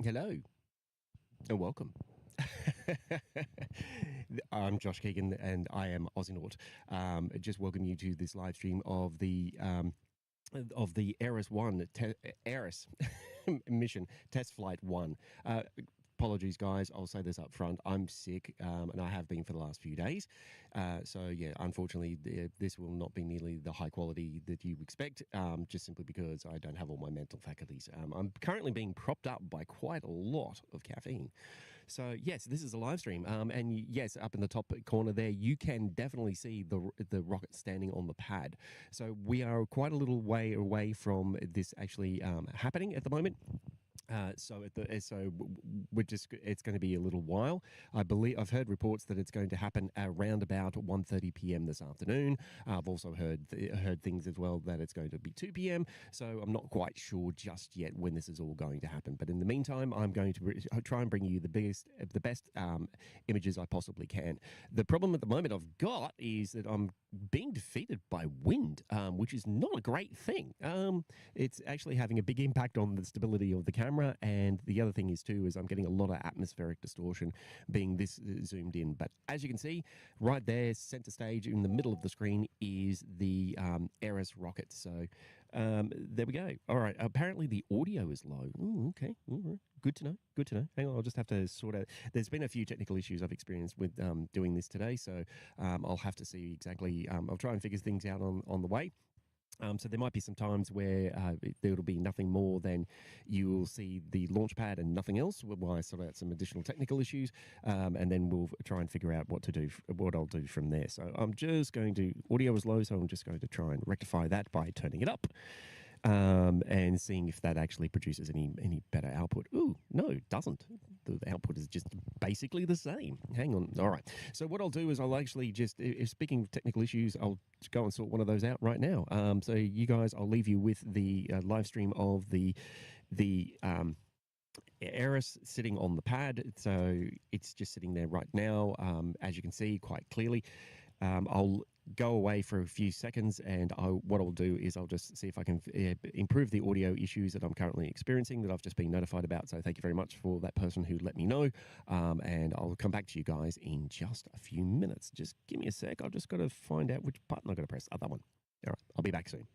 Hello and welcome. I'm Josh Keegan and I am Ausinaut. Just welcome you to this live stream of the Eris Eris mission test flight 1. Apologies, guys. I'll say this up front. I'm sick, and I have been for the last few days. So, yeah, unfortunately, this will not be nearly the high quality that you expect, just simply because I don't have all my mental faculties. I'm currently being propped up by quite a lot of caffeine. So, yes, this is a live stream. And yes, up in the top corner there, you can definitely see the rocket standing on the pad. So we are quite a little way away from this actually happening at the moment. So it's going to be a little while. I believe I've heard reports that it's going to happen around about 1:30 p.m. this afternoon. I've also heard things as well that it's going to be 2 p.m. So I'm not quite sure just yet when this is all going to happen. But in the meantime, I'm going to try and bring you the best images I possibly can. The problem at the moment I've got is that I'm being defeated by wind, which is not a great thing. It's actually having a big impact on the stability of the camera, and the other thing is I'm getting a lot of atmospheric distortion being this zoomed in. But as you can see, right there, center stage in the middle of the screen is the Aerys rocket. So there we go. All right. Apparently the audio is low. Ooh, okay. All right. Good to know. Good to know. Hang on, I'll just have to sort out. There's been a few technical issues I've experienced with doing this today, so I'll have to see exactly. I'll try and figure things out on the way. So there might be some times where there'll be nothing more than you will see the launch pad and nothing else while I sort out some additional technical issues, and then we'll try and figure out what I'll do from there. So I'm just going to, audio is low, so I'm just going to try and rectify that by turning it up. And seeing if that actually produces any better output. Ooh, no, it doesn't. The output is just basically the same. Hang on. All right. So what I'll do is I'll actually just, speaking of technical issues, I'll go and sort one of those out right now. So you guys, I'll leave you with the live stream of the Eris sitting on the pad. So it's just sitting there right now, as you can see quite clearly. I'll go away for a few seconds, and what I'll do is I'll just see if I can improve the audio issues that I'm currently experiencing that I've just been notified about. So thank you very much for that person who let me know, and I'll come back to you guys in just a few minutes. Just give me a sec. I've just got to find out which button I've got to press. Oh, that one. All right, I'll be back soon.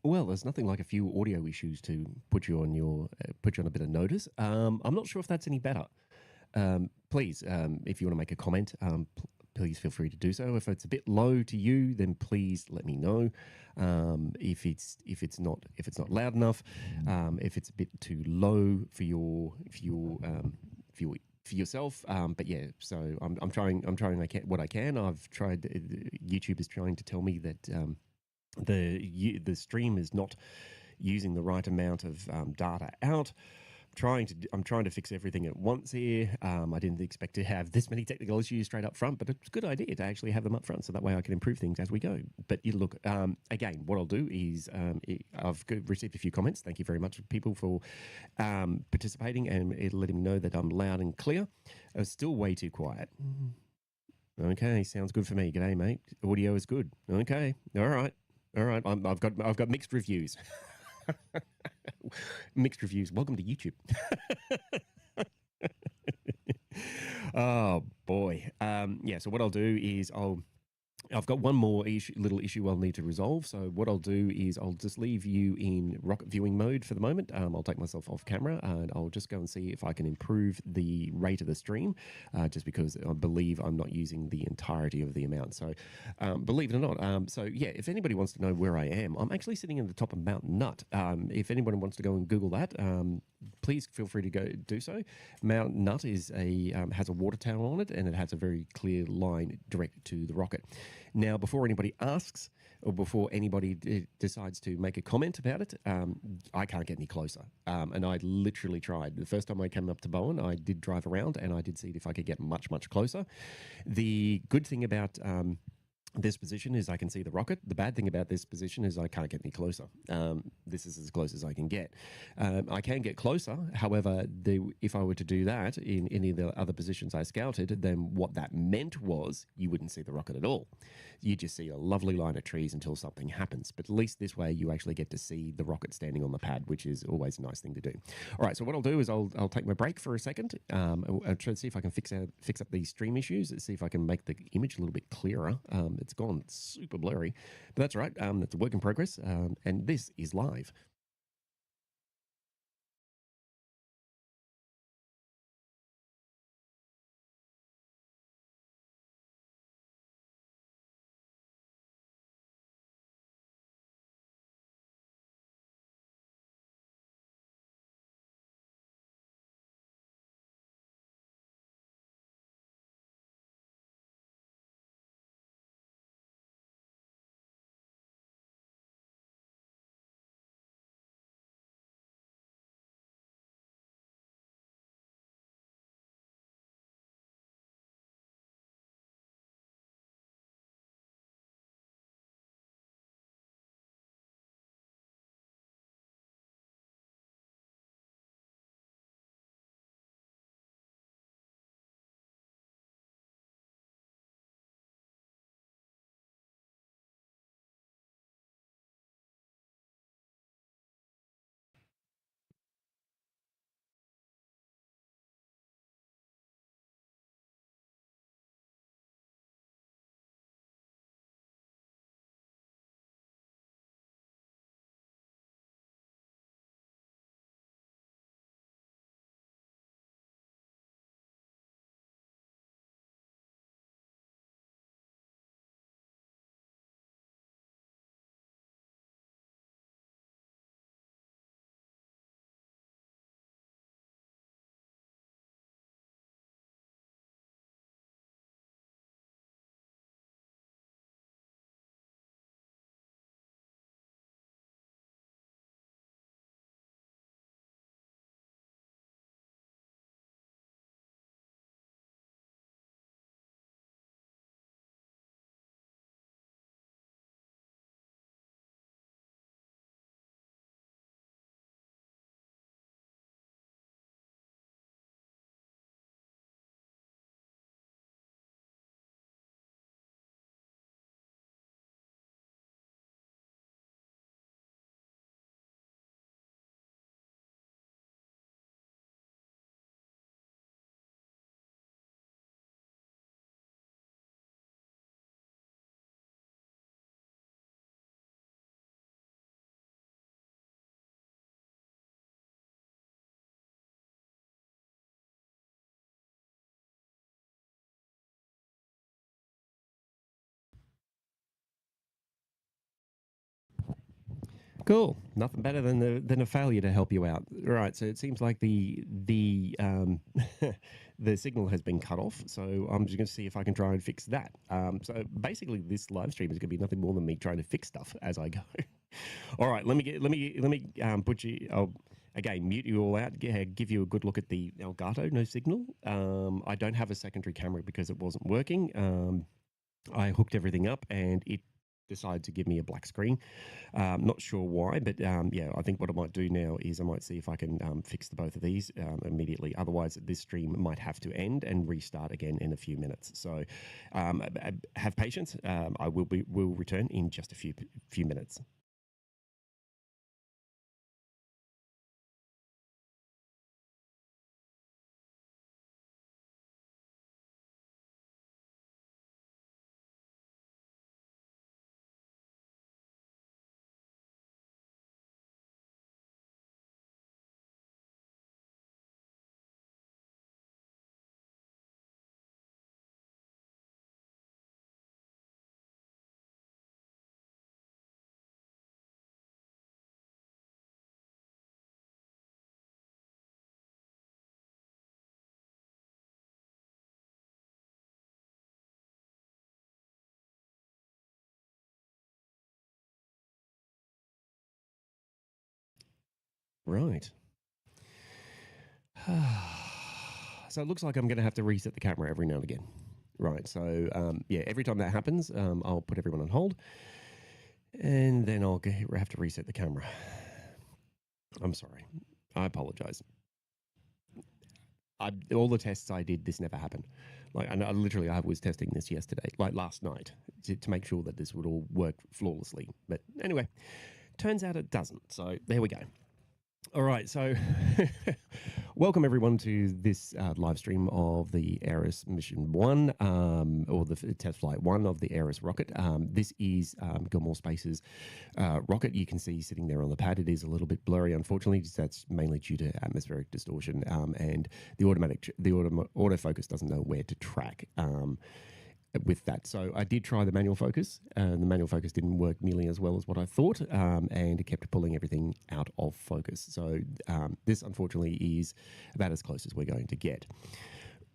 Well, there's nothing like a few audio issues to put you on a bit of notice. I'm not sure if that's any better. Please, if you want to make a comment, please feel free to do so. If it's a bit low to you, then please let me know. If it's not loud enough, if it's a bit too low for yourself. But yeah, so I'm trying what I can. I've tried. YouTube is trying to tell me that the stream is not using the right amount of data out. I'm trying to fix everything at once here. I didn't expect to have this many technical issues straight up front, but it's a good idea to actually have them up front, so that way I can improve things as we go. But you look, again, what I'll do is I've received a few comments. Thank you very much, people, for participating and letting me know that I'm loud and clear. I was still way too quiet. Okay, sounds good for me. G'day, mate. Audio is good. Okay, all right. I've got mixed reviews. Mixed reviews. Welcome to YouTube. Oh boy. Yeah. So what I'll do is I've got one more little issue I'll need to resolve. So what I'll do is I'll just leave you in rocket viewing mode for the moment. I'll take myself off camera and I'll just go and see if I can improve the rate of the stream, just because I believe I'm not using the entirety of the amount. So believe it or not. So yeah, if anybody wants to know where I am, I'm actually sitting in the top of Mount Nut. If anyone wants to go and Google that, please feel free to go do so. Mount Nut is has a water tower on it, and it has a very clear line direct to the rocket. Now, before anybody asks or before anybody decides to make a comment about it, I can't get any closer. And I literally tried. The first time I came up to Bowen, I did drive around and I did see if I could get much, much closer. The good thing about this position is I can see the rocket. The bad thing about this position is I can't get any closer. This is as close as I can get. I can get closer. However, if I were to do that in any of the other positions I scouted, then what that meant was you wouldn't see the rocket at all. You just see a lovely line of trees until something happens. But at least this way you actually get to see the rocket standing on the pad, which is always a nice thing to do. All right, so what I'll do is I'll take my break for a second. I'll try to see if I can fix up these stream issues, see if I can make the image a little bit clearer. It's gone super blurry, but that's all right. It's a work in progress, and this is live. Cool. Nothing better than a failure to help you out. Right. So it seems like the the signal has been cut off. So I'm just going to see if I can try and fix that. So basically, this live stream is going to be nothing more than me trying to fix stuff as I go. All right. Let me put you. again, mute you all out, give you a good look at the Elgato, no signal. I don't have a secondary camera because it wasn't working. I hooked everything up and it decided to give me a black screen. Not sure why, but yeah, I think what I might do now is I might see if I can fix the both of these immediately. Otherwise, this stream might have to end and restart again in a few minutes. So have patience. I will return in just a few minutes. Right. So it looks like I'm going to have to reset the camera every now and again. Right. So yeah, every time that happens, I'll put everyone on hold, and then I'll have to reset the camera. I'm sorry. I apologize. All the tests I did, this never happened. Like, I was testing this yesterday, like last night, to make sure that this would all work flawlessly. But anyway, turns out it doesn't. So there we go. All right, so welcome everyone to this live stream of the Aerys Mission 1, or the test flight 1 of the Aerys rocket. This is Gilmore Space's rocket. You can see sitting there on the pad. It is a little bit blurry, unfortunately. That's mainly due to atmospheric distortion, and the autofocus doesn't know where to track. With that. So I did try the manual focus. The manual focus didn't work nearly as well as what I thought, and it kept pulling everything out of focus. So this, unfortunately, is about as close as we're going to get.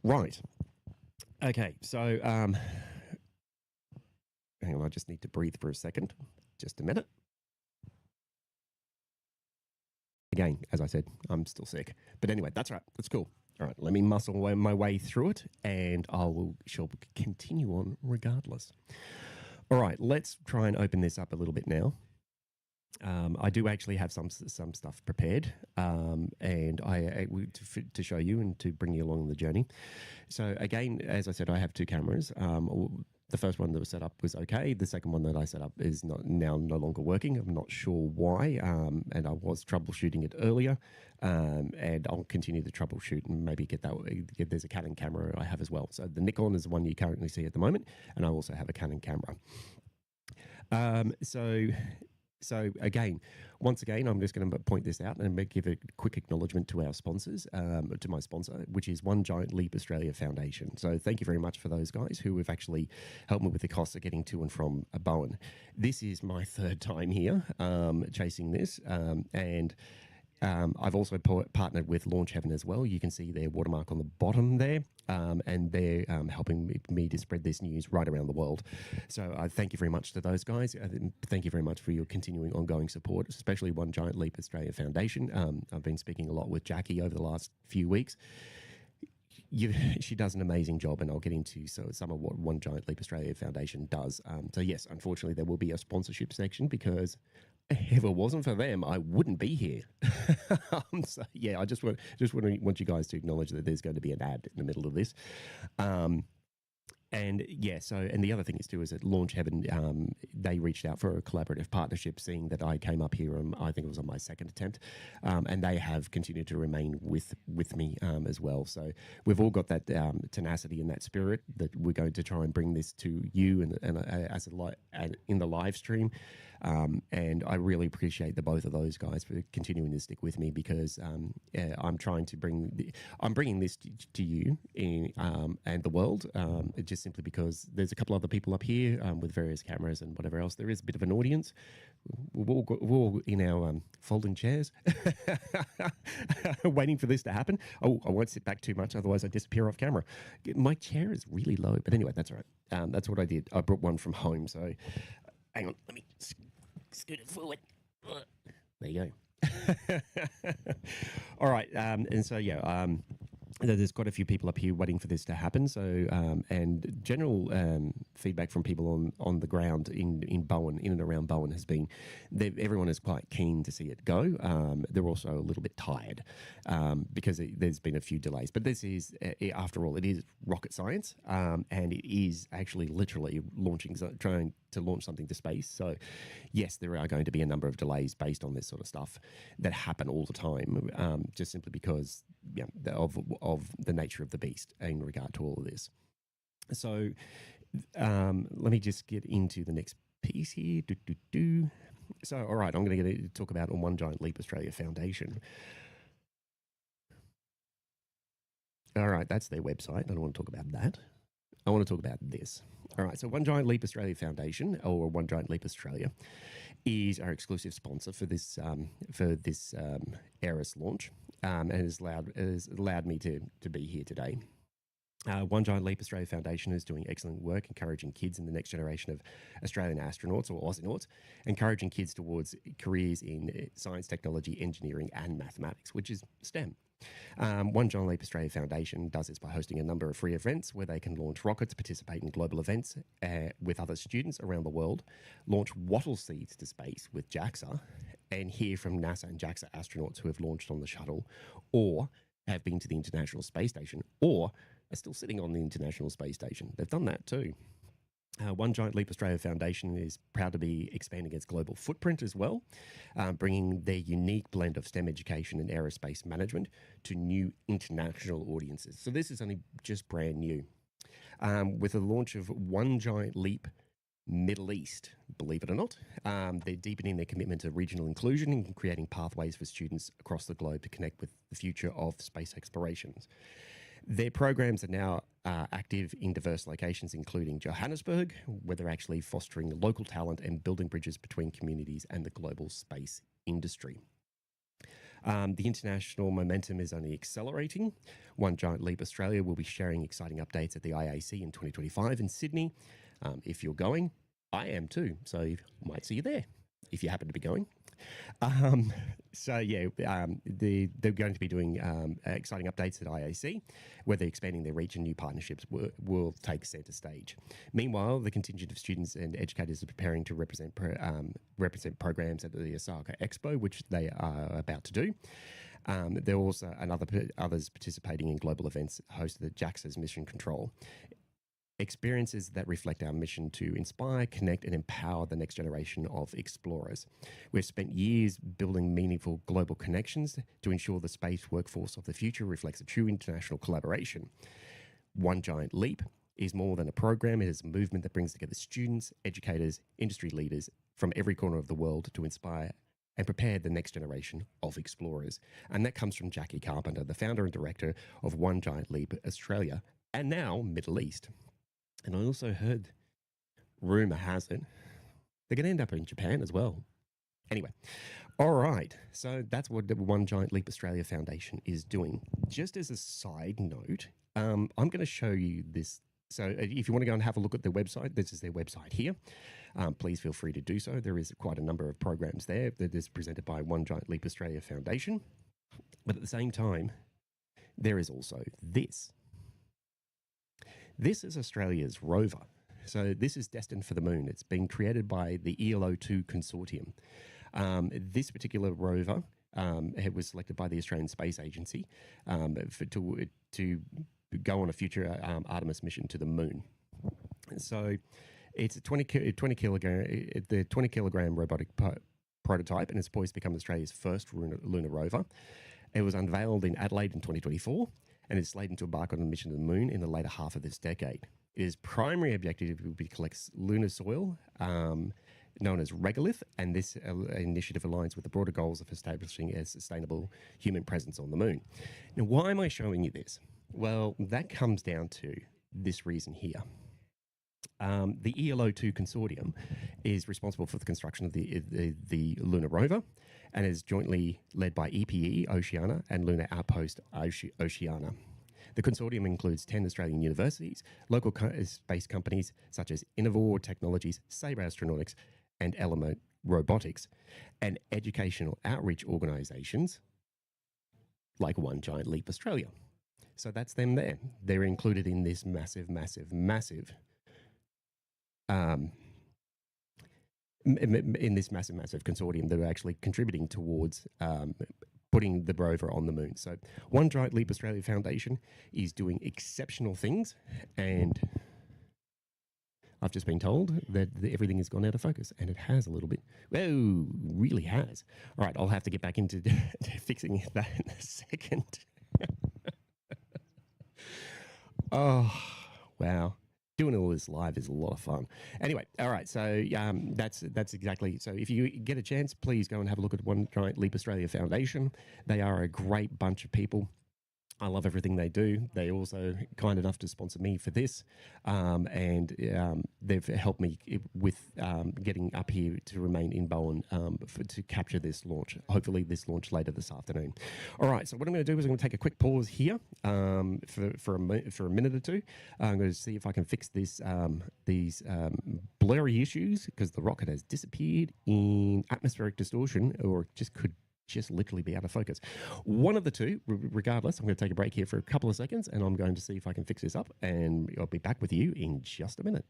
Right. Okay, so hang on, I just need to breathe for a second. Just a minute. Again, as I said, I'm still sick. But anyway, that's right. That's cool. All right, let me muscle my way through it, and she'll continue on regardless. All right, let's try and open this up a little bit now. I do actually have some stuff prepared, and to show you and to bring you along the journey. So again, as I said, I have two cameras. The first one that was set up was okay. The second one that I set up is no longer working. I'm not sure why, and I was troubleshooting it earlier, and I'll continue to troubleshoot and maybe get that. There's a Canon camera I have as well. So the Nikon is the one you currently see at the moment, and I also have a Canon camera. So again, once again, I'm just going to point this out and give a quick acknowledgement to our sponsors, to my sponsor, which is One Giant Leap Australia Foundation. So thank you very much for those guys who have actually helped me with the costs of getting to and from Bowen. This is my third time here chasing this, and I've also partnered with LaunchHeaven as well. You can see their watermark on the bottom there, and they're helping me to spread this news right around the world. So I thank you very much to those guys. Thank you very much for your continuing ongoing support, especially One Giant Leap Australia Foundation. I've been speaking a lot with Jackie over the last few weeks. She does an amazing job, and I'll get into some of what One Giant Leap Australia Foundation does. So yes, unfortunately, there will be a sponsorship section because if it wasn't for them, I wouldn't be here. So yeah, I just want you guys to acknowledge that there's going to be an ad in the middle of this. And yeah, and the other thing is too is that LaunchHeaven, they reached out for a collaborative partnership, seeing that I came up here, I think it was on my second attempt, and they have continued to remain with me as well. So we've all got that tenacity and that spirit that we're going to try and bring this to you and in the live stream. And I really appreciate the both of those guys for continuing to stick with me, because I'm trying to bringing this to you and the world, just simply because there's a couple other people up here with various cameras and whatever else. There is a bit of an audience. We're all in our folding chairs waiting for this to happen. Oh, I won't sit back too much, otherwise I disappear off camera. My chair is really low, but anyway, that's all right. That's what I did. I brought one from home, so hang on, let me scoot it forward. There you All right, and so yeah, there's quite a few people up here waiting for this to happen. So, and general feedback from people on the ground in Bowen, in and around Bowen, has been everyone is quite keen to see it go. They're also a little bit tired because there's been a few delays. But this is, after all, it is rocket science, and it is actually literally trying to launch something to space. So, yes, there are going to be a number of delays based on this sort of stuff that happen all the time, just simply because of the nature of the beast in regard to all of this. So, let me just get into the next piece here. So, all right, I'm going to talk about on One Giant Leap Australia Foundation. All right, that's their website. I don't want to talk about that. I want to talk about this. All right, so One Giant Leap Australia Foundation, or One Giant Leap Australia, is our exclusive sponsor for this Aerys launch, and has allowed me to be here today. One Giant Leap Australia Foundation is doing excellent work encouraging kids in the next generation of Australian astronauts or Aussinauts, encouraging kids towards careers in science, technology, engineering, and mathematics, which is STEM. One Giant Leap Australia Foundation does this by hosting a number of free events where they can launch rockets, participate in global events with other students around the world, launch wattle seeds to space with JAXA, and hear from NASA and JAXA astronauts who have launched on the shuttle, or have been to the International Space Station, or are still sitting on the International Space Station. They've done that too. One Giant Leap Australia Foundation is proud to be expanding its global footprint as well, bringing their unique blend of STEM education and aerospace management to new international audiences. So this is only just brand new. With the launch of One Giant Leap Middle East, believe it or not, they're deepening their commitment to regional inclusion and creating pathways for students across the globe to connect with the future of space explorations. Their programs are now active in diverse locations, including Johannesburg, where they're actually fostering local talent and building bridges between communities and the global space industry. The international momentum is only accelerating. One Giant Leap Australia will be sharing exciting updates at the IAC in 2025 in Sydney. If you're going, I am too, so I might see you there if you happen to be going. They're going to be doing exciting updates at IAC, where they're expanding their reach and new partnerships will take centre stage. Meanwhile, the contingent of students and educators are preparing to represent programs at the Osaka Expo, which they are about to do. There are also others participating in global events hosted at JAXA's Mission Control. Experiences that reflect our mission to inspire, connect, and empower the next generation of explorers. We've spent years building meaningful global connections to ensure the space workforce of the future reflects a true international collaboration. One Giant Leap is more than a program. It is a movement that brings together students, educators, industry leaders from every corner of the world to inspire and prepare the next generation of explorers. And that comes from Jackie Carpenter, the founder and director of One Giant Leap Australia, and now Middle East. And I also heard, rumour has it, they're going to end up in Japan as well. Anyway, all right. So that's what the One Giant Leap Australia Foundation is doing. Just as a side note, I'm going to show you this. So if you want to go and have a look at their website, this is their website here. Please feel free to do so. There is quite a number of programs there that is presented by One Giant Leap Australia Foundation. But at the same time, there is also this. This is Australia's rover. So this is destined for the moon. It's been created by the ELO2 consortium. This particular rover was selected by the Australian Space Agency to go on a future Artemis mission to the moon. So it's a 20 kilogram robotic prototype, and it's poised to become Australia's first lunar rover. It was unveiled in Adelaide in 2024. And is slated to embark on a mission to the moon in the later half of this decade. Its primary objective will be to collect lunar soil, known as regolith, and this initiative aligns with the broader goals of establishing a sustainable human presence on the moon. Now, why am I showing you this? Well, that comes down to this reason here. The ELO2 consortium is responsible for the construction of the lunar rover, and is jointly led by EPE Oceania and Lunar Outpost Oceania. The consortium includes 10 Australian universities, local space companies such as Innovor Technologies, Sabre Astronautics, and Element robotics, and educational outreach organisations like One Giant Leap Australia. So that's them there. They're included in this massive, massive, massive in this massive, massive consortium that are actually contributing towards putting the rover on the moon. So, One Giant Leap Australia Foundation is doing exceptional things, and I've just been told that everything has gone out of focus, and it has a little bit. Whoa, really has. All right, I'll have to get back into fixing that in a second. Oh, wow. Doing all this live is a lot of fun. Anyway, all right. So that's exactly. So if you get a chance, please go and have a look at One Giant Leap Australia Foundation. They are a great bunch of people. I love everything they do. They also kind enough to sponsor me for this, and they've helped me with getting up here to remain in Bowen to capture this launch. Hopefully, this launch later this afternoon. All right. So what I'm going to do is I'm going to take a quick pause here for a minute or two. I'm going to see if I can fix these blurry issues because the rocket has disappeared in atmospheric distortion, or just literally be out of focus. One of the two, regardless, I'm going to take a break here for a couple of seconds and I'm going to see if I can fix this up, and I'll be back with you in just a minute.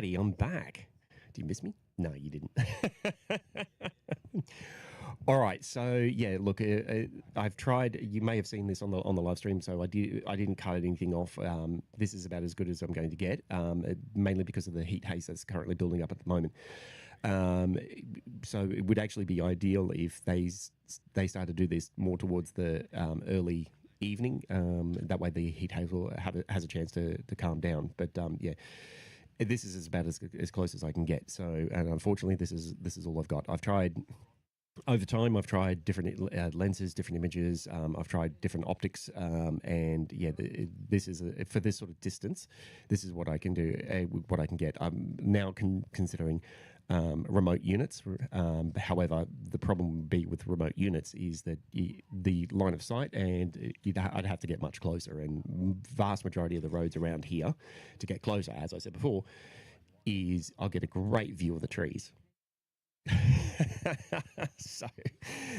Alrighty, I'm back. Did you miss me? No, you didn't. All right, so yeah, look, I've tried. You may have seen this on the live stream. So I didn't cut anything off. This is about as good as I'm going to get, mainly because of the heat haze that's currently building up at the moment. So it would actually be ideal if they start to do this more towards the early evening. That way the heat haze will has a chance to calm down. But yeah, this is about as close as I can get. So, and unfortunately, this is all I've got. I've tried. Over time, I've tried different lenses, different images. I've tried different optics, and yeah, this is for this sort of distance. This is what I can do, what I can get. I'm now considering remote units. However, the problem would be with remote units is that the line of sight, and I'd have to get much closer. And vast majority of the roads around here, to get closer, as I said before, is I'll get a great view of the trees. So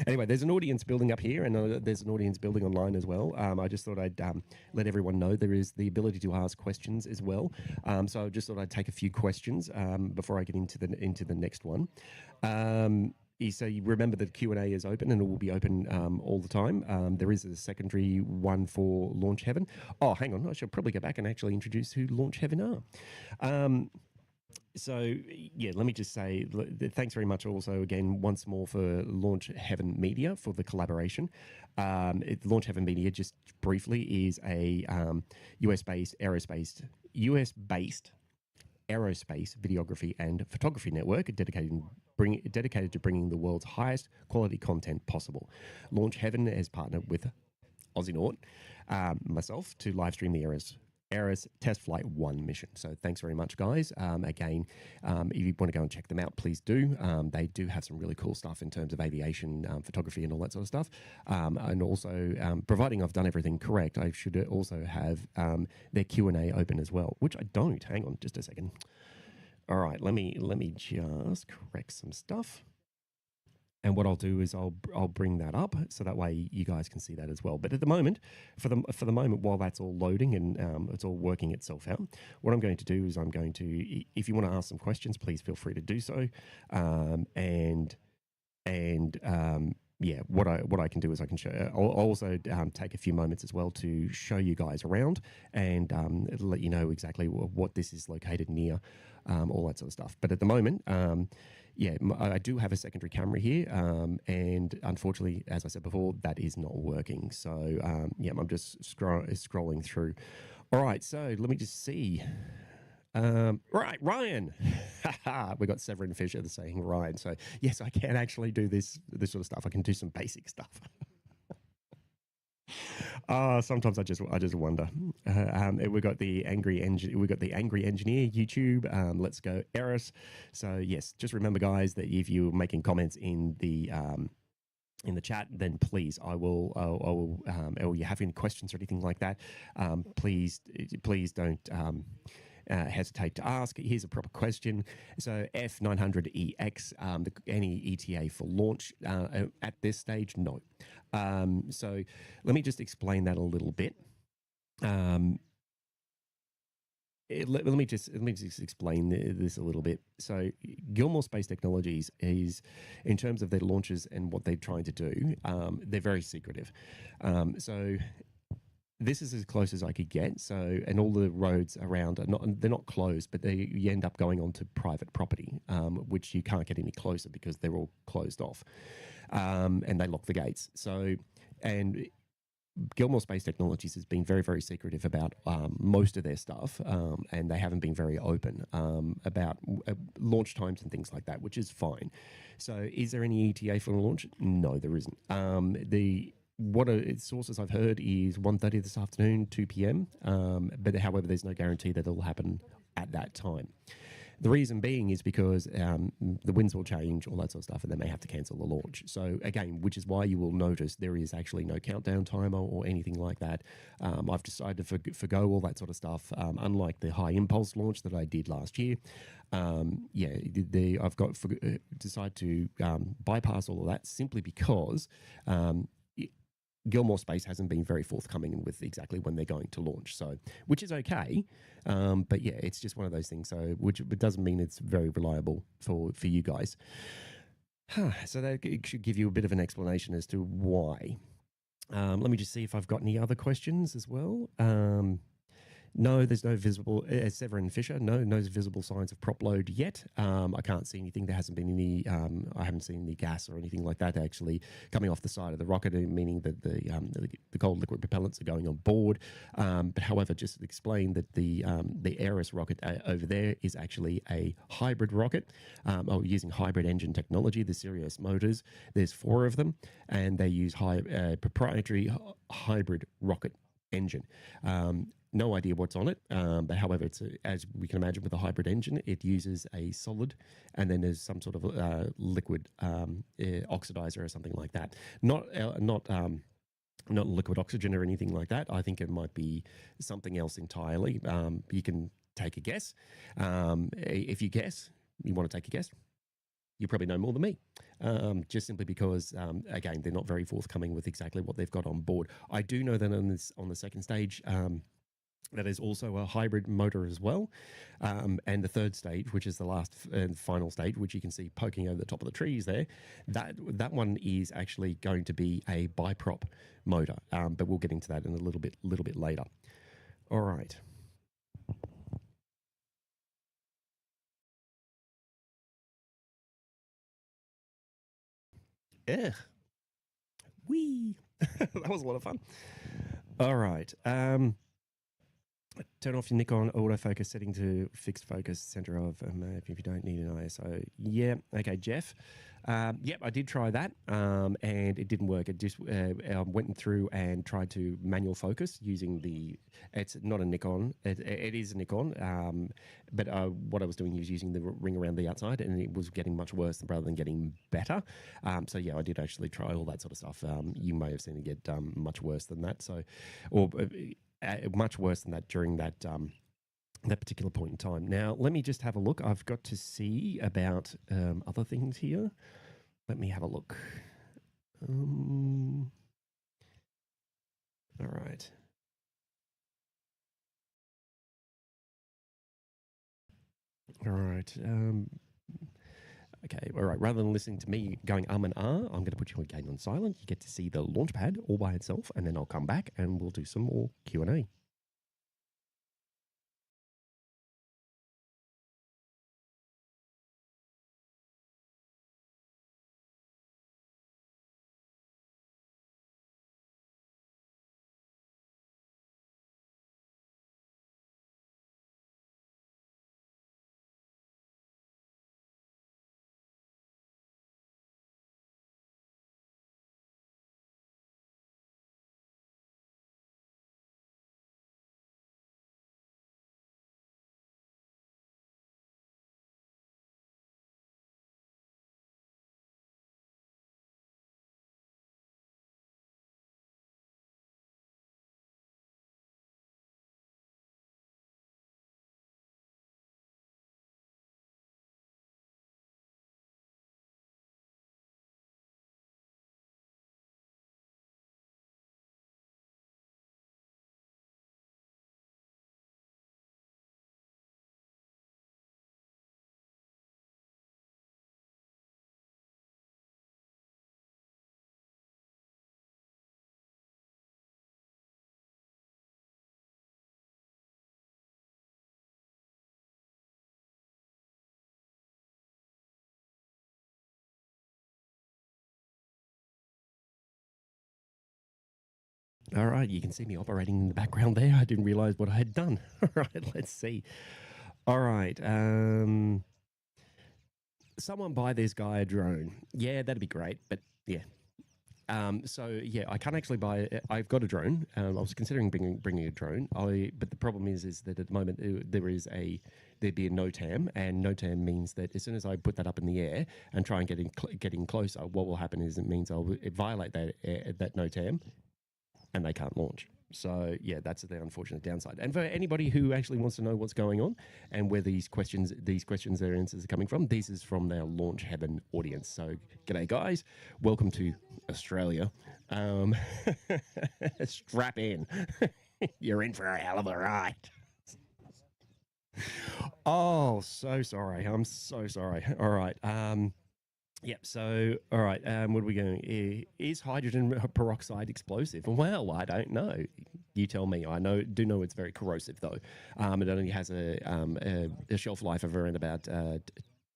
anyway, there's an audience building up here, and there's an audience building online as well. I just thought I'd let everyone know there is the ability to ask questions as well. So I just thought I'd take a few questions before I get into the next one. So you remember that Q&A is open, and it will be open all the time. There is a secondary one for launchheaven. Oh, hang on, I should probably go back and actually introduce who launchheaven are. So, yeah, let me just say thanks very much also again once more for launchheaven Media for the collaboration. launchheaven Media, just briefly, is a US-based aerospace videography and photography network dedicated to bringing the world's highest quality content possible. Launchheaven has partnered with Aussie myself, to live stream the Aerys Test Flight 1 mission. So thanks very much, guys. Again, if you want to go and check them out, please do. They do have some really cool stuff in terms of aviation, photography and all that sort of stuff. And also, providing I've done everything correct, I should also have their Q&A open as well, which I don't. Hang on just a second. All right, let me just correct some stuff. And what I'll do is I'll bring that up so that way you guys can see that as well. But at the moment, for the moment, while that's all loading and it's all working itself out, what I'm going to do is if you want to ask some questions, please feel free to do so. Yeah, what I can do is I can show. I'll also take a few moments as well to show you guys around and let you know exactly what this is located near, all that sort of stuff. But at the moment, yeah, I do have a secondary camera here, and unfortunately, as I said before, that is not working. So yeah, I'm just scrolling through. All right, so let me just see. Right, Ryan. We got Severin Fisher saying Ryan. So yes, I can actually do this sort of stuff. I can do some basic stuff. Sometimes I just wonder. We got the angry engineer YouTube. Let's go Eris. So yes, just remember, guys, that if you're making comments in the chat, then please, I will, or you have any questions or anything like that, please don't hesitate to ask. Here's a proper question. So F900EX, any ETA for launch at this stage? No. So let me just explain that a little bit. Let me just explain this a little bit. So Gilmore Space Technologies is, in terms of their launches and what they're trying to do, they're very secretive. So this is as close as I could get. So, and all the roads around they're not closed, but you end up going onto private property, which you can't get any closer because they're all closed off, and they lock the gates. So, and Gilmore Space Technologies has been very, very secretive about most of their stuff, and they haven't been very open about launch times and things like that, which is fine. So, is there any ETA for the launch? No, there isn't. What sources I've heard is 1:30 this afternoon, 2 p.m. But however, there's no guarantee that it'll happen at that time. The reason being is because the winds will change, all that sort of stuff, and they may have to cancel the launch. So again, which is why you will notice there is actually no countdown timer or anything like that. I've decided to forgo all that sort of stuff, unlike the high impulse launch that I did last year. Yeah, I've decided to bypass all of that simply because Gilmore Space hasn't been very forthcoming with exactly when they're going to launch, so which is okay, but yeah, it's just one of those things. So which it doesn't mean it's very reliable for you guys. So that should give you a bit of an explanation as to why. Let me just see if I've got any other questions as well. No, there's no visible, Severin Fisher, no visible signs of prop load yet. I can't see anything. There hasn't been any, I haven't seen any gas or anything like that actually coming off the side of the rocket, meaning that the cold liquid propellants are going on board. But however, just to explain that the Aerys rocket over there is actually a hybrid rocket, using hybrid engine technology, the Sirius motors. There's 4 of them, and they use proprietary hybrid rocket engine. No idea what's on it, but however, it's as we can imagine with a hybrid engine, it uses a solid, and then there's some sort of liquid oxidizer or something like that. Not liquid oxygen or anything like that. I think it might be something else entirely. You can take a guess. If you guess, you want to take a guess, you probably know more than me, just simply because, again, they're not very forthcoming with exactly what they've got on board. I do know that on the second stage, that is also a hybrid motor as well. And the third stage, which is the last and final stage, which you can see poking over the top of the trees there, that one is actually going to be a biprop motor. But we'll get into that in a little bit later. All right. Yeah. Whee! That was a lot of fun. All right. Turn off your Nikon autofocus setting to fixed focus center of if you don't need an ISO. Yeah, okay, Jeff. Yep, I did try that, and it didn't work. It just went through and tried to manual focus using it's not a Nikon. It is a Nikon, but what I was doing was using the ring around the outside, and it was getting much worse rather than getting better. So yeah, I did actually try all that sort of stuff. You may have seen it get much worse than that. So, or much worse than that during that particular point in time. Now, let me just have a look. I've got to see about other things here. Let me have a look. All right. All right. Okay, all right. Rather than listening to me going and I'm going to put you again on silent. You get to see the launch pad all by itself, and then I'll come back and we'll do some more Q&A. All right, you can see me operating in the background there. I didn't realize what I had done. All right, let's see. All right. Someone buy this guy a drone. Yeah, that'd be great. But yeah. So yeah, I can't actually buy. I've got a drone. I was considering bringing a drone. But the problem is that at the moment there'd be a NOTAM, and NOTAM means that as soon as I put that up in the air and try and get in closer, what will happen is it means it violate that NOTAM, and they can't launch. So yeah, that's the unfortunate downside. And for anybody who actually wants to know what's going on and where their answers are coming from, this is from their Launch Heaven audience. So g'day guys, welcome to Australia. Um, strap in, you're in for a hell of a ride. Oh, so sorry. I'm so sorry. All right. Yep. So, all right. What are we going? Is hydrogen peroxide explosive? Well, I don't know. You tell me. I do know it's very corrosive though. It only has a shelf life of around about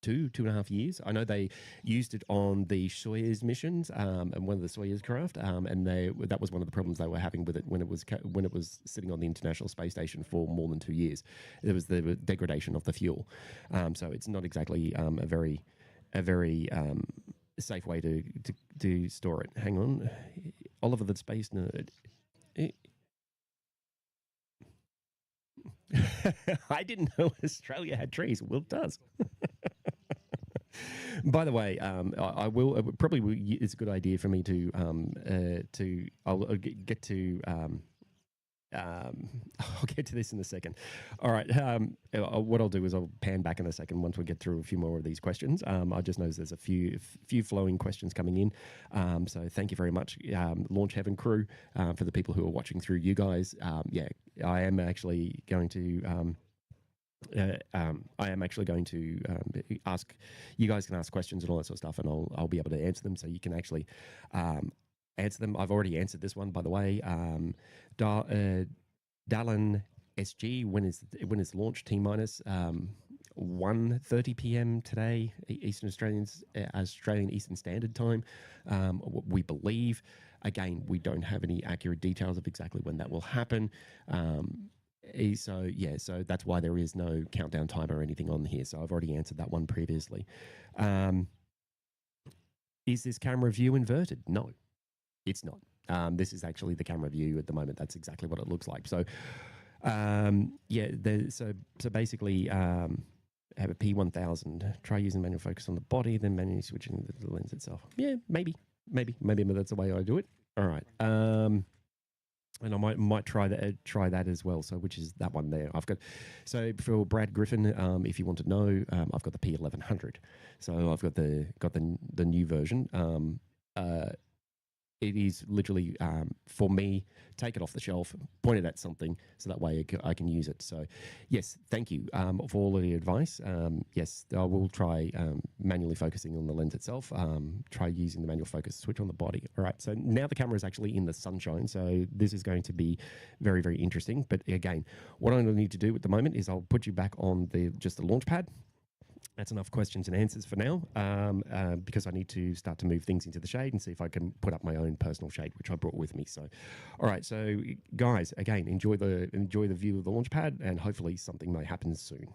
2.5 years. I know they used it on the Soyuz missions and one of the Soyuz craft, and that was one of the problems they were having with it when it was sitting on the International Space Station for more than 2 years. It was the degradation of the fuel. So it's not exactly a very safe way to store it. Hang on, Oliver the Space Nerd. I didn't know Australia had trees. Well, it does. By the way, I will it's a good idea for me I'll get to I'll get to this in a second. All right. What I'll do is I'll pan back in a second once we get through a few more of these questions. I just noticed there's a few flowing questions coming in. So thank you very much, Launch Heaven crew, for the people who are watching through you guys. Yeah, I am actually going to. I am actually going to ask. You guys can ask questions and all that sort of stuff, and I'll be able to answer them. So you can actually answer them. I've already answered this one, by the way. Dallin SG, when is launch? T minus 1:30 p.m. today, Eastern Australian Eastern Standard Time. We believe. Again, we don't have any accurate details of exactly when that will happen. So that's why there is no countdown timer or anything on here. So I've already answered that one previously. Is this camera view inverted? No, it's not. This is actually the camera view at the moment. That's exactly what it looks like. So, so basically, have a P1000. Try using manual focus on the body, then manually switching the lens itself. Yeah, maybe that's the way I do it. All right. And I might try that as well. So, which is that one there? I've got. So for Brad Griffin, if you want to know, I've got the P1100. So I've got the new version. It is literally for me. Take it off the shelf, point it at something, so that way I can use it. So, yes, thank you for all of the advice. Yes, I will try manually focusing on the lens itself. Try using the manual focus switch on the body. All right. So now the camera is actually in the sunshine. So this is going to be very, very interesting. But again, what I'm going to need to do at the moment is I'll put you back on just the launch pad. That's enough questions and answers for now, because I need to start to move things into the shade and see if I can put up my own personal shade, which I brought with me. So, all right. So, guys, again, enjoy the view of the launch pad, and hopefully something may happen soon.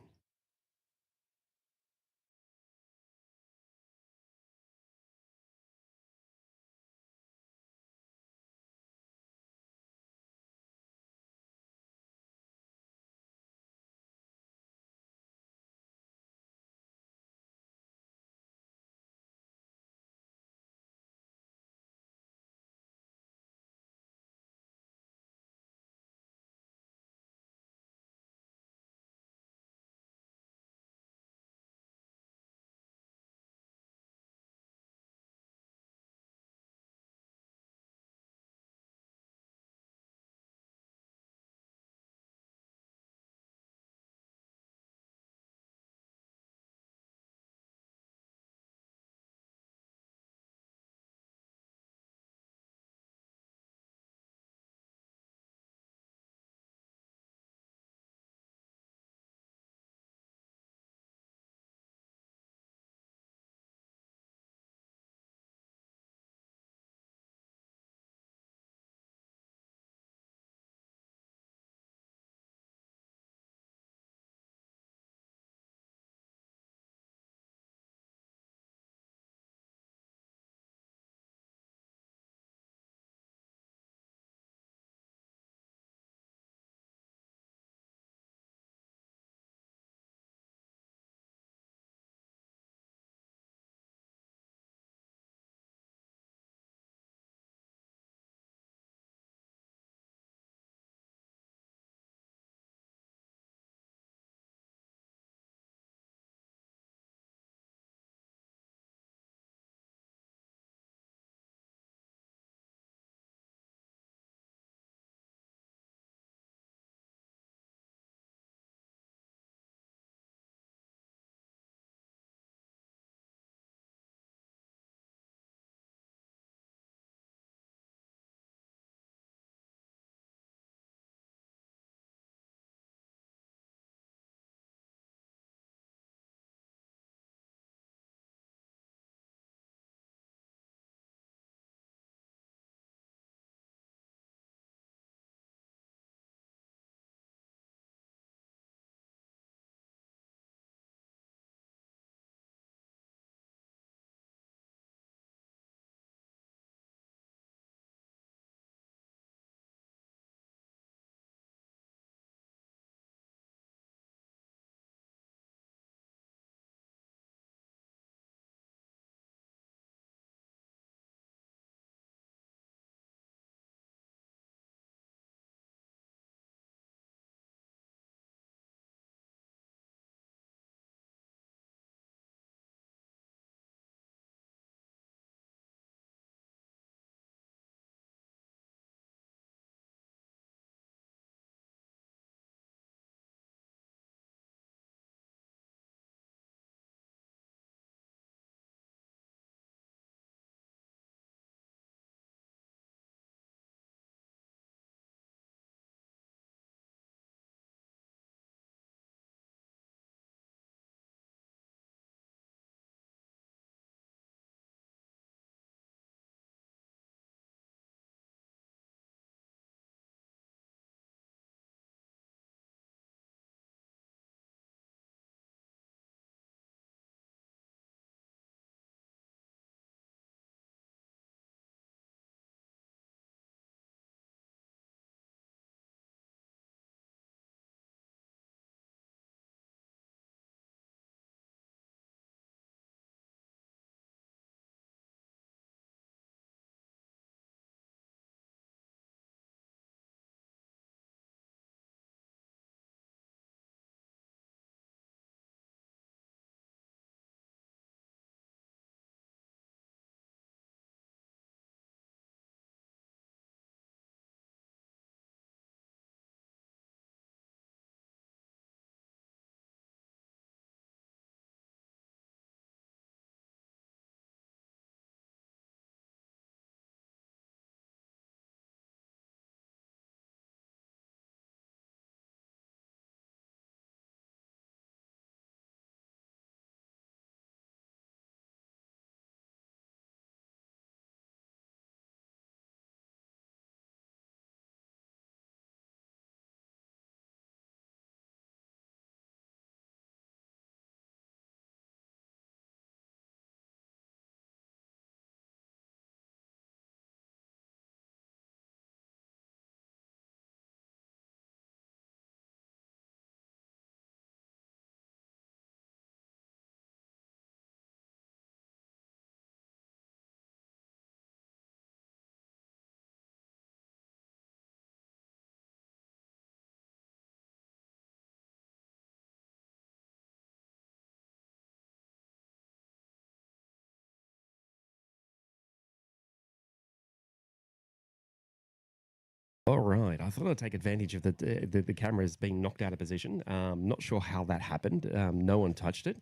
All right. I thought I'd take advantage of the cameras being knocked out of position. Not sure how that happened. No one touched it.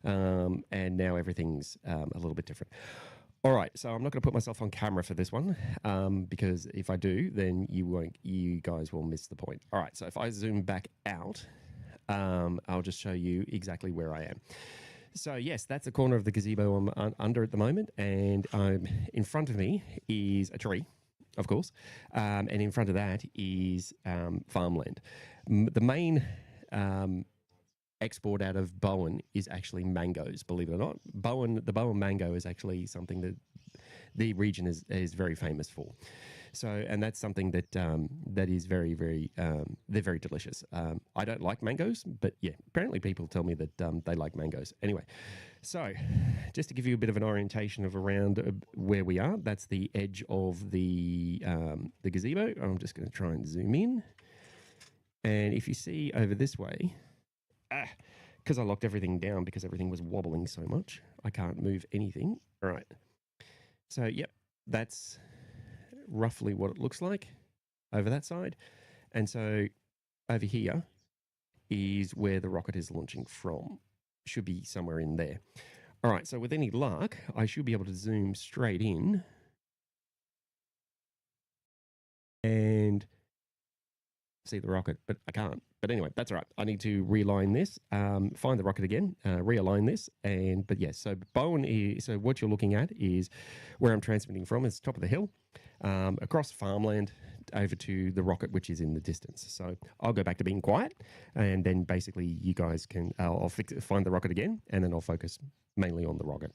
And now everything's a little bit different. All right. So I'm not going to put myself on camera for this one because if I do, then you guys will miss the point. All right. So if I zoom back out, I'll just show you exactly where I am. So yes, that's the corner of the gazebo I'm under at the moment, and in front of me is a tree, of course, and in front of that is farmland. The main export out of Bowen is actually mangoes. Believe it or not, the Bowen mango is actually something that the region is very famous for. So, and that's something that that is very, very, they're very delicious. I don't like mangoes, but yeah, apparently people tell me that they like mangoes. Anyway, so just to give you a bit of an orientation of around where we are, that's the edge of the gazebo. I'm just going to try and zoom in, and if you see over this way, because I locked everything down because everything was wobbling so much, I can't move anything. All right. So, yep, that's roughly what it looks like over that side. And so over here is where the rocket is launching from. Should be somewhere in there. All right, so with any luck, I should be able to zoom straight in and see the rocket, but I can't. But anyway, that's all right. I need to realign this, find the rocket again, realign this, but yes. So Bowen is, so what you're looking at is where I'm transmitting from. It's top of the hill, across farmland, over to the rocket, which is in the distance. So I'll go back to being quiet, and then basically you guys can. I'll find the rocket again, and then I'll focus mainly on the rocket.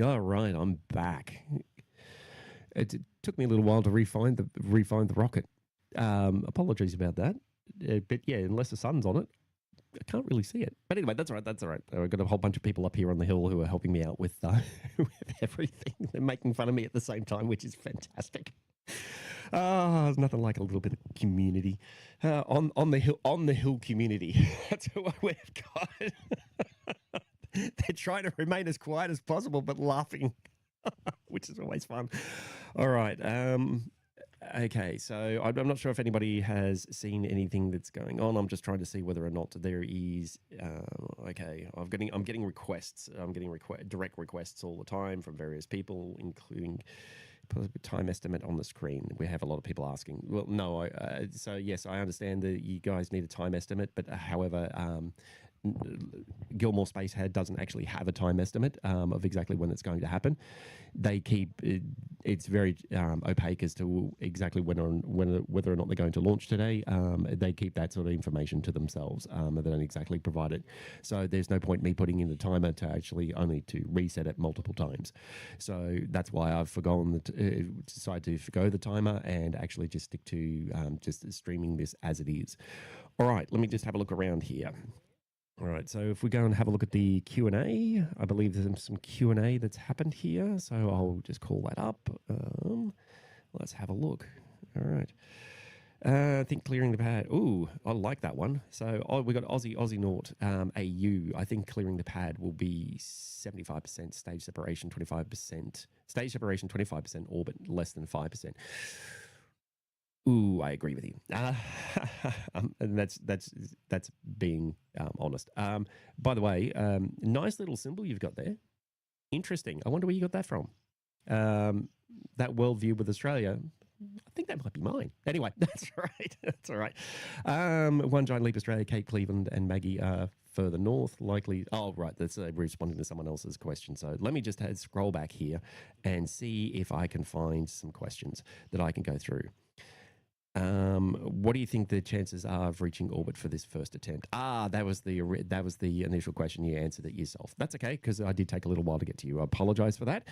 All right, I'm back. It took me a little while to refine the rocket. Apologies about that. But yeah, unless the sun's on it, I can't really see it. But anyway, that's all right. That's all right. I've got a whole bunch of people up here on the hill who are helping me out with with everything. They're making fun of me at the same time, which is fantastic. There's nothing like a little bit of community on the hill community. That's what we've got. They're trying to remain as quiet as possible, but laughing, which is always fun. All right. Okay, so I'm not sure if anybody has seen anything that's going on. I'm just trying to see whether or not there is. Okay, I'm getting requests. I'm getting direct requests all the time from various people, including time estimate on the screen. We have a lot of people asking. Well, no, so yes, I understand that you guys need a time estimate, but however, Gilmore Spacehead doesn't actually have a time estimate of exactly when it's going to happen. They keep it's very opaque as to exactly whether or not they're going to launch today. They keep that sort of information to themselves. They don't exactly provide it. So there's no point me putting in the timer to actually only to reset it multiple times. So that's why I've decided to forgo the timer and actually just stick to just streaming this as it is. All right, let me just have a look around here. All right, so if we go and have a look at the Q&A, I believe there's some Q&A that's happened here, so I'll just call that up. Let's have a look. All right. I think clearing the pad. Ooh, I like that one. So we got Aussie Naught AU. I think clearing the pad will be 75% stage separation, 25% stage separation, 25% orbit, less than 5%. Ooh, I agree with you. And that's being honest. By the way, nice little symbol you've got there. Interesting. I wonder where you got that from. That worldview with Australia. I think that might be mine. Anyway, that's right. That's all right. One Giant Leap Australia, Kate Cleveland, and Maggie are further north. Likely. Oh, right. That's responding to someone else's question. So let me just scroll back here and see if I can find some questions that I can go through. What do you think the chances are of reaching orbit for this first attempt? That was the initial question. You answered it yourself. That's okay, because I did take a little while to get to you. I apologize for that.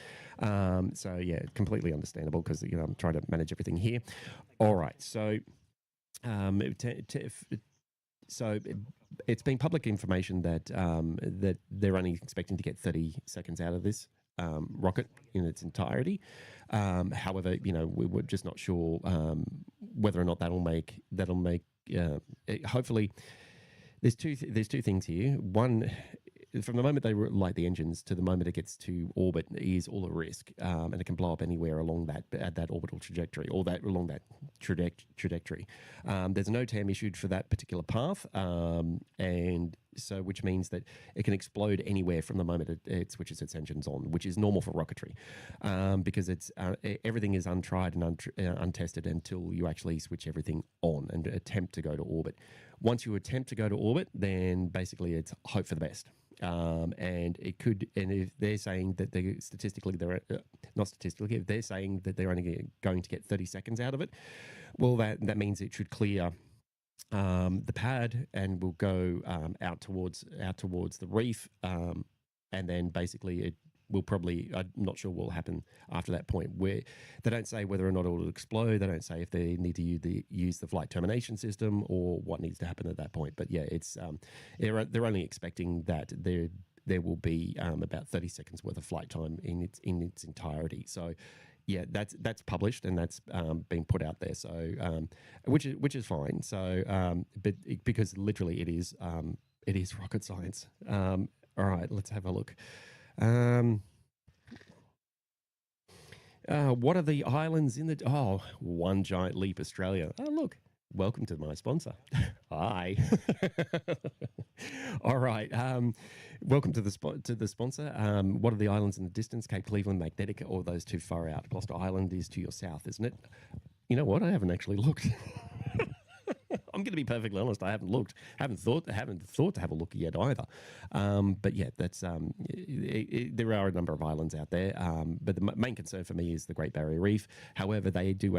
So yeah, completely understandable, because I'm trying to manage everything here. All right, so it's been public information that that they're only expecting to get 30 seconds out of this rocket in its entirety. However, we're just not sure whether or not that'll make. Hopefully, there's two things here. One, from the moment they light the engines to the moment it gets to orbit is all a risk, and it can blow up anywhere along that orbital trajectory, or along that trajectory. There's no TAM issued for that particular path, and so which means that it can explode anywhere from the moment it switches its engines on, which is normal for rocketry, because it's everything is untried and untested until you actually switch everything on and attempt to go to orbit. Once you attempt to go to orbit, then basically it's hope for the best. And it could, and if they're saying that they're not statistically, if they're saying that they're only going to get 30 seconds out of it, well, that means it should clear the pad and will go out towards the reef, and then basically it will probably, I'm not sure what will happen after that point, where they don't say whether or not it will explode. They don't say if they need to use the flight termination system or what needs to happen at that point. But yeah, it's they're only expecting that there will be about 30 seconds worth of flight time in its entirety. So yeah, that's published and that's been put out there. So which is fine. So but because literally it is rocket science. All right, let's have a look. What are the islands in the One Giant Leap Australia? Oh, look, welcome to my sponsor. Hi. All right, welcome to the sponsor. What are the islands in the distance? Cape Cleveland, Magnetic, or those too far out? Gloucester Island is to your south, isn't it? You know what, I haven't actually looked. I'm going to be perfectly honest. I haven't looked, haven't thought to have a look yet either. But yeah, that's there are a number of islands out there. But the main concern for me is the Great Barrier Reef. However, they do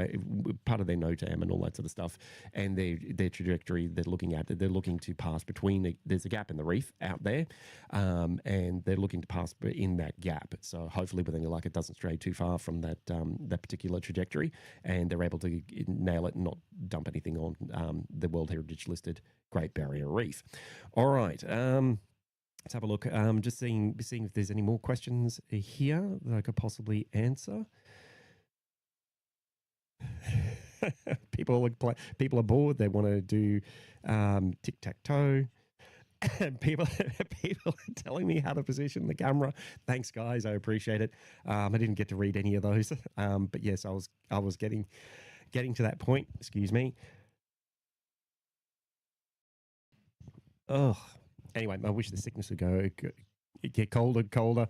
part of their NOTAM and all that sort of stuff, and their trajectory they're looking at. They're looking to pass between. There's a gap in the reef out there, and they're looking to pass in that gap. So hopefully, with any luck, it doesn't stray too far from that particular trajectory, and they're able to nail it and not dump anything on the World Heritage listed Great Barrier Reef. All right. Let's have a look. Just seeing if there's any more questions here that I could possibly answer. People are bored. They want to do tic tac toe. people are telling me how to position the camera. Thanks, guys. I appreciate it. I didn't get to read any of those, but yes, I was getting to that point. Excuse me. Oh, anyway, I wish the sickness would go. It get colder.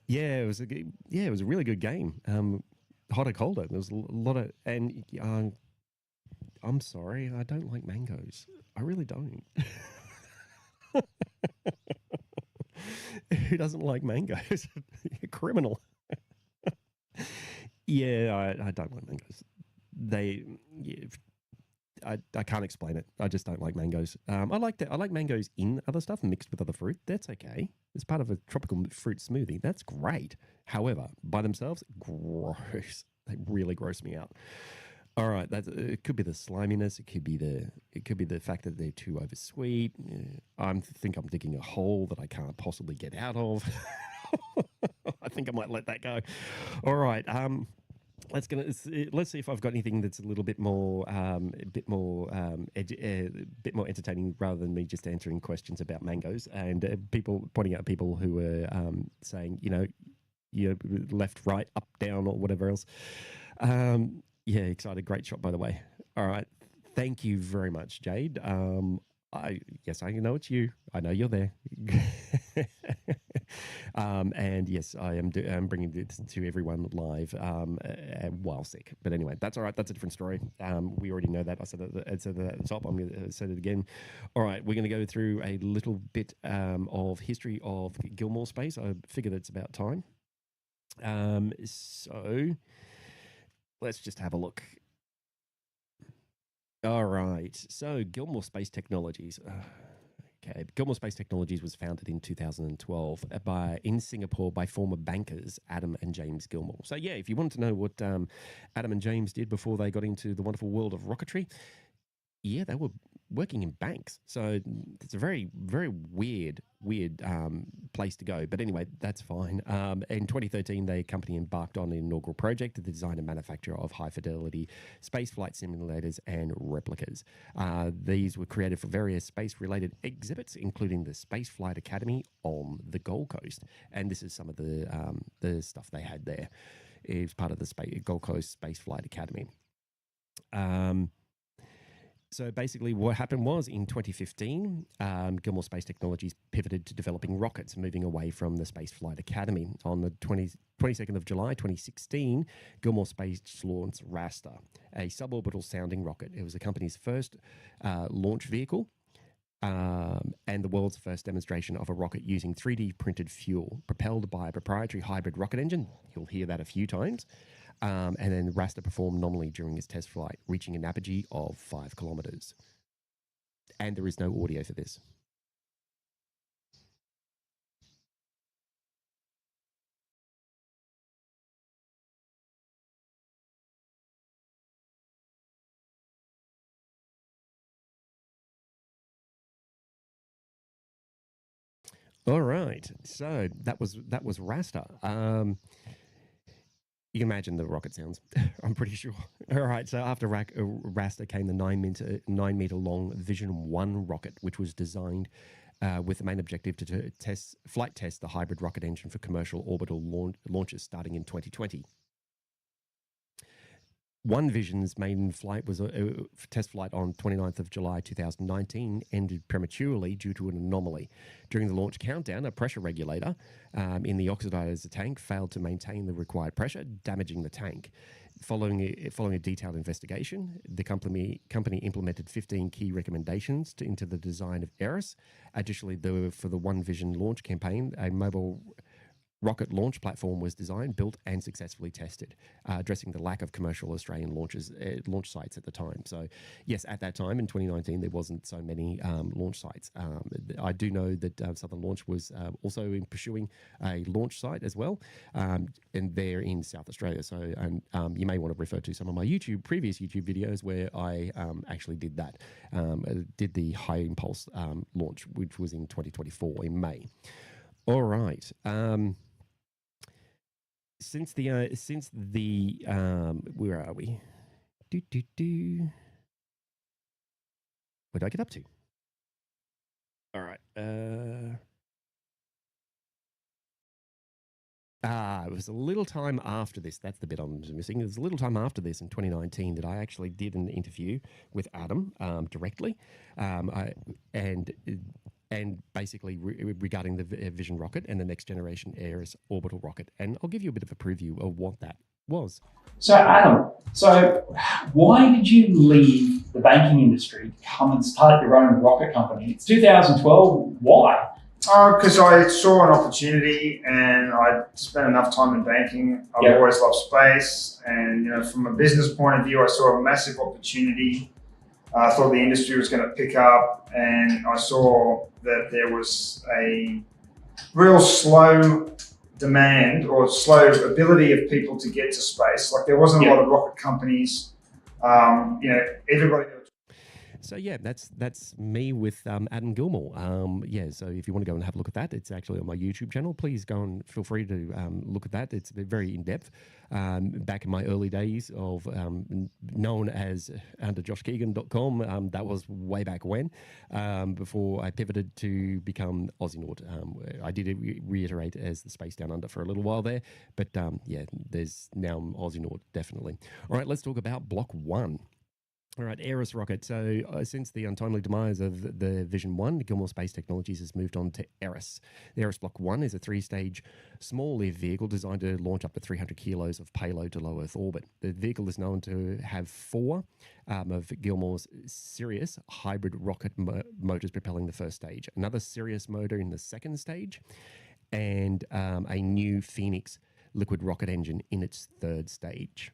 Yeah, it was a really good game. Hotter, colder. There was a lot of, and I'm sorry, I don't like mangoes. I really don't. Who doesn't like mangoes? You're a criminal. Yeah, I don't like mangoes. I can't explain it. I just don't like mangoes. I like mangoes in other stuff mixed with other fruit. That's okay. It's part of a tropical fruit smoothie. That's great. However, by themselves, gross. They really gross me out. All right, it could be the sliminess. It could be the fact that they're too oversweet. I think I'm digging a hole that I can't possibly get out of. I think I might let that go. All right. Let's see if I've got anything that's a little bit more entertaining rather than me just answering questions about mangoes and people pointing out people who are saying you're left, right, up, down, or whatever else. Yeah, excited. Great shot, by the way. All right, thank you very much, Jade. I know it's you. I know you're there. And yes, I'm bringing this to everyone live while sick. But anyway, that's all right. That's a different story. We already know that. I said that at the top. I'm going to say it again. All right, we're going to go through a little bit of history of Gilmour space. I figure that's about time. So let's just have a look. All right. So Gilmour Space Technologies. Okay. Gilmour Space Technologies was founded in 2012 in Singapore by former bankers Adam and James Gilmour. So yeah, if you want to know what Adam and James did before they got into the wonderful world of rocketry, yeah, they were working in banks. So it's a very, very weird place to go. But anyway, that's fine. In 2013, the company embarked on an inaugural project to design and manufacture of high-fidelity spaceflight simulators and replicas. These were created for various space-related exhibits, including the Spaceflight Academy on the Gold Coast. And this is some of the stuff they had there. It was part of the Gold Coast Spaceflight Academy. So basically what happened was in 2015, Gilmour Space Technologies pivoted to developing rockets, moving away from the Spaceflight Academy. On the 22nd of July, 2016, Gilmour Space launched Raster, a suborbital sounding rocket. It was the company's first launch vehicle and the world's first demonstration of a rocket using 3D printed fuel propelled by a proprietary hybrid rocket engine. You'll hear that a few times. And then Raster performed nominally during his test flight, reaching an apogee of 5 kilometers. And there is no audio for this. All right, so that was Raster. You can imagine the rocket sounds, I'm pretty sure. All right, so after Raster came the 9 meter long Vision 1 rocket, which was designed with the main objective to flight test the hybrid rocket engine for commercial orbital launches starting in 2020. One Vision's maiden flight was a test flight on 29th of July 2019, ended prematurely due to an anomaly. During the launch countdown, a pressure regulator in the oxidizer tank failed to maintain the required pressure, damaging the tank. Following a detailed investigation, the company implemented 15 key recommendations into the design of Eris. Additionally, for the One Vision launch campaign, a mobile rocket launch platform was designed, built, and successfully tested, addressing the lack of commercial Australian launch sites at the time. So, yes, at that time in 2019, there wasn't so many launch sites. I do know that Southern Launch was also pursuing a launch site as well, and they're in South Australia. So, and you may want to refer to some of my previous YouTube videos where I actually did that, did the high impulse launch, which was in 2024 in May. All right. Since the where are we? Where did I get up to? All right. It was a little time after this. That's the bit I'm missing. It was a little time after this in 2019 that I actually did an interview with Adam directly, and basically regarding the Vision rocket and the next generation Aerys orbital rocket. And I'll give you a bit of a preview of what that was. So Adam, why did you leave the banking industry to come and start your own rocket company? It's 2012. Why? Because I saw an opportunity and I spent enough time in banking. I've always loved space, and from a business point of view, I saw a massive opportunity. I thought the industry was going to pick up, and I saw that there was a real slow demand or slow ability of people to get to space. Like there wasn't a lot of rocket companies. Everybody. So yeah, that's me with Adam Gilmour. So if you want to go and have a look at that, it's actually on my YouTube channel. Please go and feel free to look at that. It's very in depth. Back in my early days of known as under joshkeegan.com, that was way back when, before I pivoted to become Aussie-Naut. I did reiterate as the Space Down Under for a little while there, but there's now Aussie-Naut definitely. All right, let's talk about Block 1. All right, Aerys rocket. So since the untimely demise of the Vision 1, Gilmore Space Technologies has moved on to Eris. The Aerys Block 1 is a 3-stage small-live vehicle designed to launch up to 300 kilos of payload to low Earth orbit. The vehicle is known to have 4 of Gilmore's Sirius hybrid rocket motors propelling the first stage, another Sirius motor in the second stage, and a new Phoenix liquid rocket engine in its third stage.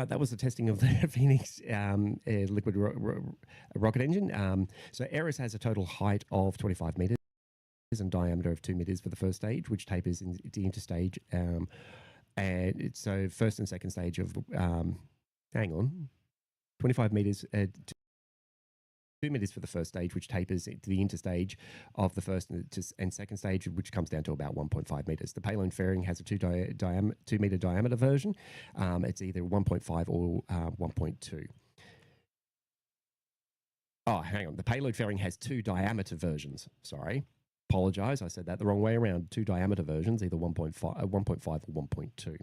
That was the testing of the Phoenix liquid rocket engine. So Aerys has a total height of 25 meters and diameter of 2 meters for the first stage, which tapers into the interstage. And so first and second stage of 25 meters. 2 meters for the first stage, which tapers to the interstage of the first and second stage, which comes down to about 1.5 meters. The payload fairing has a 2 meter diameter version. It's either 1.5 or 1.2. Oh, hang on. The payload fairing has 2 diameter versions. Sorry. Apologize. I said that the wrong way around. 2 diameter versions, either 1.5 or 1.2.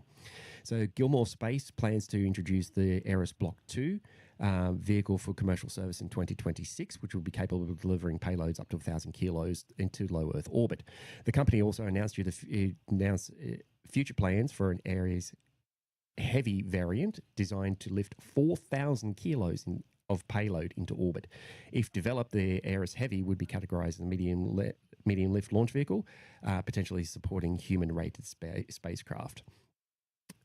So Gilmore Space plans to introduce the Aerys Block 2 vehicle for commercial service in 2026, which will be capable of delivering payloads up to 1,000 kilos into low Earth orbit. The company also announced future plans for an Aerys heavy variant designed to lift 4,000 kilos of payload into orbit. If developed, the Aerys Heavy would be categorized as a medium lift launch vehicle, potentially supporting human-rated spacecraft.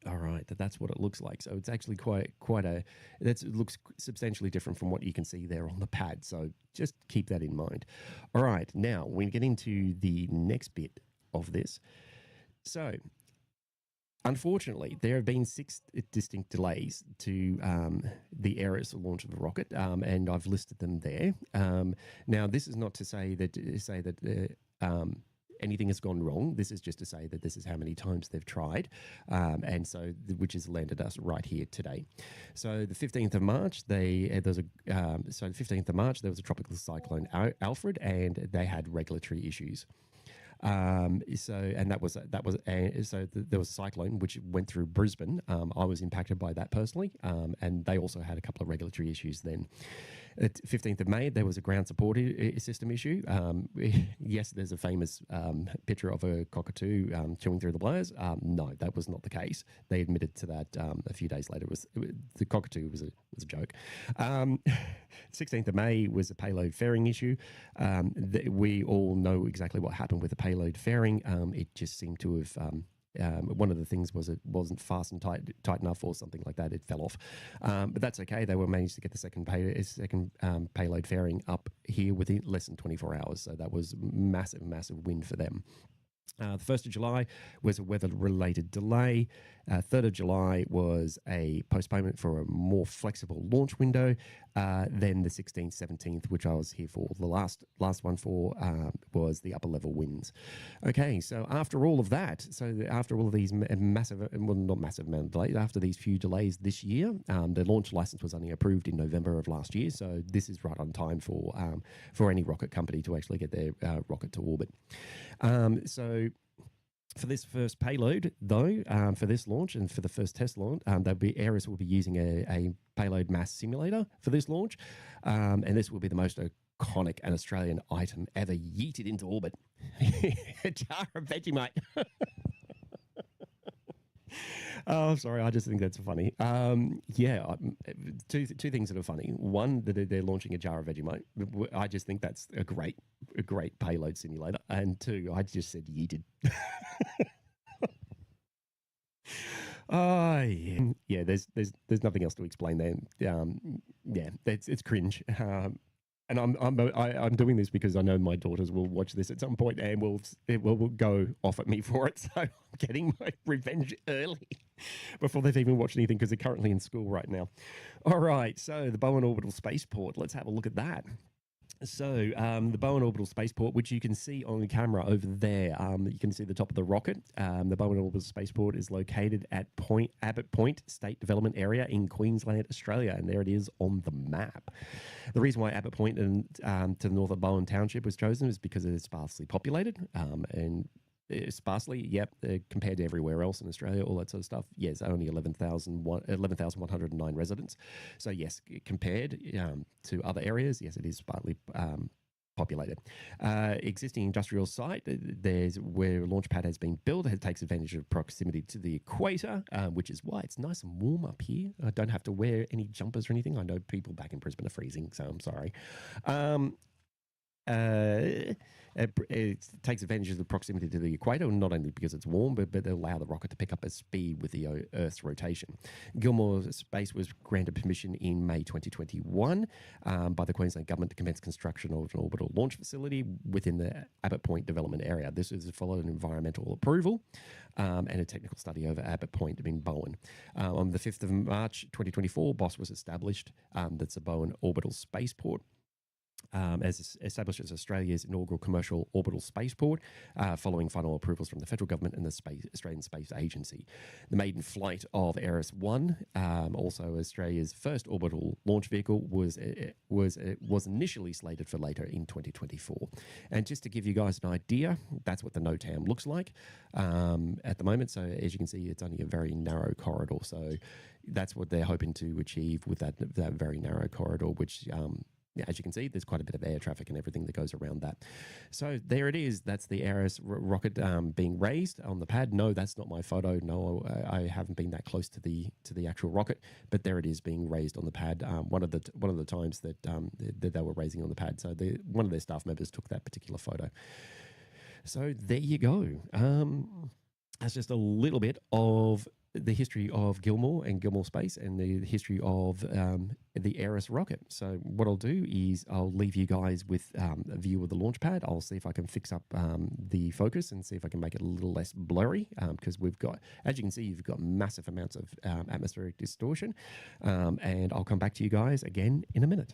All right, that's what it looks like. So it's actually it looks substantially different from what you can see there on the pad. So just keep that in mind. All right, now we get into the next bit of this. So, unfortunately, there have been 6 distinct delays to the Eris launch of the rocket, and I've listed them there. Now, this is not to say that anything has gone wrong. This is just to say that this is how many times they've tried, and so which has landed us right here today. So the 15th of March, the 15th of March there was a tropical cyclone Alfred, and they had regulatory issues. There was a cyclone which went through Brisbane. I was impacted by that personally, and they also had a couple of regulatory issues then. At 15th of May, there was a ground support system issue. Yes, there's a famous picture of a cockatoo chewing through the wires. No, that was not the case. They admitted to that a few days later. The cockatoo was a joke. 16th of May was a payload fairing issue. We all know exactly what happened with the payload fairing. It just seemed to have... one of the things was it wasn't fastened tight enough or something like that. It fell off, but that's okay. They were managed to get the second payload fairing up here within less than 24 hours. So that was massive win for them. The 1st of July was a weather-related delay. 3rd of July was a postponement for a more flexible launch window. Then the 16th, 17th, which I was here for, the last one for, was the upper level winds. Okay, so after all of that, after all of these massive, well, not massive amount of delays, after these few delays this year, the launch license was only approved in November of last year. So this is right on time for any rocket company to actually get their rocket to orbit. So for this first payload, though, for this launch and for the first test launch, Aerys will be using a payload mass simulator for this launch, and this will be the most iconic and Australian item ever yeeted into orbit. A jar of Vegemite. Oh, sorry. I just think that's funny. Two things that are funny. One, that they're launching a jar of Vegemite. I just think that's a great payload simulator. And two, I just said yeeted. Oh yeah. There's nothing else to explain there. It's cringe. And I'm doing this because I know my daughters will watch this at some point and will go off at me for it. So I'm getting my revenge early before they've even watched anything because they're currently in school right now. All right, so the Bowen Orbital Spaceport. Let's have a look at that. So the Bowen Orbital Spaceport, which you can see on camera over there, you can see the top of the rocket. The Bowen Orbital Spaceport is located at Abbott Point State Development Area in Queensland, Australia, and there it is on the map. The reason why Abbott Point and to the north of Bowen Township was chosen is because it is sparsely populated and sparsely, compared to everywhere else in Australia, all that sort of stuff. Yes, only 11,109 residents. So yes, compared to other areas, yes, it is sparsely populated. Existing industrial site, there's where a launch pad has been built. It takes advantage of proximity to the equator, which is why it's nice and warm up here. I don't have to wear any jumpers or anything. I know people back in Brisbane are freezing, so I'm sorry. It takes advantage of the proximity to the equator, not only because it's warm, but they allow the rocket to pick up a speed with the Earth's rotation. Gilmour Space was granted permission in May 2021 by the Queensland Government to commence construction of an orbital launch facility within the Abbott Point development area. This is followed an environmental approval and a technical study over Abbott Point in Bowen. On the 5th of March 2024, BOSS was established. That's the Bowen Orbital Spaceport. As established as Australia's inaugural commercial orbital spaceport, following final approvals from the federal government and the Australian Space Agency. The maiden flight of Eris-1, also Australia's first orbital launch vehicle, was initially slated for later in 2024. And just to give you guys an idea, that's what the NOTAM looks like at the moment. So as you can see, it's only a very narrow corridor. So that's what they're hoping to achieve with that very narrow corridor, which as you can see, there's quite a bit of air traffic and everything that goes around that. So there it is. That's the Aerys rocket being raised on the pad. No, that's not my photo. No, I haven't been that close to the actual rocket, but there it is being raised on the pad. One of the times that they were raising on the pad. So one of their staff members took that particular photo. So there you go. that's just a little bit of the history of Gilmour and Gilmour Space and the history of the Aerys rocket. So what I'll do is I'll leave you guys with a view of the launch pad. I'll see if I can fix up the focus and see if I can make it a little less blurry, because we've got, as you can see, you've got massive amounts of atmospheric distortion. And I'll come back to you guys again in a minute.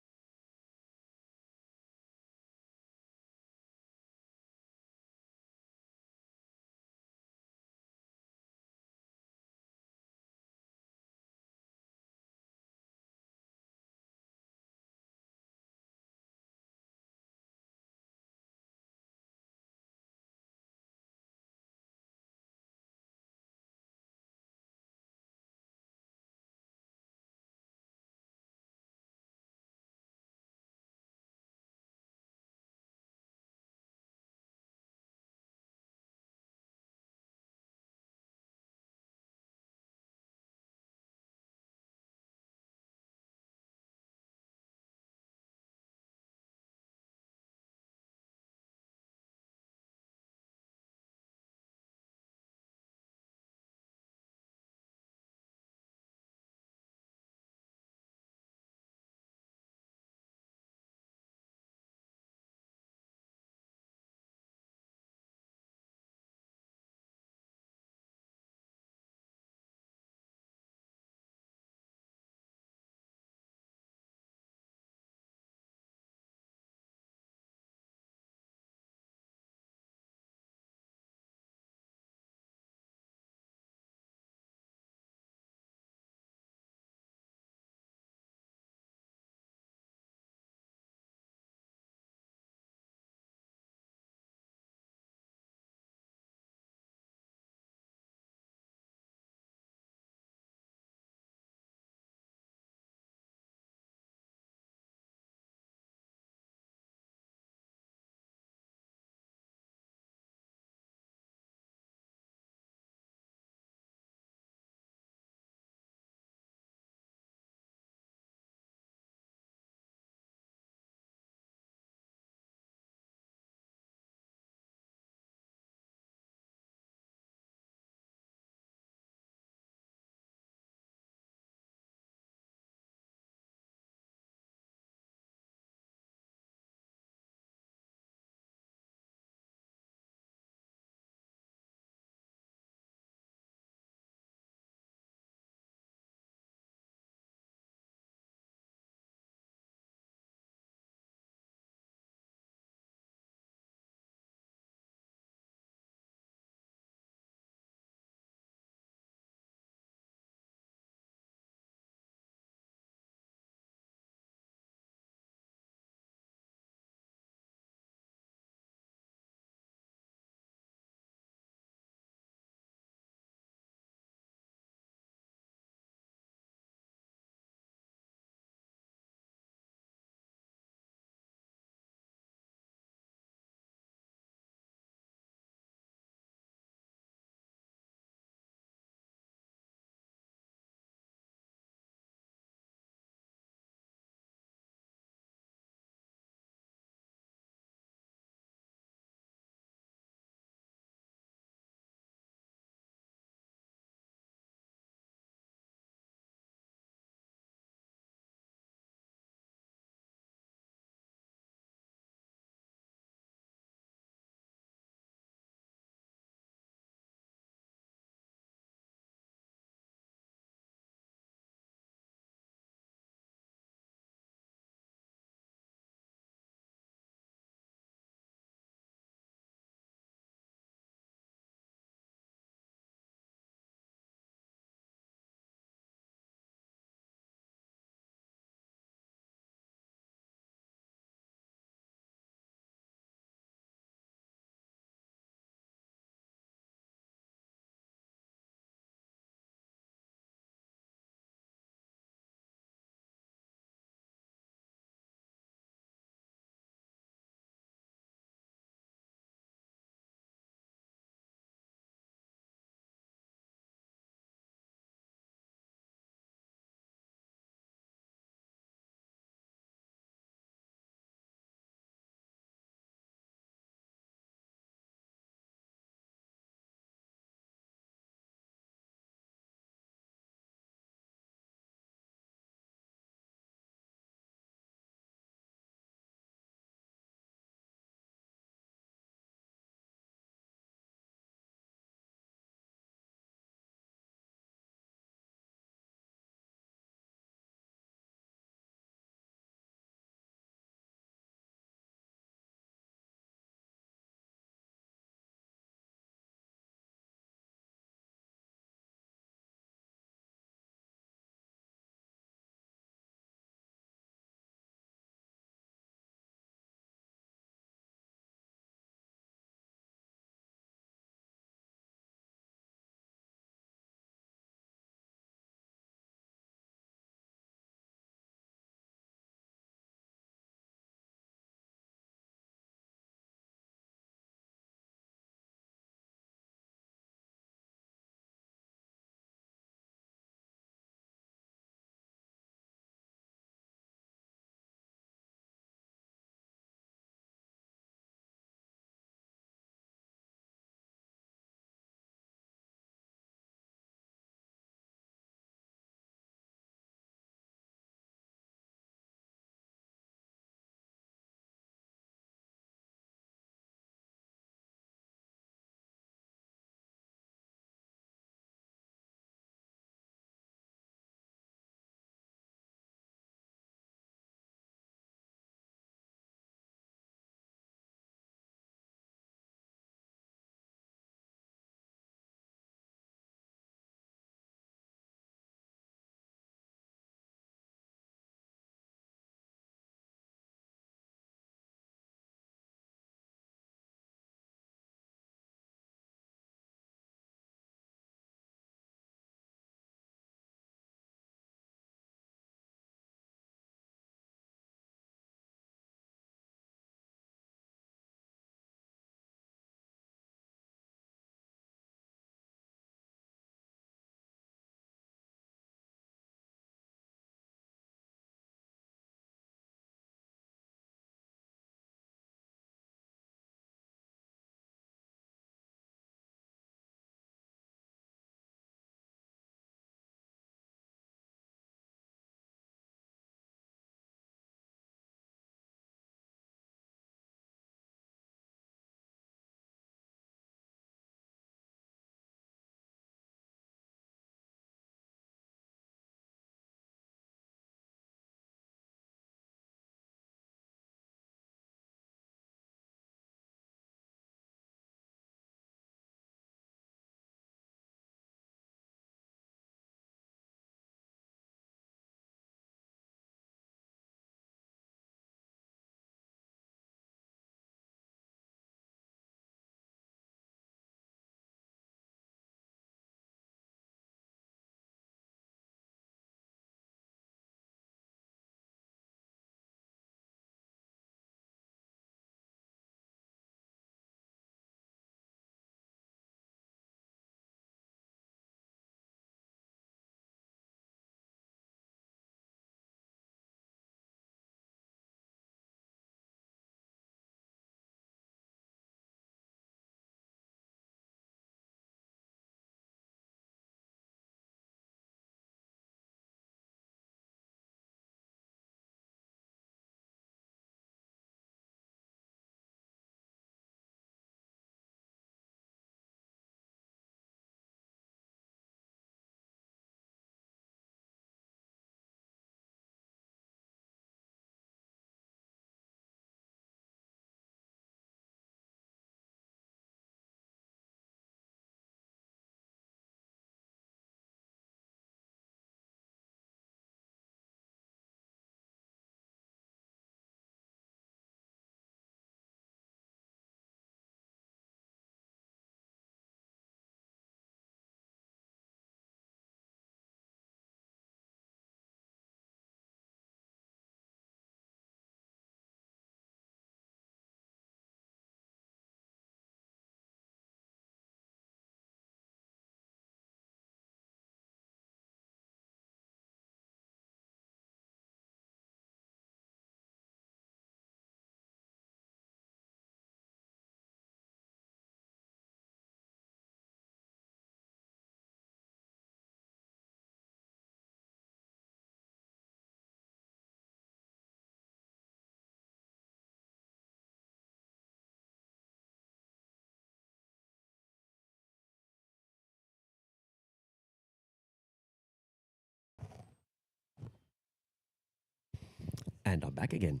And I'm back again.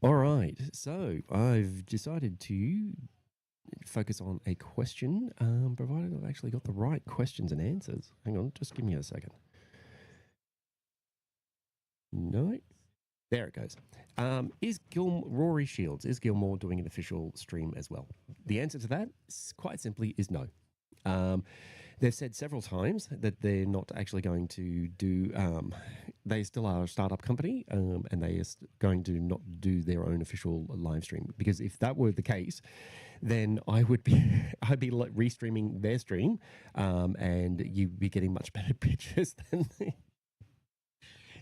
All right. So I've decided to focus on a question, provided I've actually got the right questions and answers. Hang on, just give me a second. No. There it goes. Rory Shields, is Gilmore doing an official stream as well? The answer to that, quite simply, is no. They've said several times that they're not actually going to do. They still are a startup company, and they are going to not do their own official live stream. Because if that were the case, then I'd be restreaming their stream, and you'd be getting much better pictures than.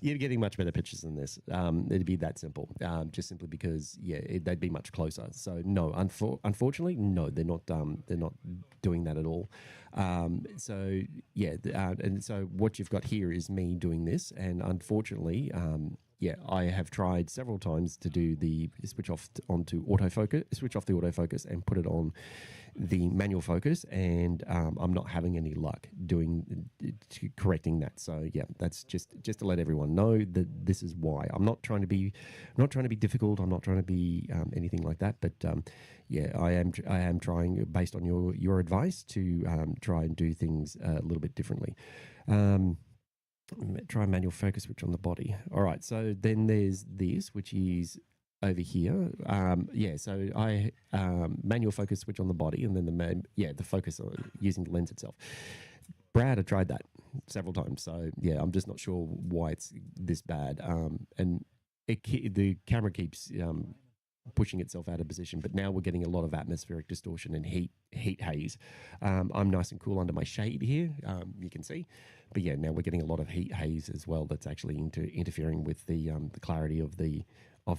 You're getting much better pictures than this. It'd be that simple, just simply because they'd be much closer. So no, unfortunately, no, they're not doing that at all. So yeah, and so what you've got here is me doing this, and unfortunately, I have tried several times to do the switch off the autofocus and put it on the manual focus, and I'm not having any luck correcting that. So yeah, that's just to let everyone know that this is why. I'm not trying to be difficult. I'm not trying to be anything like that. But I am trying, based on your advice, to try and do things a little bit differently. Try manual focus switch on the body. All right, so then there's this, which is over here. So I manual focus switch on the body, and then the focus using the lens itself. Brad, I tried that several times, so yeah, I'm just not sure why it's this bad. And the camera keeps pushing itself out of position, but now we're getting a lot of atmospheric distortion and heat haze. I'm nice and cool under my shade here, you can see, but yeah, now we're getting a lot of heat haze as well. That's actually interfering with the clarity of the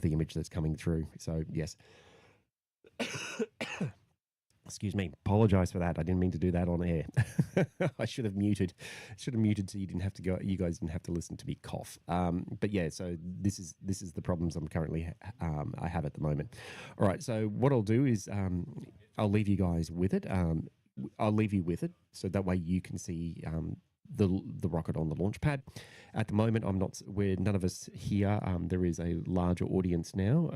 image that's coming through. So yes. Excuse me. Apologize for that. I didn't mean to do that on air. I should have muted. So you didn't have to go. You guys didn't have to listen to me cough. But yeah. So this is the problems I'm currently I have at the moment. All right. So what I'll do is I'll leave you guys with it. I'll leave you with it so that way you can see the rocket on the launch pad. At the moment, we're none of us here. There is a larger audience now.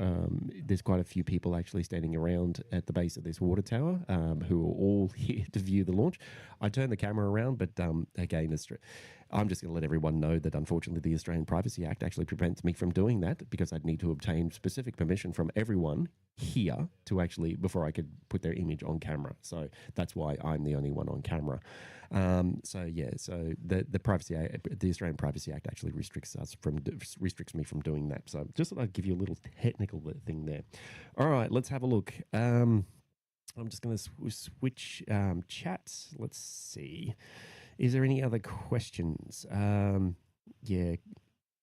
There's quite a few people actually standing around at the base of this water tower who are all here to view the launch. I turned the camera around, but again, I'm just going to let everyone know that unfortunately the Australian Privacy Act actually prevents me from doing that, because I'd need to obtain specific permission from everyone here to actually, before I could put their image on camera. So that's why I'm the only one on camera. So the Privacy Act, the Australian Privacy Act actually restricts me from doing that. So just thought I'd give you a little technical thing there. All right, let's have a look. I'm just going to switch chats. Let's see. Is there any other questions? Heat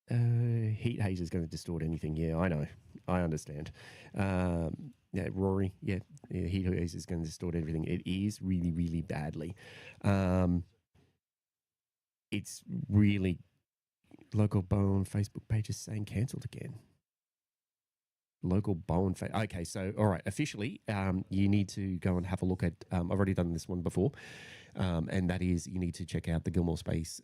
haze is going to distort anything. Yeah, I know. I understand. Rory. Yeah, heat haze is going to distort everything. It is really, really badly. It's really local Bowen Facebook page is saying cancelled again. Local Bowen. Okay, so all right. Officially, you need to go and have a look at. I've already done this one before, and that is you need to check out the Gilmore Space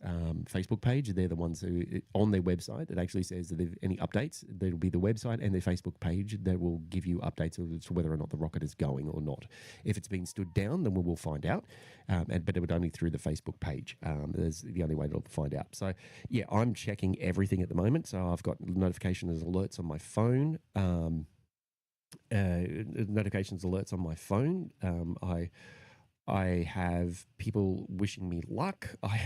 Facebook page. They're the ones who on their website it actually says that if any updates, there'll be the website and their Facebook page that will give you updates as to whether or not the rocket is going or not. If it's been stood down, then we will find out. But it would only through the Facebook page. That's the only way to find out. So yeah, I'm checking everything at the moment. So I've got notifications, alerts on my phone. Notifications, alerts on my phone. I have people wishing me luck. I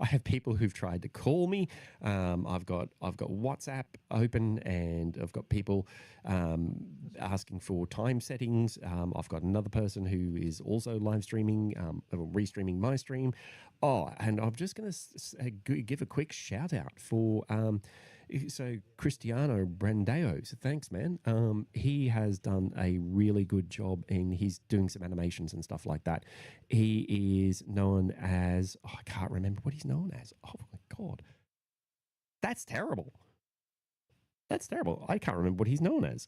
have people who've tried to call me. I've got WhatsApp open, and I've got people asking for time settings. I've got another person who is also live streaming, restreaming my stream. Oh, and I'm just going to give a quick shout out for so Cristiano Brandeo. So thanks, man. He has done a really good job, and he's doing some animations and stuff like that. He is known as, I can't remember what he's known as. Oh my God. That's terrible. That's terrible. I can't remember what he's known as.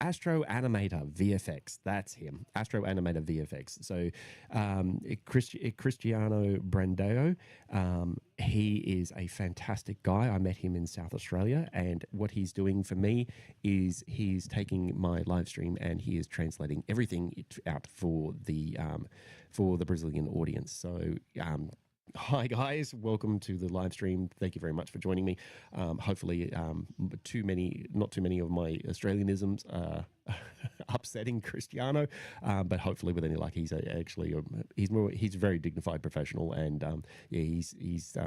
Astro Animator VFX. That's him. Astro Animator VFX. So Cristiano Brandeo, he is a fantastic guy. I met him in South Australia, and what he's doing for me is he's taking my live stream and he is translating everything out for the Brazilian audience. So hi guys, welcome to the live stream. Thank you very much for joining me. Hopefully, not too many of my Australianisms upsetting Cristiano, but hopefully with any luck, he's he's a very dignified professional, and he's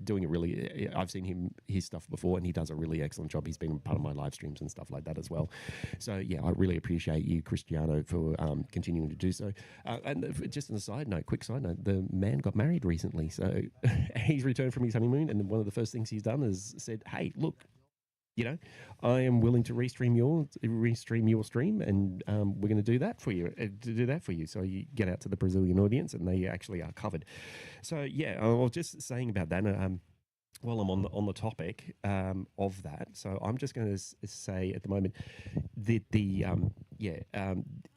doing a really. I've seen his stuff before, and he does a really excellent job. He's been part of my live streams and stuff like that as well. So yeah, I really appreciate you, Cristiano, for continuing to do so. And just on a side note, quick side note, the man got married recently, so he's returned from his honeymoon, and one of the first things he's done is said, "Hey, look, I am willing to restream your stream, and we're going to do that for you. So you get out to the Brazilian audience, and they actually are covered. So yeah, I was just saying about that. While I'm on the topic of that, so I'm just going to say at the moment that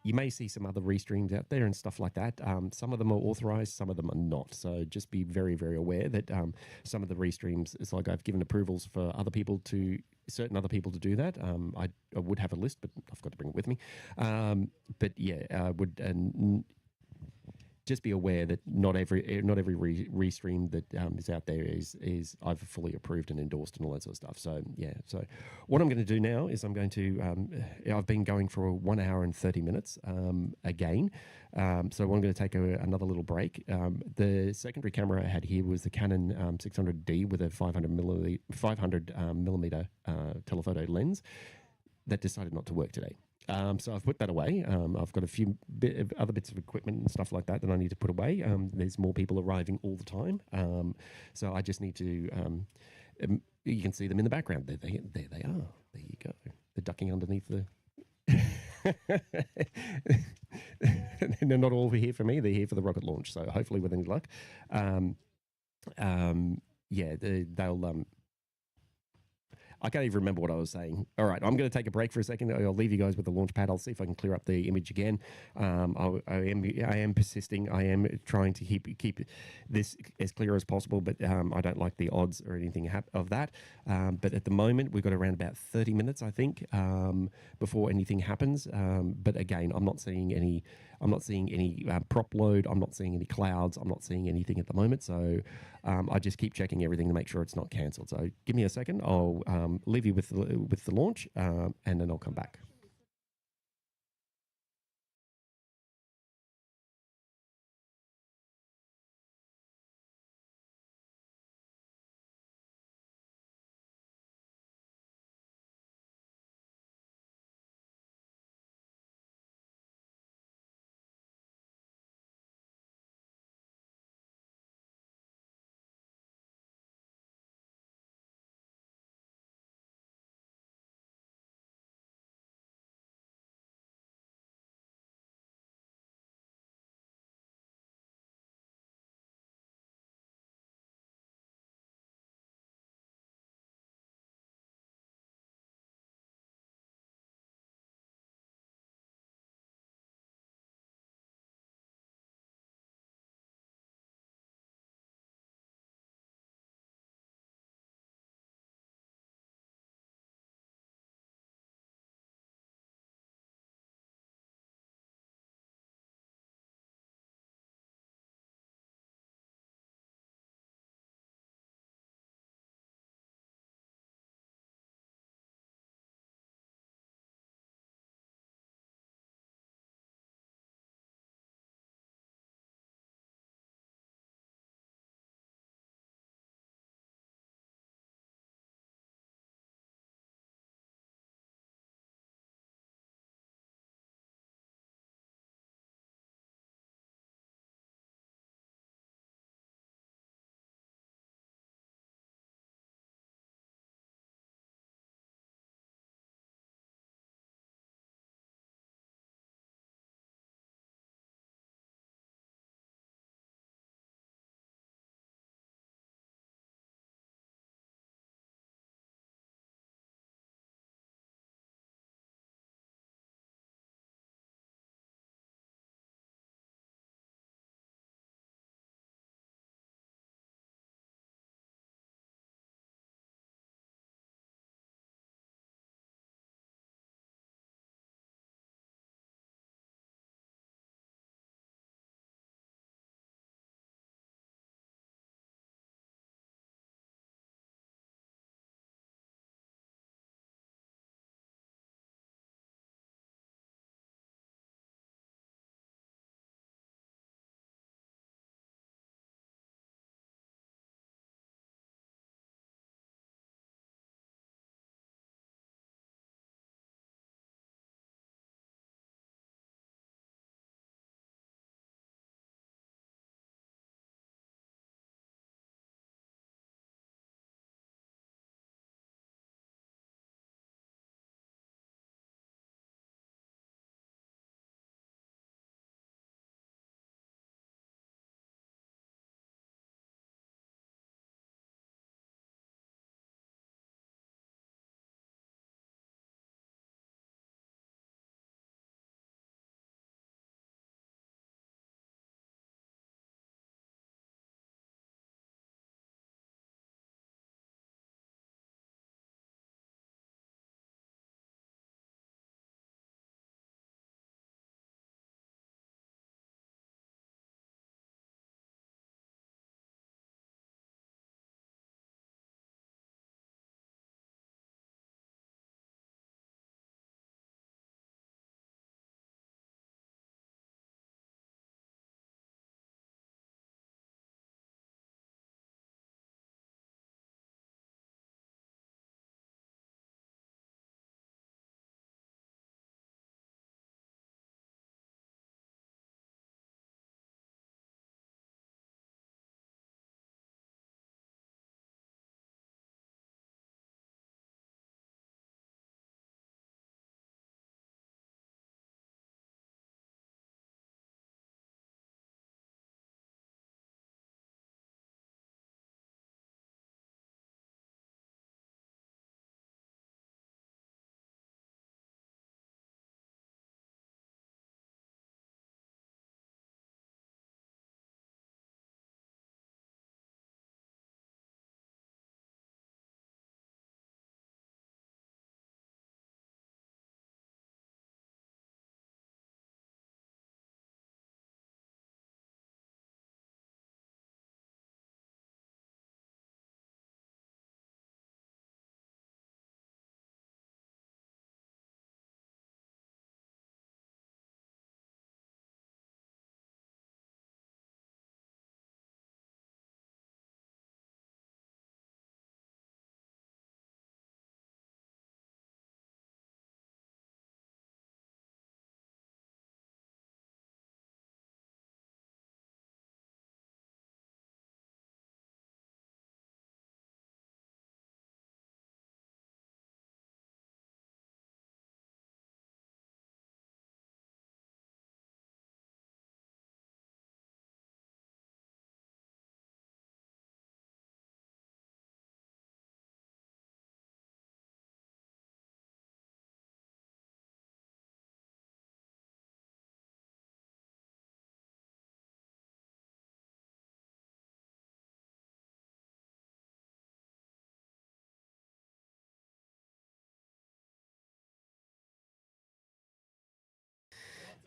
you may see some other restreams out there and stuff like that. Some of them are authorized, some of them are not. So just be very, very aware that some of the restreams, it's like I've given approvals for certain other people to do that. I would have a list, but I've got to bring it with me. But yeah, I would. Just be aware that not every restream that is out there is I've fully approved and endorsed and all that sort of stuff. So yeah, so what I'm going to do now is I'm going to I've been going for 1 hour and 30 minutes again. So I'm going to take another little break. The secondary camera I had here was the Canon 600D with a 500 millimeter telephoto lens that decided not to work today. So I've put that away. I've got a few other bits of equipment and stuff like that I need to put away. There's more people arriving all the time. So I just need to, you can see them in the background. There they are. There you go. They're ducking underneath the... They're not all here for me. They're here for the rocket launch. So hopefully with any luck, they'll... I can't even remember what I was saying. All right, I'm going to take a break for a second. I'll leave you guys with the launch pad. I'll see if I can clear up the image again. I am persisting. I am trying to keep this as clear as possible, but I don't like the odds or anything of that. But at the moment, we've got around about 30 minutes, I think, before anything happens. But again, I'm not seeing any prop load. I'm not seeing any clouds. I'm not seeing anything at the moment. So I just keep checking everything to make sure it's not cancelled. So give me a second. I'll leave you with the launch, and then I'll come back.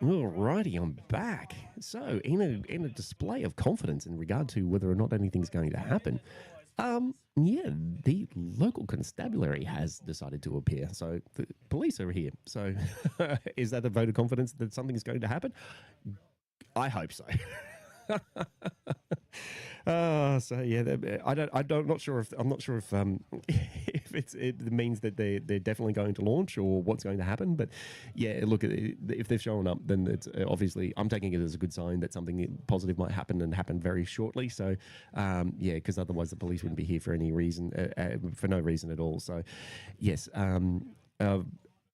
Alrighty, I'm back. So, in a display of confidence in regard to whether or not anything's going to happen, yeah, the local constabulary has decided to appear. So the police are here. So, is that a vote of confidence that something is going to happen? I hope so. So yeah, I'm not sure if if it means that they're definitely going to launch or what's going to happen. But yeah, look, if they've shown up, then it's obviously I'm taking it as a good sign that something positive might happen and happen very shortly. So yeah, because otherwise the police wouldn't be here for any reason, for no reason at all. So yes.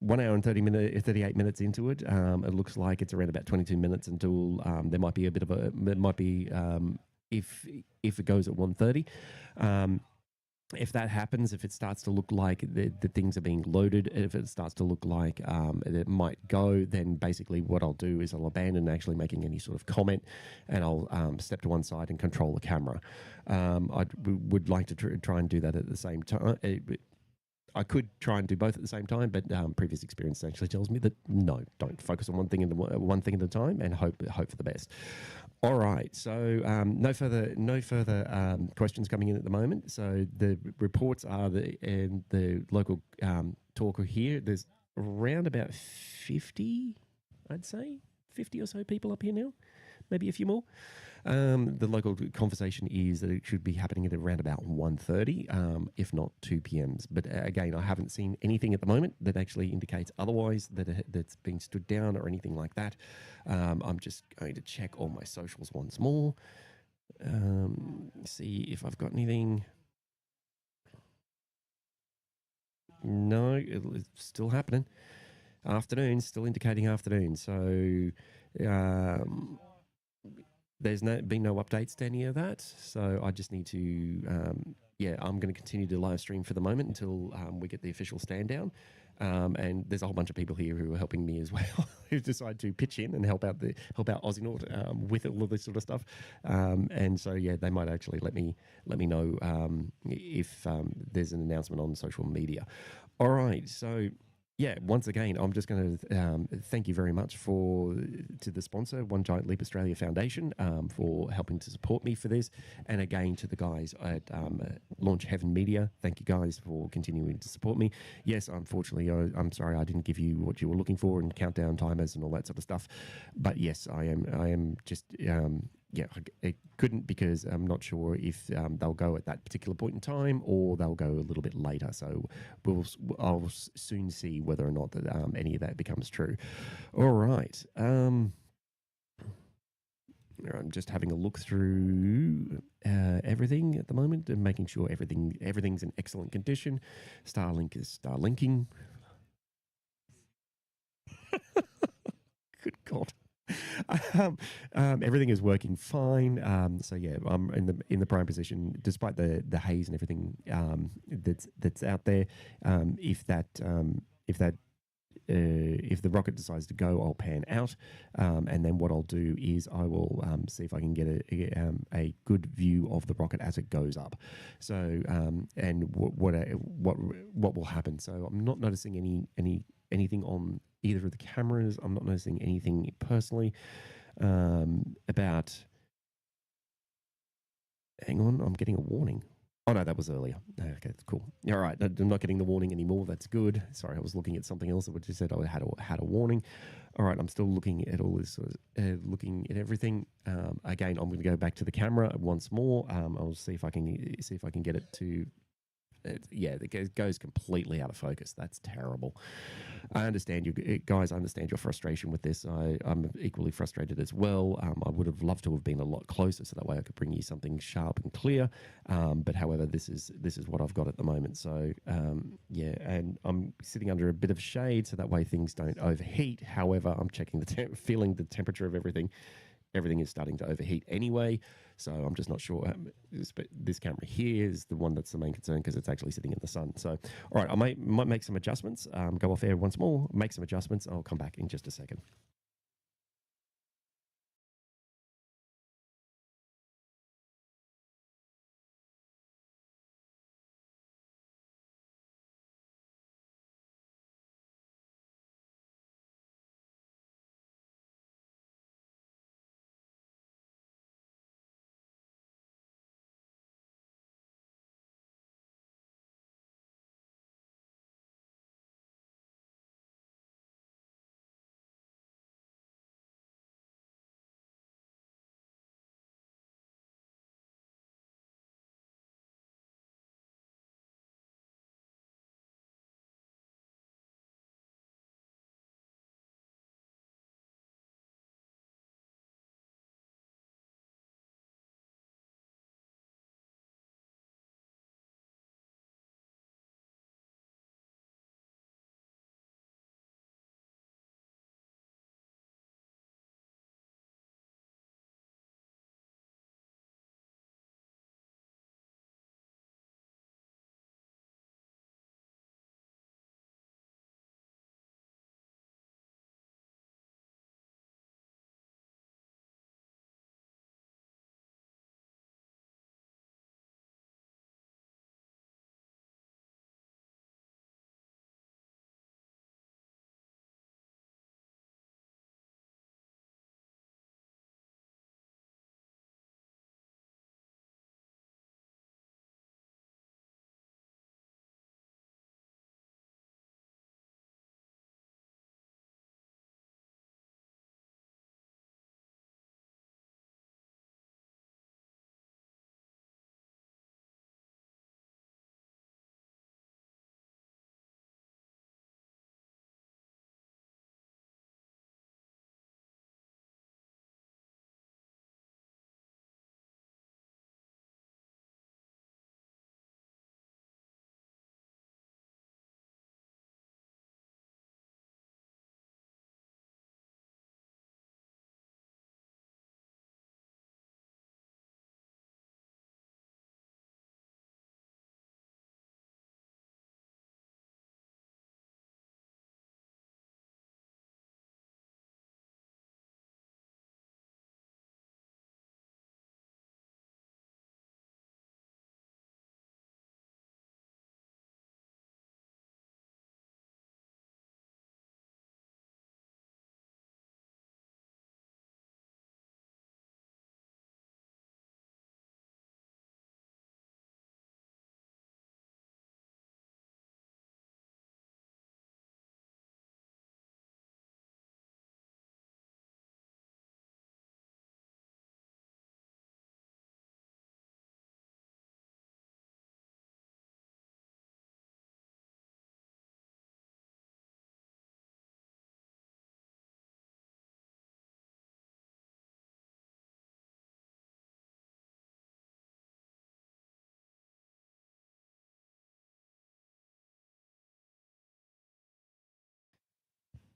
1 hour and 38 minutes into it, it looks like it's around about 22 minutes until there might be a bit of a, it might be, if it goes at 1:30. If that happens, if it starts to look like the things are being loaded, if it starts to look like it might go, then basically what I'll do is I'll abandon actually making any sort of comment, and I'll step to one side and control the camera. I would like to try and do that at the same time. I could try and do both at the same time, but previous experience actually tells me that no, don't focus on one thing at a time, and hope for the best. All right, so no further questions coming in at the moment. So the reports are the local talker here. There's around about 50, I'd say 50 or so people up here now, maybe a few more. The local conversation is that it should be happening at around about 1:30, if not 2 p.m. But again, I haven't seen anything at the moment that actually indicates otherwise, that's been stood down or anything like that. I'm just going to check all my socials once more, see if I've got anything. No, it's still happening. Afternoon, still indicating afternoon. So there's been no updates to any of that. So I just need to, yeah, I'm going to continue to live stream for the moment until we get the official stand down. And there's a whole bunch of people here who are helping me as well, who decide to pitch in and help out Aussie with all of this sort of stuff. And so yeah, they might actually let me know if there's an announcement on social media. All right, so yeah, once again, I'm just going to thank you very much to the sponsor, One Giant Leap Australia Foundation, for helping to support me for this. And again, to the guys at launchheaven Media, thank you guys for continuing to support me. Yes, unfortunately, I'm sorry I didn't give you what you were looking for and countdown timers and all that sort of stuff. But yes, I am just... yeah, it couldn't because I'm not sure if they'll go at that particular point in time or they'll go a little bit later. So I'll soon see whether or not that any of that becomes true. All right. I'm just having a look through everything at the moment and making sure everything's in excellent condition. Starlink is Starlinking. Good God. Everything is working fine. So yeah, I'm in the prime position, despite the haze and everything that's out there. If the rocket decides to go, I'll pan out, and then what I'll do is I will see if I can get a good view of the rocket as it goes up. So and what will happen? So I'm not noticing anything on either of the cameras. I'm not noticing anything personally about... Hang on, I'm getting a warning. Oh, no, that was earlier. Okay, that's cool. All right, I'm not getting the warning anymore. That's good. Sorry, I was looking at something else that just said I had a warning. All right, I'm still looking at all this, looking at everything. Again, I'm going to go back to the camera once more. I'll see if I can get it to... yeah, it goes completely out of focus. That's terrible. I understand you guys. I understand your frustration with this. I'm equally frustrated as well. I would have loved to have been a lot closer, so that way I could bring you something sharp and clear. But however, this is what I've got at the moment. So yeah, and I'm sitting under a bit of shade, so that way things don't overheat. However, I'm checking feeling the temperature of everything. Everything is starting to overheat anyway, so I'm just not sure. This camera here is the one that's the main concern because it's actually sitting in the sun. So, all right, I might make some adjustments, go off air once more, make some adjustments. I'll come back in just a second.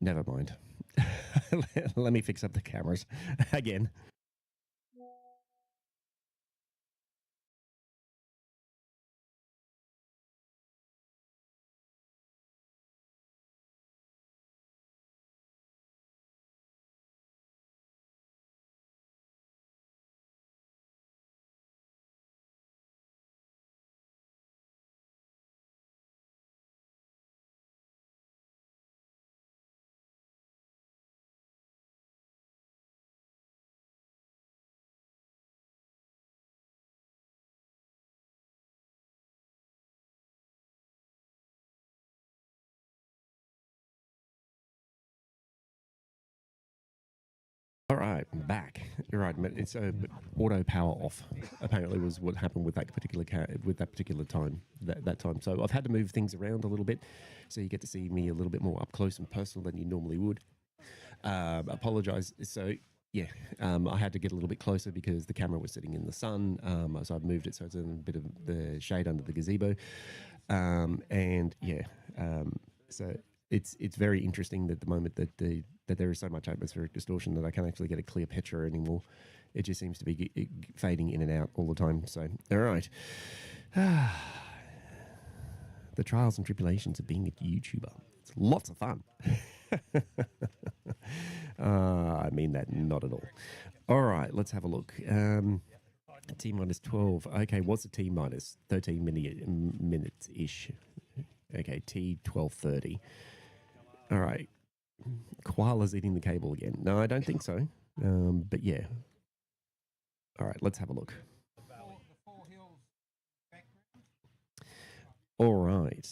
never mind. Let me fix up the cameras again. All right, I'm back. You're right. It's auto power off. Apparently, was what happened with that particular time. That time. So I've had to move things around a little bit, so you get to see me a little bit more up close and personal than you normally would. Apologize. So yeah, I had to get a little bit closer because the camera was sitting in the sun. So I've moved it so it's in a bit of the shade under the gazebo. And yeah, so it's very interesting that at the moment that there is so much atmospheric distortion that I can't actually get a clear picture anymore. It just seems to be fading in and out all the time. So, all right. The trials and tribulations of being a YouTuber. It's lots of fun. I mean that not at all. All right, let's have a look. T minus 12. Okay, what's the T minus? 13 minutes-ish. Okay, T 12:30. All right. Koala's eating the cable again. No, I don't think so. But yeah. All right, let's have a look. All right.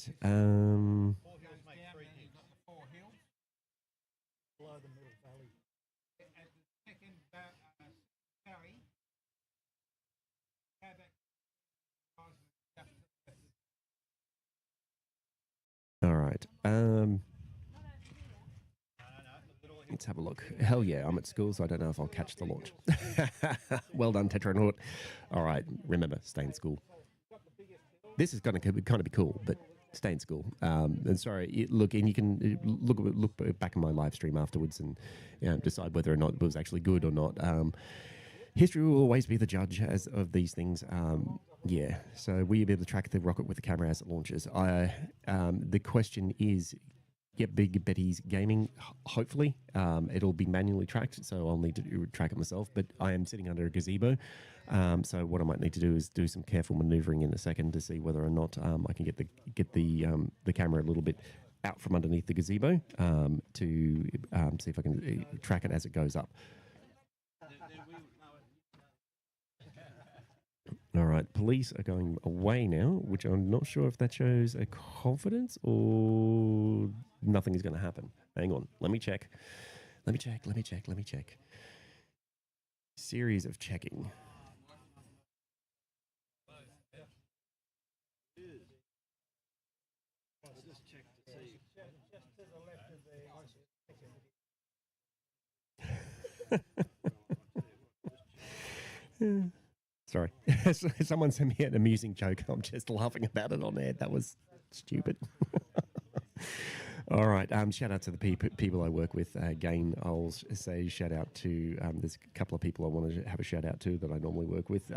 All right. Let's have a look. Hell yeah, I'm at school, so I don't know if I'll catch the launch. Well done, Tetranaut. All right, remember, stay in school. This is going to kind of be cool, but stay in school. And sorry, look, and you can look back in my live stream afterwards and decide whether or not it was actually good or not. History will always be the judge of these things. Yeah, so will you be able to track the rocket with the camera as it launches? The question is, get Big Betty's gaming. Hopefully, it'll be manually tracked, so I'll need to track it myself. But I am sitting under a gazebo, so what I might need to do is do some careful maneuvering in a second to see whether or not I can get the camera a little bit out from underneath the gazebo to see if I can track it as it goes up. All right, police are going away now, which I'm not sure if that shows a confidence or nothing is going to happen. Hang on, let me check. Let me check. Series of checking. Sorry. Someone sent me an amusing joke. I'm just laughing about it on air. That was stupid. All right. Shout out to the people I work with. Again, I'll say shout out to, there's a couple of people I want to have a shout out to that I normally work with.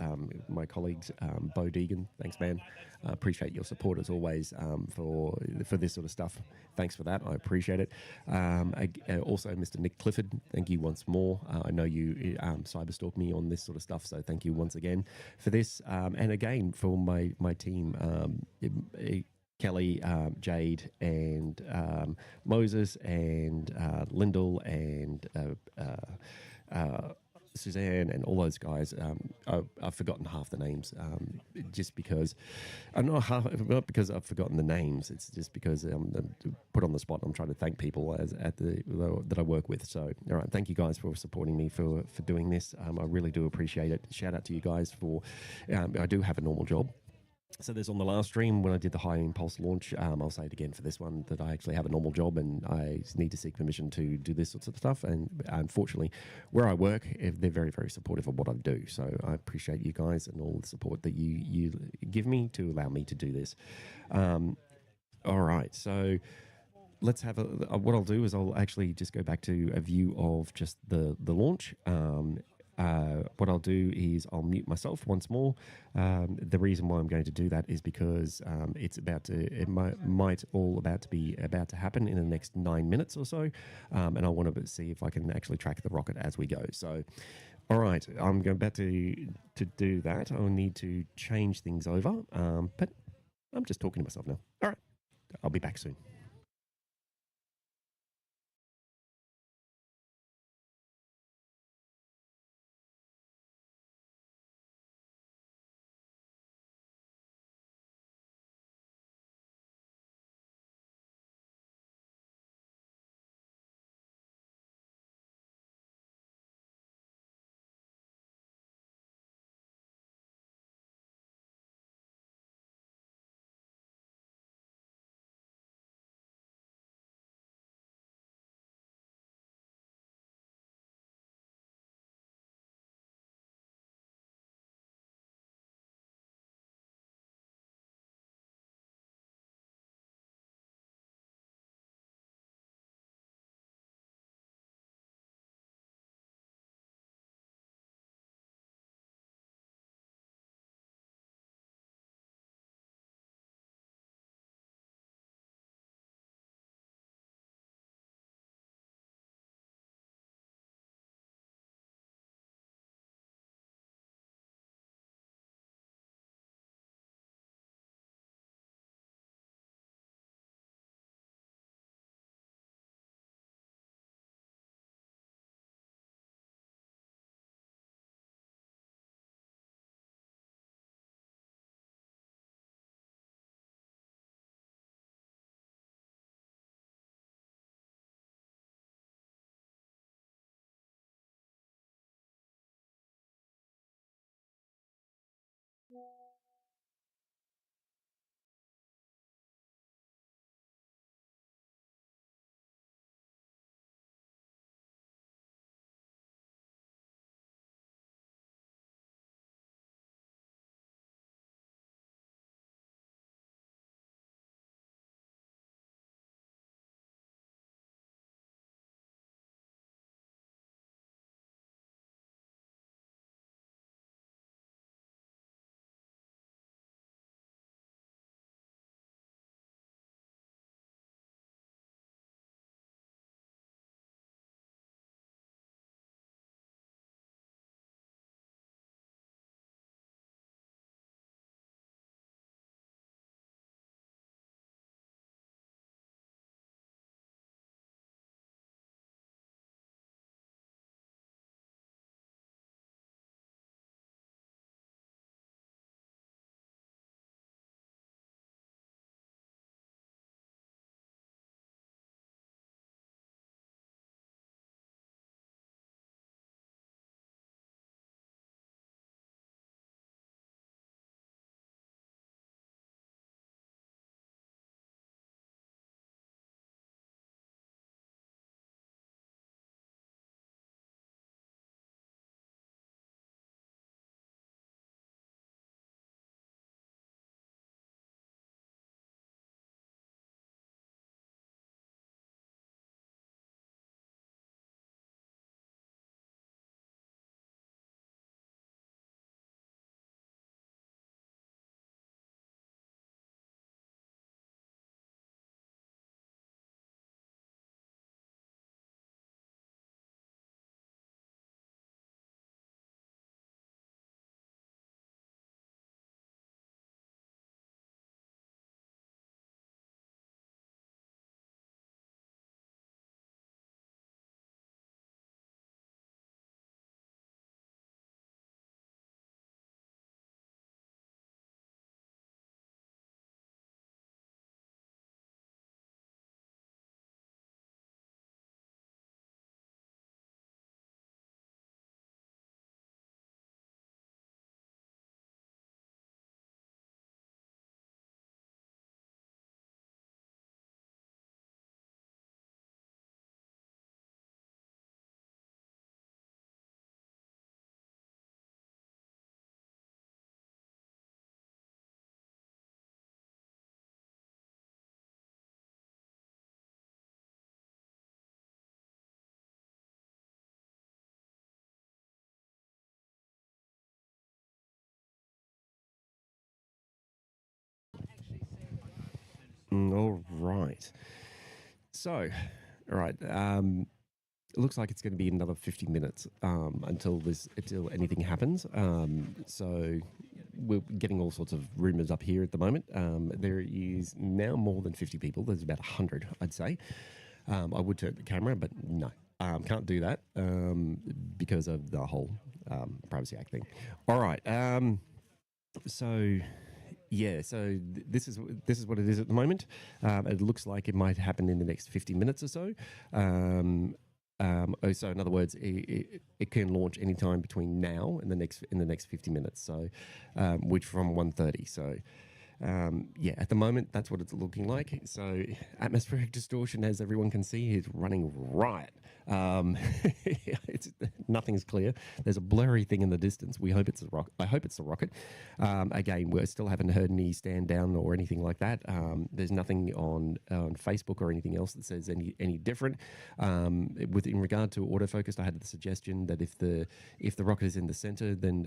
My colleagues, Bo Deegan. Thanks, man. Appreciate your support as always for this sort of stuff. Thanks for that. I appreciate it. Also, Mr. Nick Clifford, thank you once more. I know you cyberstalk me on this sort of stuff, so thank you once again for this. And again, for my team, Kelly, Jade, and Moses, and Lyndall, and Suzanne, and all those guys. I've forgotten half the names, just because not because I've forgotten the names. It's just because I'm put on the spot. I'm trying to thank people that I work with. So, all right, thank you guys for supporting me for doing this. I really do appreciate it. Shout out to you guys for. I do have a normal job. So there's on the last stream when I did the high impulse launch, I'll say it again for this one, that I actually have a normal job and I need to seek permission to do this sorts of stuff. And unfortunately, where I work, they're very, very supportive of what I do. So I appreciate you guys and all the support that you give me to allow me to do this. All right, so let's have what I'll do is I'll actually just go back to a view of just the launch. What I'll do is I'll mute myself once more. The reason why I'm going to do that is because it might all about to happen in the next 9 minutes or so, and I want to see if I can actually track the rocket as we go. So, all right, I'm going back to do that. I'll need to change things over, but I'm just talking to myself now. All right, I'll be back soon. All right. So, all right. It looks like it's going to be another 50 minutes until anything happens. So we're getting all sorts of rumors up here at the moment. There is now more than 50 people. There's about 100, I'd say. I would turn the camera, but no. Can't do that because of the whole Privacy Act thing. All right. So yeah, so this is what it is at the moment. It looks like it might happen in the next 50 minutes or so. So in other words, it can launch anytime between now and the next 50 minutes. So, which from 1:30. So. Yeah, at the moment, that's what it's looking like. So, atmospheric distortion, as everyone can see, is running riot. Nothing's clear. There's a blurry thing in the distance. We hope it's a rocket. I hope it's a rocket. Again, we still haven't heard any stand down or anything like that. There's nothing on Facebook or anything else that says any different. In regard to autofocus, I had the suggestion that if the rocket is in the center, then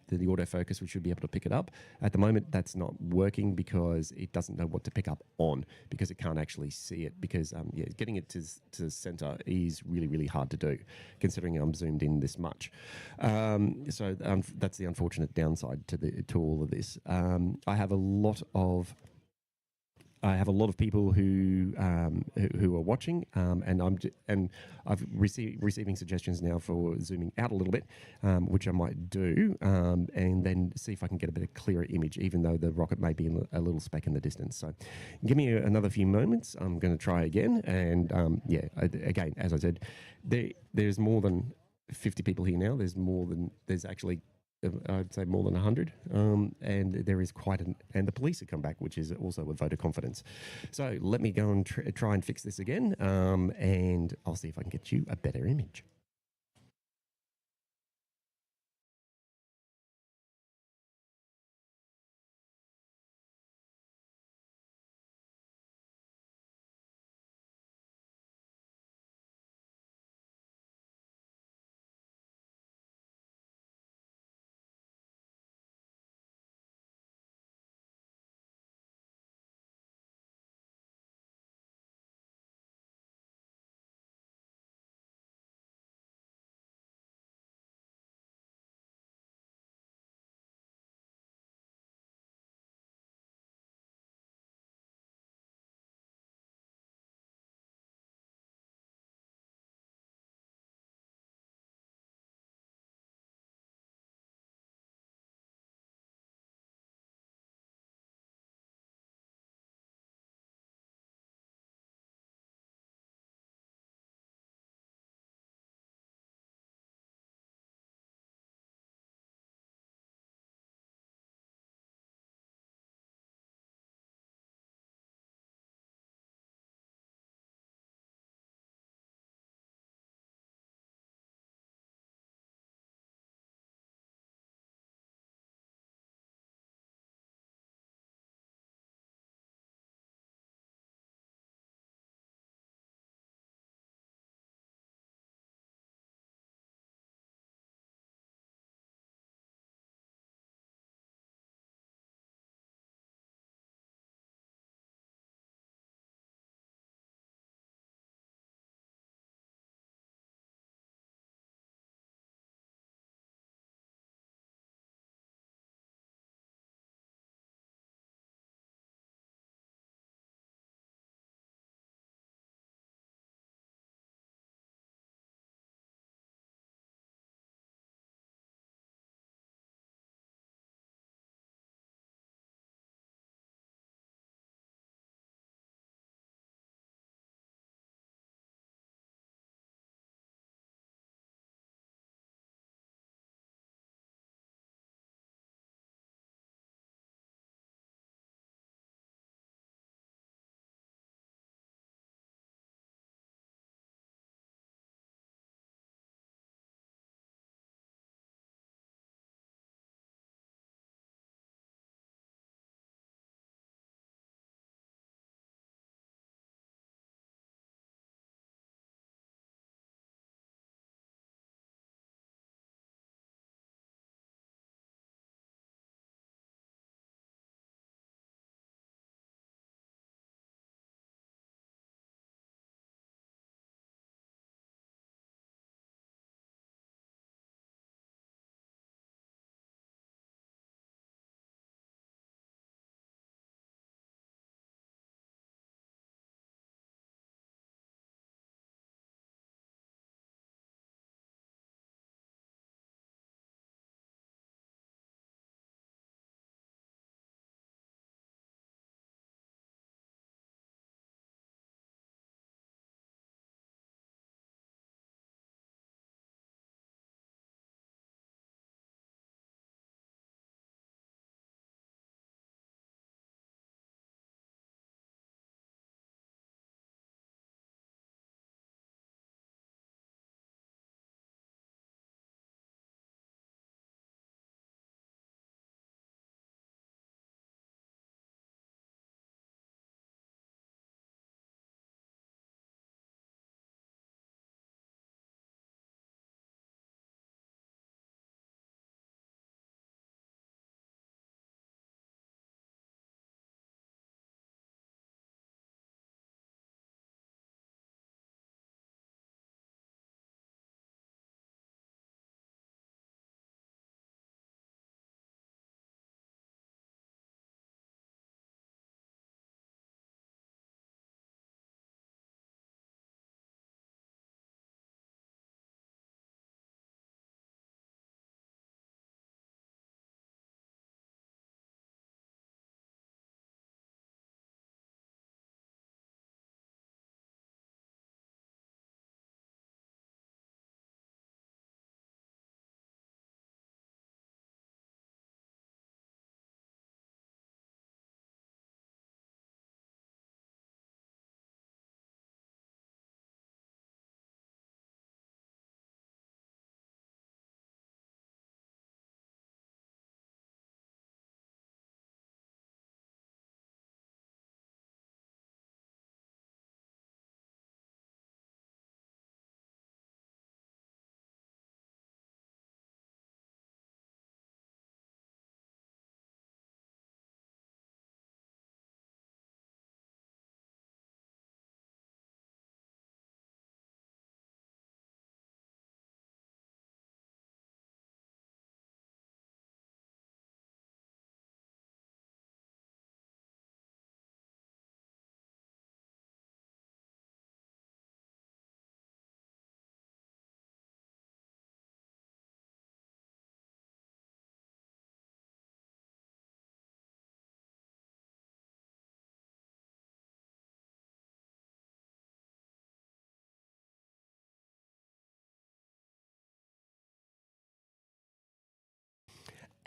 the autofocus, we should be able to pick it up. At the moment, that's not working because it doesn't know what to pick up on because it can't actually see it because getting it to the center is really hard to do considering I'm zoomed in this much. So that's the unfortunate downside to all of this. I have a lot of people who are watching, and I've receiving suggestions now for zooming out a little bit, which I might do, and then see if I can get a bit of clearer image, even though the rocket may be a little speck in the distance. So, give me another few moments. I'm going to try again, and again, as I said, there's more than 50 people here now. There's actually I'd say more than 100, and there is and the police have come back, which is also a vote of confidence. So let me go and try and fix this again, and I'll see if I can get you a better image.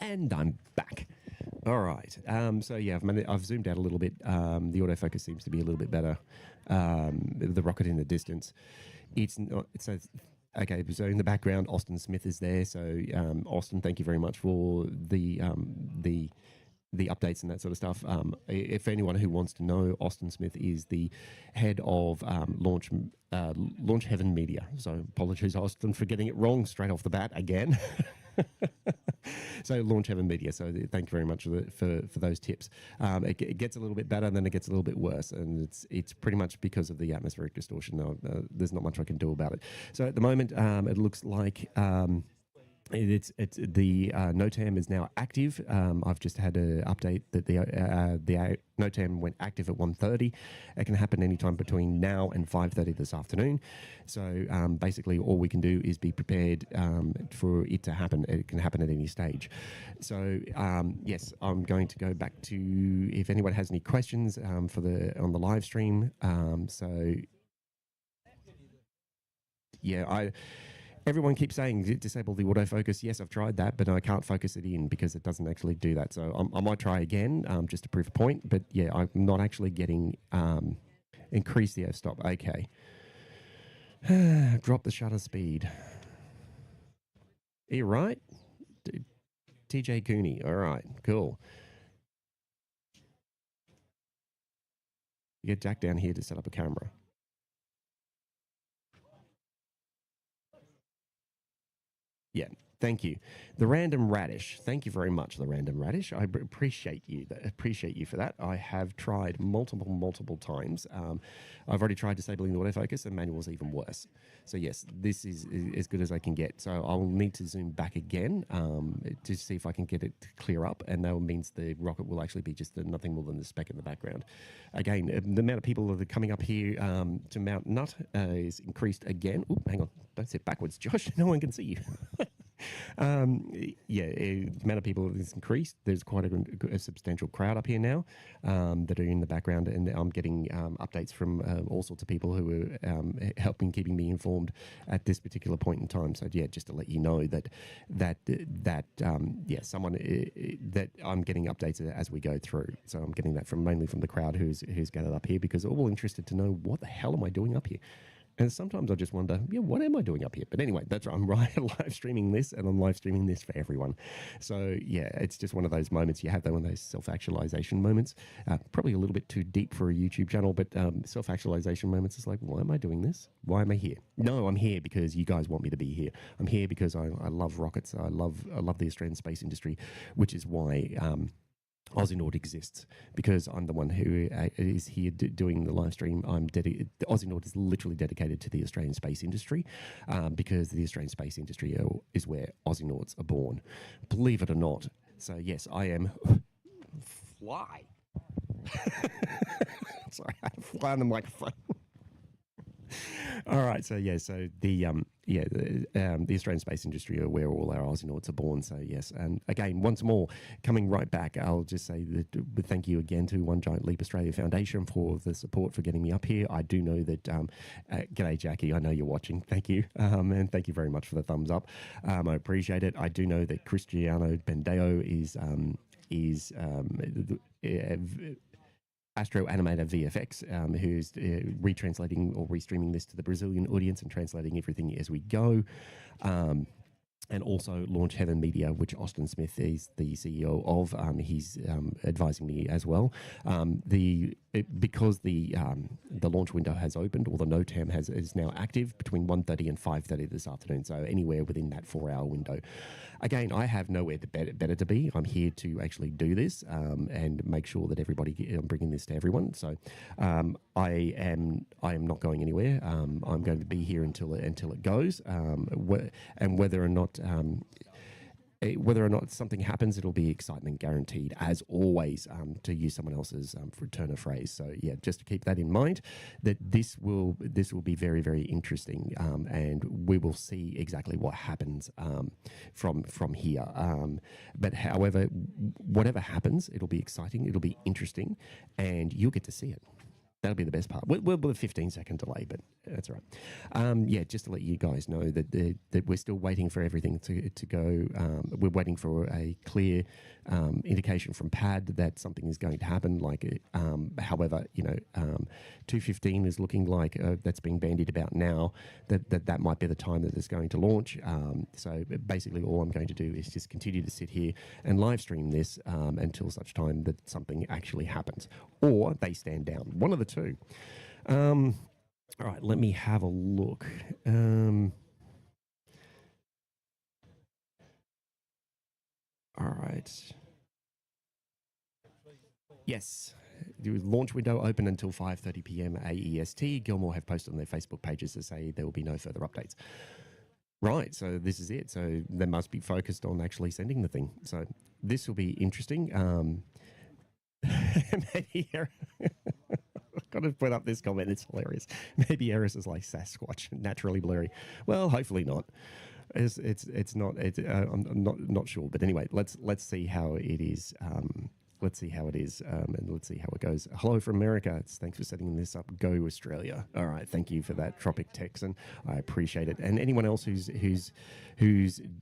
And I'm back. All right. So yeah, I've zoomed out a little bit. The autofocus seems to be a little bit better. The rocket in the distance. It's not. So okay. So in the background, Austin Smith is there. So Austin, thank you very much for the updates and that sort of stuff. If anyone who wants to know, Austin Smith is the head of launchheaven media. So apologies, Austin, for getting it wrong straight off the bat again. So launchheaven media. So thank you very much for those tips. It gets a little bit better, and then it gets a little bit worse, and it's pretty much because of the atmospheric distortion. There's not much I can do about it. So at the moment, it looks like. It's the NOTAM is now active. I've just had an update that the NOTAM went active at 1:30. It can happen anytime between now and 5:30 this afternoon. So basically, all we can do is be prepared for it to happen. It can happen at any stage. So yes, I'm going to go back to if anyone has any questions on the live stream. So yeah, everyone keeps saying disable the autofocus. Yes, I've tried that, but I can't focus it in because it doesn't actually do that. So I might try again just to prove a point. But yeah, I'm not actually getting increase the f-stop. Okay. Drop the shutter speed. Are you right? TJ Cooney. All right, cool. You get Jack down here to set up a camera. Yeah, thank you. The Random Radish. Thank you very much, The Random Radish. I appreciate you. Appreciate you for that. I have tried multiple times. I've already tried disabling the autofocus, and manual's even worse. So yes, this is as good as I can get. So I'll need to zoom back again to see if I can get it to clear up, and that means the rocket will actually be just nothing more than the speck in the background. Again, the amount of people that are coming up here to Mount Nut is increased again. Oop, hang on, don't sit backwards, Josh. No one can see you. The amount of people has increased. There's quite a substantial crowd up here now that are in the background, and I'm getting updates from all sorts of people who are helping, keeping me informed at this particular point in time. So yeah, just to let you know that someone that I'm getting updates as we go through. So I'm getting that mainly from the crowd who's gathered up here, because they're all interested to know what the hell am I doing up here. And sometimes I just wonder, what am I doing up here? But anyway, that's right. I'm live streaming this, and I'm live streaming this for everyone. So yeah, it's just one of those moments. You have one of those self-actualization moments. Probably a little bit too deep for a YouTube channel, but self-actualization moments is like, why am I doing this? Why am I here? No, I'm here because you guys want me to be here. I'm here because I love rockets. I love the Australian space industry, which is why AusieNord exists, because I'm the one who is here doing the live stream. AusieNord is literally dedicated to the Australian space industry, because the Australian space industry is where AusieNords are born. Believe it or not. So yes, I am fly. Sorry, I had a fly on the microphone. All right, so yeah, so the Australian space industry are where all our AusieNords are born. So yes, and again, once more, coming right back, I'll just say that thank you again to One Giant Leap Australia Foundation for the support for getting me up here. I do know that, g'day Jackie, I know you're watching. Thank you, and thank you very much for the thumbs up. I appreciate it. I do know that Cristiano Bendeo is Astro Animator VFX, who's retranslating or restreaming this to the Brazilian audience and translating everything as we go. And also launchheaven Media, which Austin Smith is the CEO of. He's advising me as well. Because the launch window has opened, or the NOTAM is now active between 1:30 and 5:30 this afternoon. So anywhere within that 4-hour window. Again, I have nowhere better to be. I'm here to actually do this and make sure that I'm bringing this to everyone. So I am not going anywhere. I'm going to be here until it goes. And whether or not something happens, it'll be excitement guaranteed, as always, to use someone else's return of phrase. So yeah, just to keep that in mind, that this will be very, very interesting, and we will see exactly what happens from here. But however, whatever happens, it'll be exciting, it'll be interesting, and you'll get to see it. That'll be the best part. We'll a 15-second delay, but that's all right. Yeah, just to let you guys know that we're still waiting for everything to go. We're waiting for a clear indication from PAD that something is going to happen. However, 215 is looking like that's being bandied about now. That might be the time that it's going to launch. So basically, all I'm going to do is just continue to sit here and live stream this until such time that something actually happens, or they stand down. One of the two. All right, let me have a look. All right. Yes. The launch window open until 5:30 p.m. AEST. Gilmore have posted on their Facebook pages to say there will be no further updates. Right, so this is it. So they must be focused on actually sending the thing. So this will be interesting. Maybe I've got to put up this comment. It's hilarious. Maybe Eris is like Sasquatch, naturally blurry. Well, hopefully not. It's not. I'm not sure. But anyway, let's see how it is. Let's see how it is, and let's see how it goes. Hello from America. Thanks for setting this up. Go Australia. All right, thank you for that, Tropic Texan. I appreciate it. And anyone else who's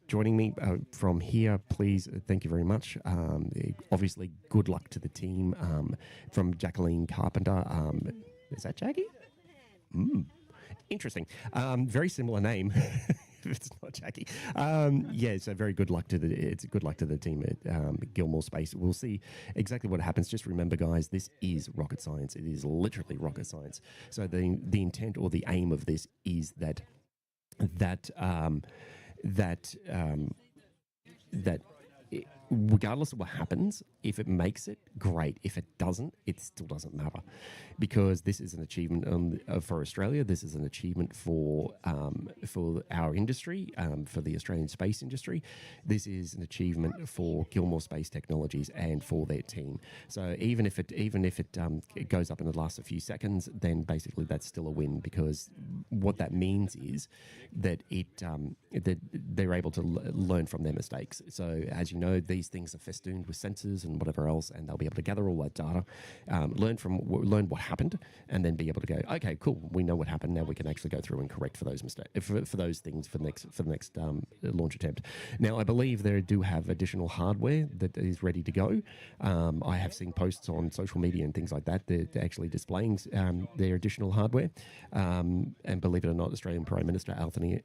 joining me from here, please, thank you very much. Obviously, good luck to the team. From Jacqueline Carpenter. Is that Jackie? Interesting. Very similar name. It's not Jackie. Yeah, so very good luck to the team at Gilmore Space. We'll see exactly what happens. Just remember, guys, this is rocket science. It is literally rocket science. So the intent or the aim of this is that regardless of what happens, if it makes it, great. If it doesn't, it still doesn't matter, because this is an achievement for Australia. This is an achievement for our industry, for the Australian space industry. This is an achievement for Gilmore Space Technologies and for their team. So even if it goes up in the last few seconds, then basically that's still a win, because what that means is that that they're able to learn from their mistakes. So as you know, these things are festooned with sensors and whatever else, and they'll be able to gather all that data, learn what happened, and then be able to go, okay, cool, we know what happened. Now we can actually go through and correct for those mistakes, for those things for the next launch attempt. Now I believe they do have additional hardware that is ready to go. I have seen posts on social media and things like that. They're actually displaying their additional hardware. And believe it or not, Australian Prime Minister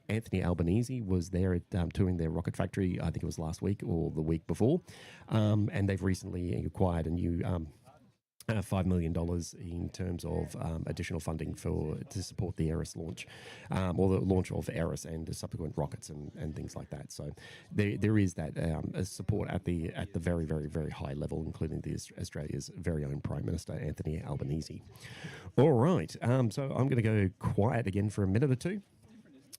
Anthony Albanese was there touring their rocket factory. I think it was last week or the week before, and they've recently acquired a new $5 million in terms of additional funding to support the Aerys launch, or the launch of Aerys and the subsequent rockets and things like that. So there is that support at the very, very, very high level, including Australia's very own Prime Minister Anthony Albanese. All right, so I'm going to go quiet again for a minute or two.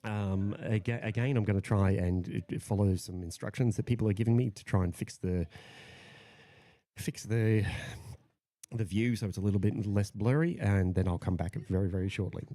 Again, I'm going to try and follow some instructions that people are giving me to try and fix the view so it's a little bit less blurry, and then I'll come back very, very shortly.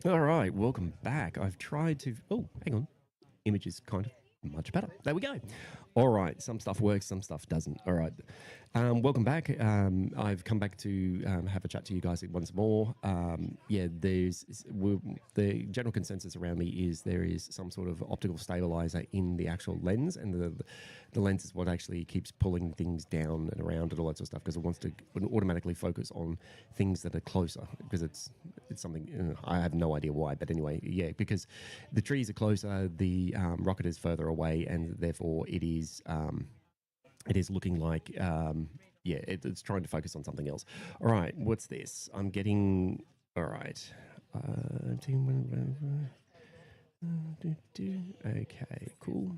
All right, welcome back. I've tried to. Oh, hang on. Image is kind of much better. There we go. All right, some stuff works, some stuff doesn't. All right, welcome back. I've come back to have a chat to you guys once more. Yeah, the general consensus around me is there is some sort of optical stabilizer in the actual lens, and the lens is what actually keeps pulling things down and around and all that sort of stuff because it wants to automatically focus on things that are closer because it's something I have no idea why, but anyway, yeah, because the trees are closer, the rocket is further away, and therefore it is looking like yeah, it's trying to focus on something else. All right, what's this? I'm getting all right. Okay, cool.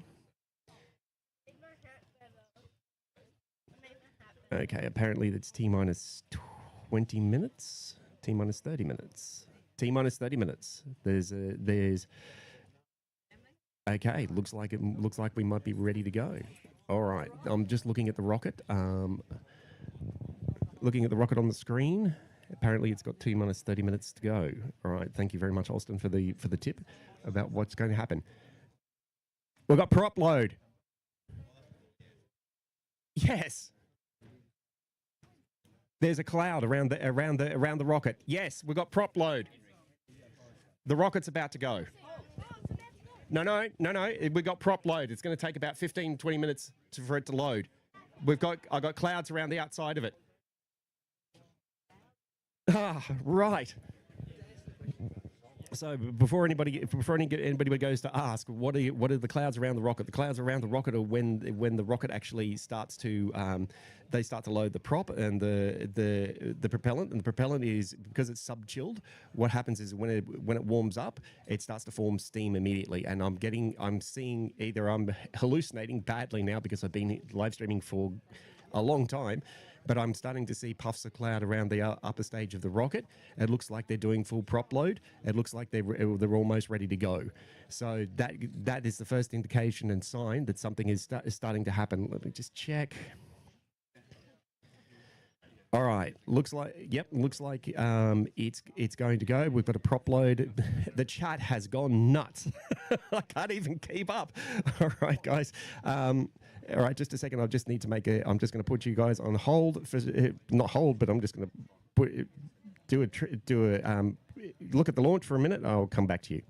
Okay, apparently that's T minus 20 minutes, T minus 30 minutes, T minus 30 minutes. There's okay, looks like we might be ready to go. All right, I'm just looking at the rocket. Looking at the rocket on the screen. Apparently, it's got T minus 30 minutes to go. All right, thank you very much, Austin, for the tip about what's going to happen. We've got prop load. Yes. There's a cloud around the rocket. Yes, we've got prop load. The rocket's about to go. No. We got prop load. It's going to take about 15, 20 minutes for it to load. I got clouds around the outside of it. Ah, right. So before anybody goes to ask, what are the clouds around the rocket? The clouds around the rocket are when the rocket actually starts to they start to load the prop and the propellant, and the propellant is because it's sub-chilled. What happens is when it warms up, it starts to form steam immediately, and I'm seeing either I'm hallucinating badly now because I've been live streaming for a long time, but I'm starting to see puffs of cloud around the upper stage of the rocket. It looks like they're doing full prop load. It looks like they're almost ready to go. So that is the first indication and sign that something is starting to happen. Let me just check. All right, looks like it's going to go. We've got a prop load. The chat has gone nuts. I can't even keep up. All right, guys. All right, just a second. I just need to I'm just going to put you guys on hold for not hold, but I'm just going to do a look at the launch for a minute. I'll come back to you.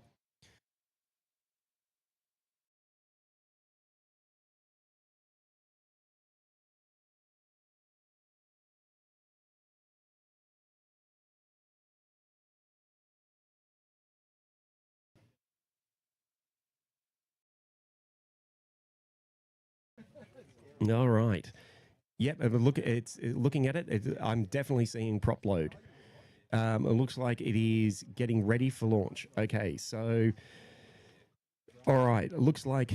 All right. Yep. Looking at it. I'm definitely seeing prop load. It looks like it is getting ready for launch. Okay, so all right, looks like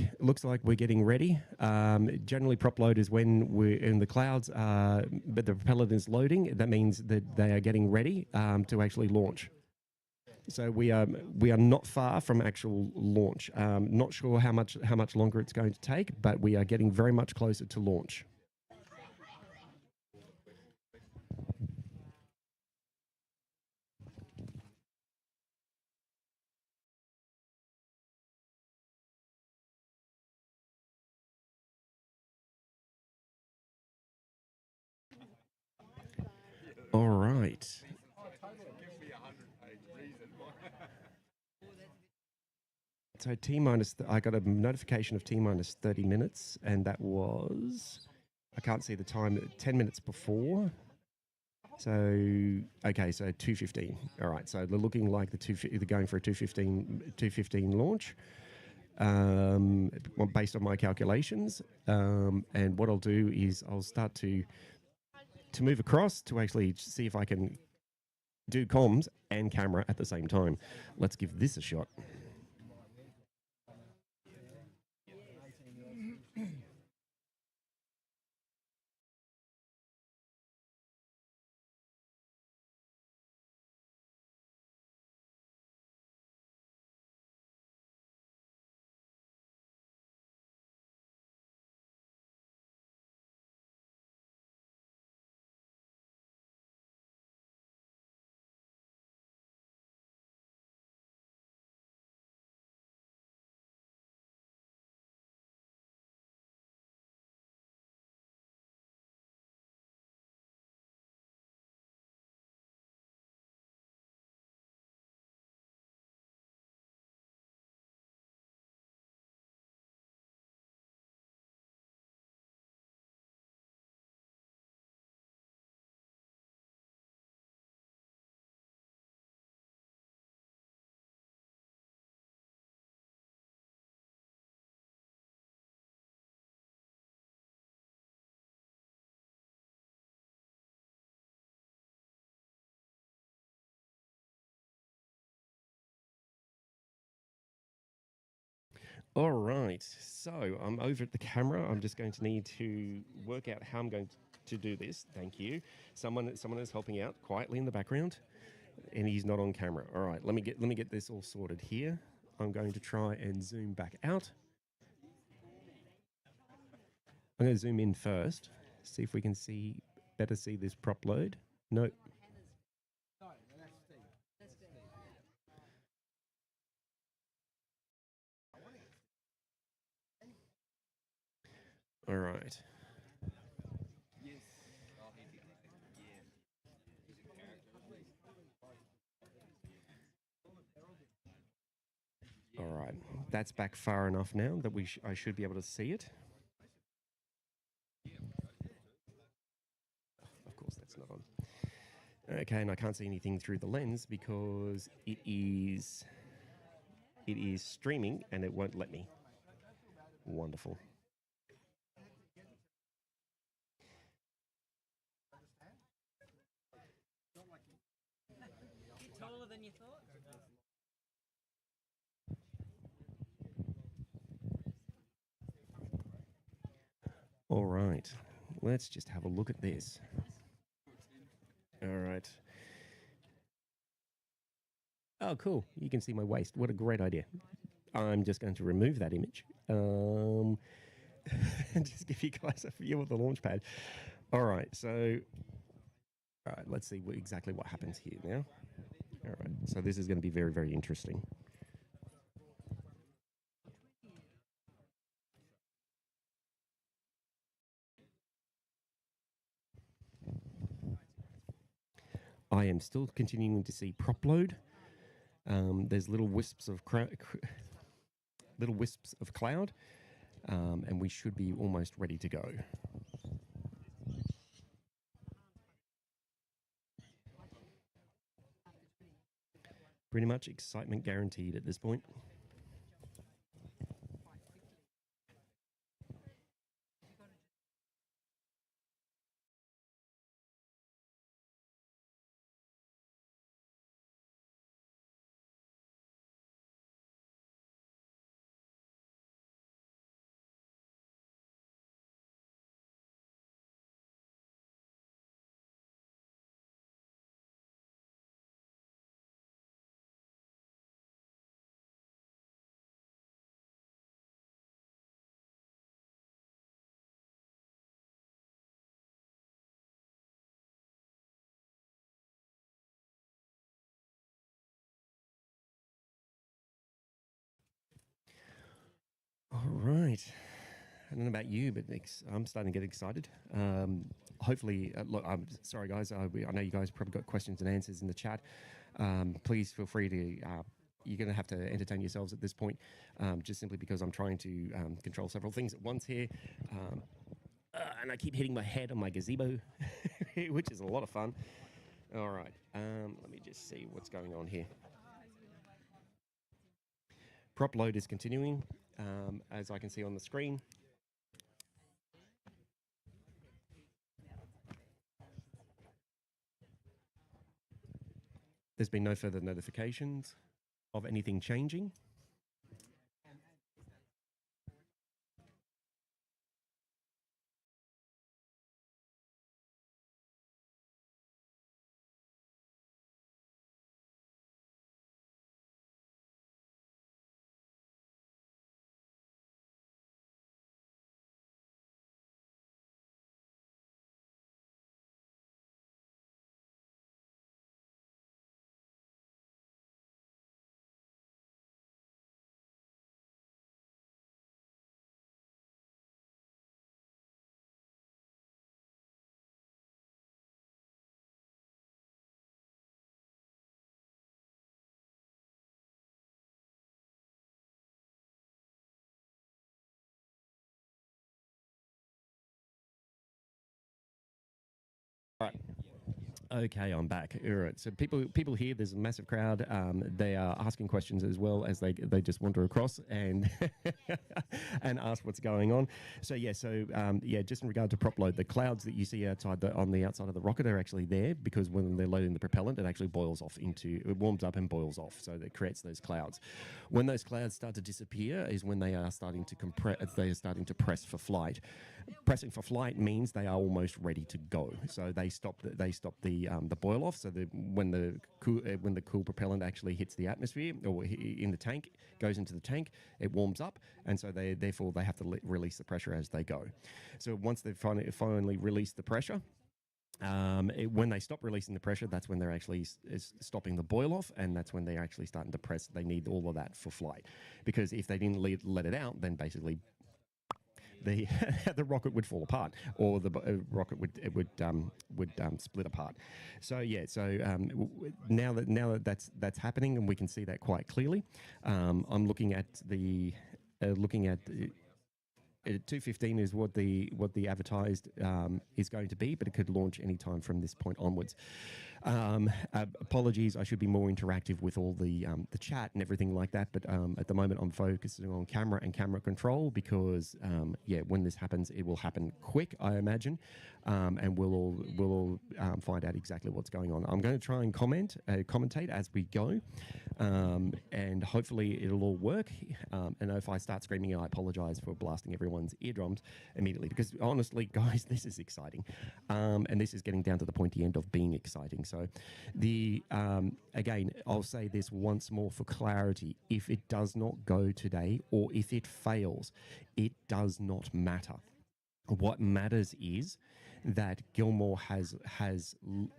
we're getting ready. Generally, prop load is when we're in the clouds, but the propellant is loading. That means that they are getting ready to actually launch. So we are not far from actual launch. Not sure how much longer it's going to take, but we are getting very much closer to launch. All right. So I got a notification of T minus 30 minutes, and that was, I can't see the time, 10 minutes before. So, okay, so 2:15. All right, so they're looking like they're going for a 2:15 launch, based on my calculations. And what I'll do is I'll start to move across to actually see if I can do comms and camera at the same time. Let's give this a shot. All right, so I'm over at the camera. I'm just going to need to work out how I'm going to do this. Thank you. Someone is helping out quietly in the background, and he's not on camera. All right, let me get this all sorted here. I'm going to try and zoom back out. I'm going to zoom in first, see if we can better see this prop load. No. All right. All right, that's back far enough now that I should be able to see it. Of course, that's not on. Okay, and I can't see anything through the lens because it is streaming and it won't let me. Wonderful. Taller than you thought? All right, let's just have a look at this. All right. Oh, cool. You can see my waist. What a great idea. I'm just going to remove that image. And just give you guys a view of the launch pad. All right, so all right, let's see exactly what happens here now. All right, so this is going to be very, very interesting. I am still continuing to see prop load. There's little wisps of cloud, and we should be almost ready to go. Pretty much excitement guaranteed at this point. All right. I don't know about you, but I'm starting to get excited. Hopefully, look, I'm sorry, guys. I know you guys probably got questions and answers in the chat. Please feel free to. You're going to have to entertain yourselves at this point, just simply because I'm trying to control several things at once here. And I keep hitting my head on my gazebo, which is a lot of fun. All right. Let me just see what's going on here. Prop load is continuing, as I can see on the screen. There's been no further notifications of anything changing. All right. Okay, I'm back. All right. So people here, there's a massive crowd. They are asking questions as well as they just wander across and and ask what's going on. So just in regard to prop load, the clouds that you see outside on the outside of the rocket are actually there because when they're loading the propellant, it actually it warms up and boils off. So that creates those clouds. When those clouds start to disappear is when they are starting to compress. They are starting to press for flight. Pressing for flight means they are almost ready to go. So they stop the boil off. So when the cool propellant actually hits the atmosphere or in the tank, goes into the tank, it warms up, and so therefore they have to release the pressure as they go. So once they've finally released the pressure. When they stop releasing the pressure, that's when they're actually stopping the boil off, and that's when they're actually starting to press. They need all of that for flight, because if they didn't let it out, then basically the the rocket would fall apart, or the rocket would split apart. So now that that's happening, and we can see that quite clearly. I'm looking at the 2:15 is what the advertised is going to be, but it could launch any time from this point onwards. Apologies, I should be more interactive with all the chat and everything like that, but at the moment I'm focusing on camera and camera control because when this happens, it will happen quick, I imagine, and we'll all find out exactly what's going on. I'm going to try and commentate as we go, and hopefully it'll all work. And if I start screaming, I apologize for blasting everyone's eardrums immediately, because honestly, guys, this is exciting, and this is getting down to the pointy end of being exciting. So again, I'll say this once more for clarity: if it does not go today, or if it fails, it does not matter. What matters is that Gilmore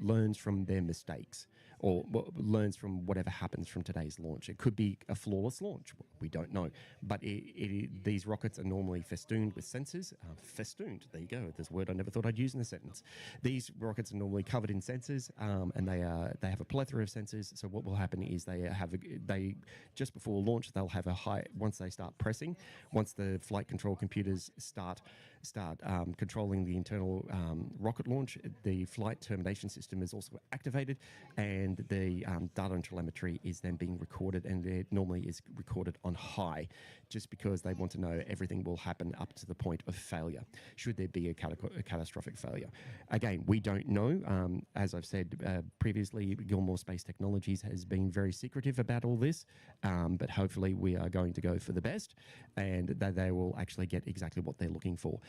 learns from their mistakes, or learns from whatever happens from today's launch. It could be a flawless launch. We don't know. But these rockets are normally festooned with sensors. Festooned, there you go. There's a word I never thought I'd use in a sentence. These rockets are normally covered in sensors, and they have a plethora of sensors. So what will happen is they just before launch, they'll have a high, once they start pressing, once the flight control computers start controlling the internal rocket launch, the flight termination system is also activated, and the data and telemetry is then being recorded, and it normally is recorded on high, just because they want to know everything will happen up to the point of failure, should there be a catastrophic failure. Again, we don't know. As I've said previously, Gilmore Space Technologies has been very secretive about all this, but hopefully we are going to go for the best, and that they will actually get exactly what they're looking for.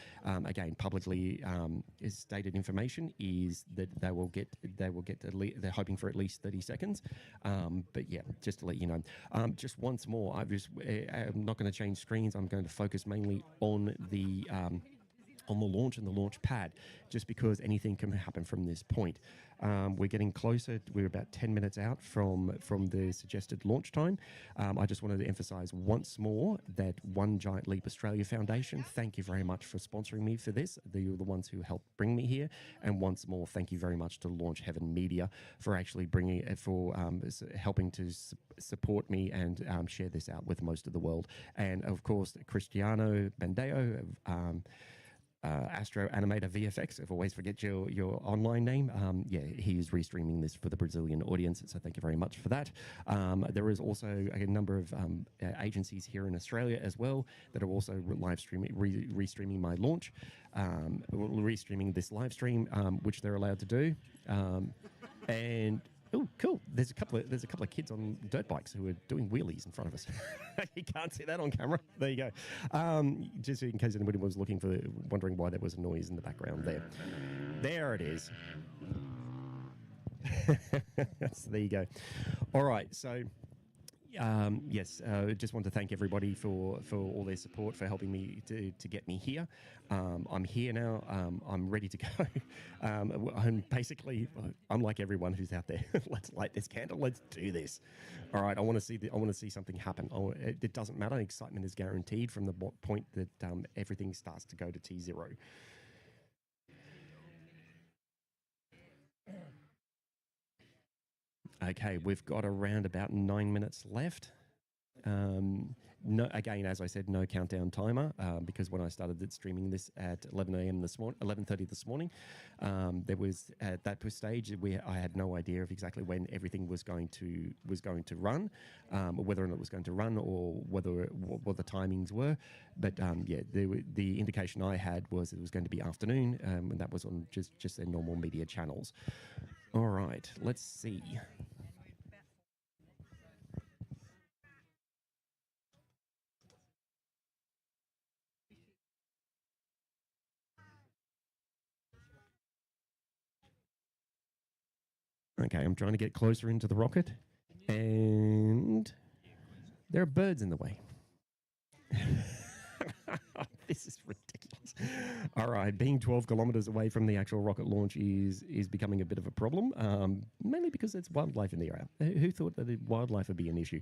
Again, publicly stated information is that they're hoping for at least 30 seconds. But yeah, just to let you know. Just once more, I'm not going to change screens. I'm going to focus mainly on the launch and the launch pad, just because anything can happen from this point. We're getting closer. We're about 10 minutes out from the suggested launch time. I just wanted to emphasize once more that One Giant Leap Australia Foundation, thank you very much for sponsoring me for this. You're the ones who helped bring me here. And once more, thank you very much to Launchheaven Media for actually helping to support me and share this out with most of the world. And of course, Cristiano Bandeo, Astro Animator VFX, if I always forget your online name. He is restreaming this for the Brazilian audience, so thank you very much for that. There is also a number of agencies here in Australia as well that are also restreaming my launch, restreaming this live stream, which they're allowed to do. And oh, cool! There's a couple of kids on dirt bikes who are doing wheelies in front of us. You can't see that on camera. There you go. Just in case anybody was wondering why there was a noise in the background there. There it is. So there you go. All right, so. Just want to thank everybody for all their support, for helping me to get me here. I'm here now. I'm ready to go. I'm like everyone who's out there. Let's light this candle. Let's do this. All right. I want to see something happen. It doesn't matter. Excitement is guaranteed from the point that everything starts to go to T0. Okay, we've got around about 9 minutes left. No, again, as I said, no countdown timer because when I started streaming this at 11 a.m. this morning, 11:30 this morning, there was at that stage where I had no idea of exactly when everything was going to run, or whether or not it was going to run, or what the timings were. But yeah, the indication I had was it was going to be afternoon, and that was on just their normal media channels. All right, let's see. Okay, I'm trying to get closer into the rocket, and there are birds in the way. This is ridiculous. All right, being 12 kilometers away from the actual rocket launch is becoming a bit of a problem, mainly because there's wildlife in the area. Who thought that wildlife would be an issue?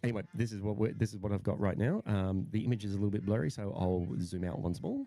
Anyway, this is what I've got right now. The image is a little bit blurry, so I'll zoom out once more.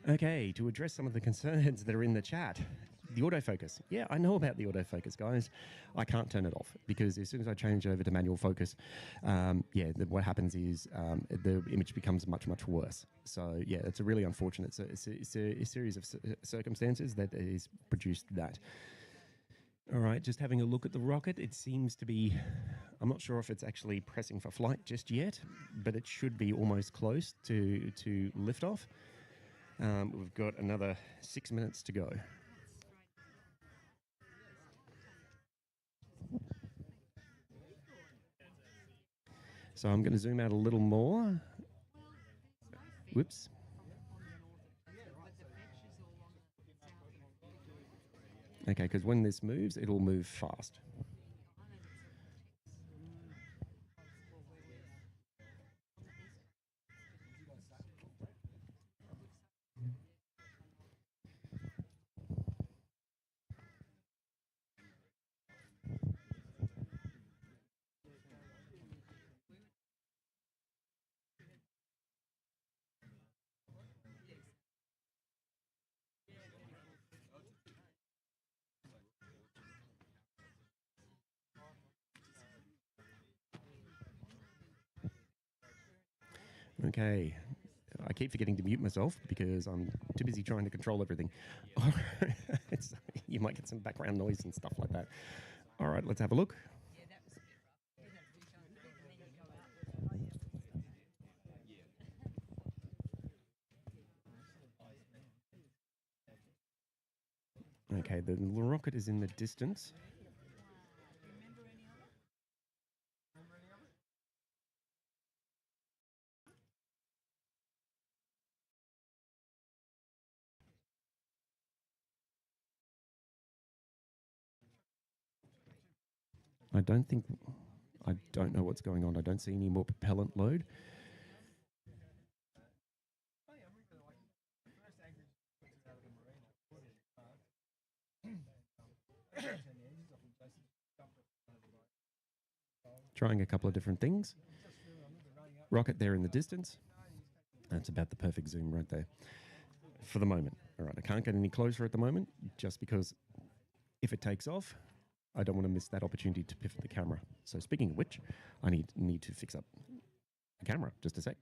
Okay, to address some of the concerns that are in the chat, the autofocus. Yeah, I know about the autofocus, guys. I can't turn it off because as soon as I change over to manual focus, what happens is the image becomes much, much worse. So yeah, it's a really unfortunate. It's a series of circumstances that has produced that. All right, just having a look at the rocket. It seems to be, I'm not sure if it's actually pressing for flight just yet, but it should be almost close to liftoff. We've got another 6 minutes to go. So I'm going to zoom out a little more. Whoops. Okay, because when this moves, it'll move fast. Okay, I keep forgetting to mute myself because I'm too busy trying to control everything. You might get some background noise and stuff like that. All right, let's have a look. Okay, the rocket is in the distance. I don't know what's going on. I don't see any more propellant load. Trying a couple of different things. Rocket there in the distance. That's about the perfect zoom right there for the moment. All right, I can't get any closer at the moment just because if it takes off, I don't want to miss that opportunity to pivot the camera. So speaking of which, I need to fix up the camera. Just a sec.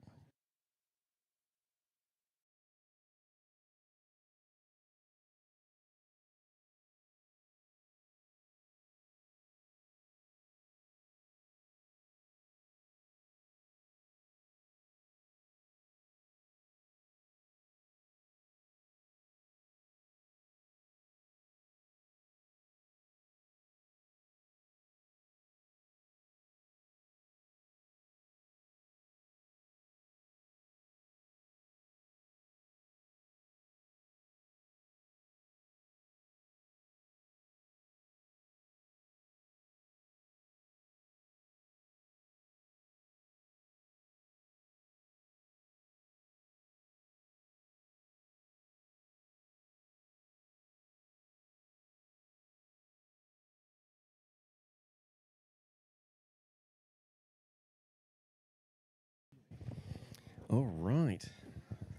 All right.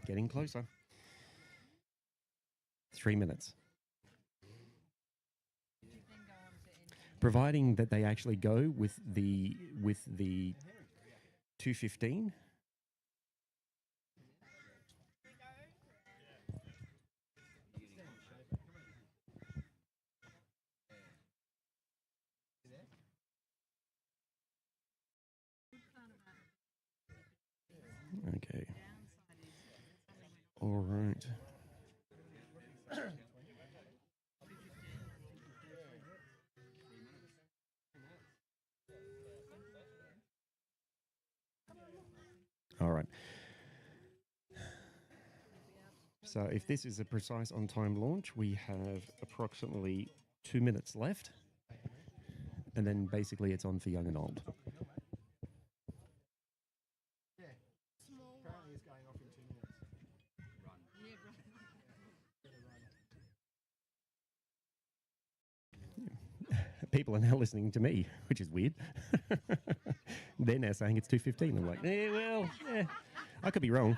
Getting closer. 3 minutes. Providing that they actually go with the 215. Okay. All right. All right. So if this is a precise on-time launch, we have approximately 2 minutes left. And then basically it's on for young and old. People are now listening to me, which is weird. They're now saying it's 2:15. I'm like, I could be wrong.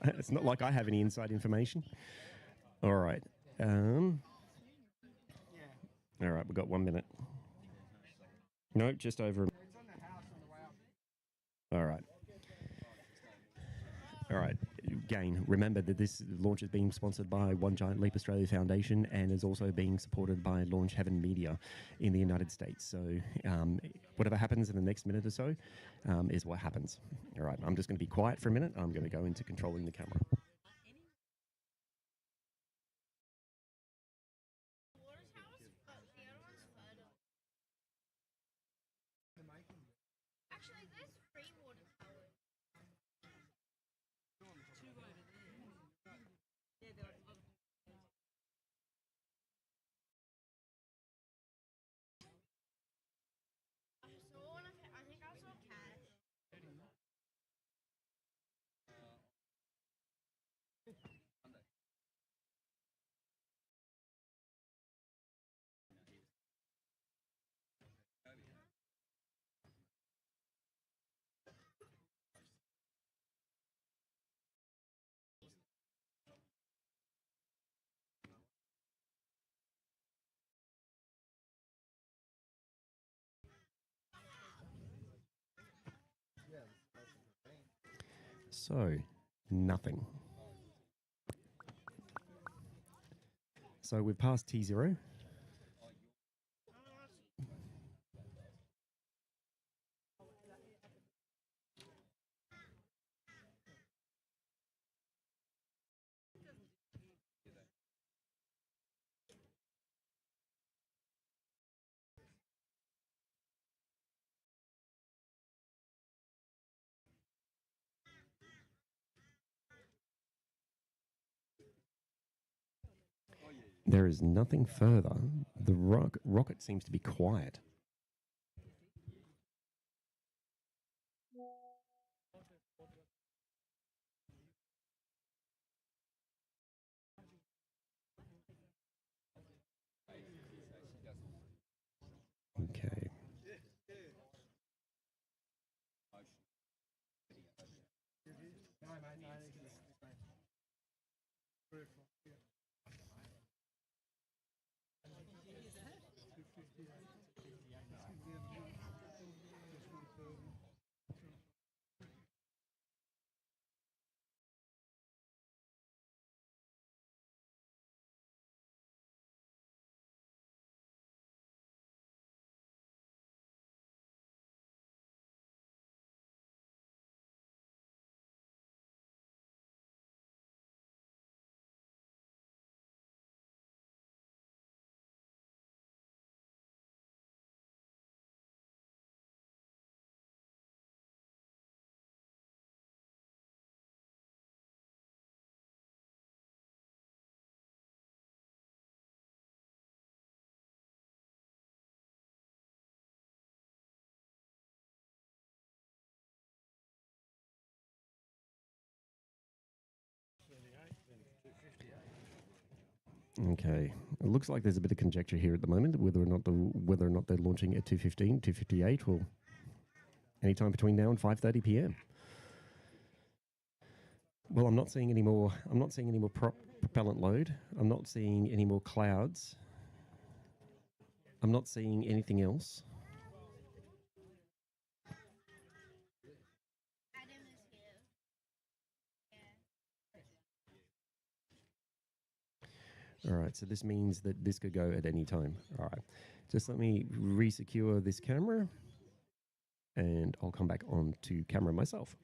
It's not like I have any inside information. All right. All right, we've got 1 minute. No, just over. All right. All right. Again, remember that this launch is being sponsored by One Giant Leap Australia Foundation and is also being supported by launchheaven Media in the United States. So whatever happens in the next minute or so is what happens. All right. I'm just going to be quiet for a minute. I'm going to go into controlling the camera. Actually, there's free water towers. Two over there. Yeah, there are a lot of people. I saw one. I think I saw a cat. So, nothing. So we've passed T0. There is nothing further. The rocket seems to be quiet. Okay. Okay, it looks like there's a bit of conjecture here at the moment whether or not they're launching at 2:15, 2:58, or anytime between now and 5:30 p.m. Well, I'm not seeing any more. I'm not seeing any more propellant load. I'm not seeing any more clouds. I'm not seeing anything else. Adam is here. Yeah. All right, so this means that this could go at any time. All right, just let me re-secure this camera, and I'll come back on to camera myself.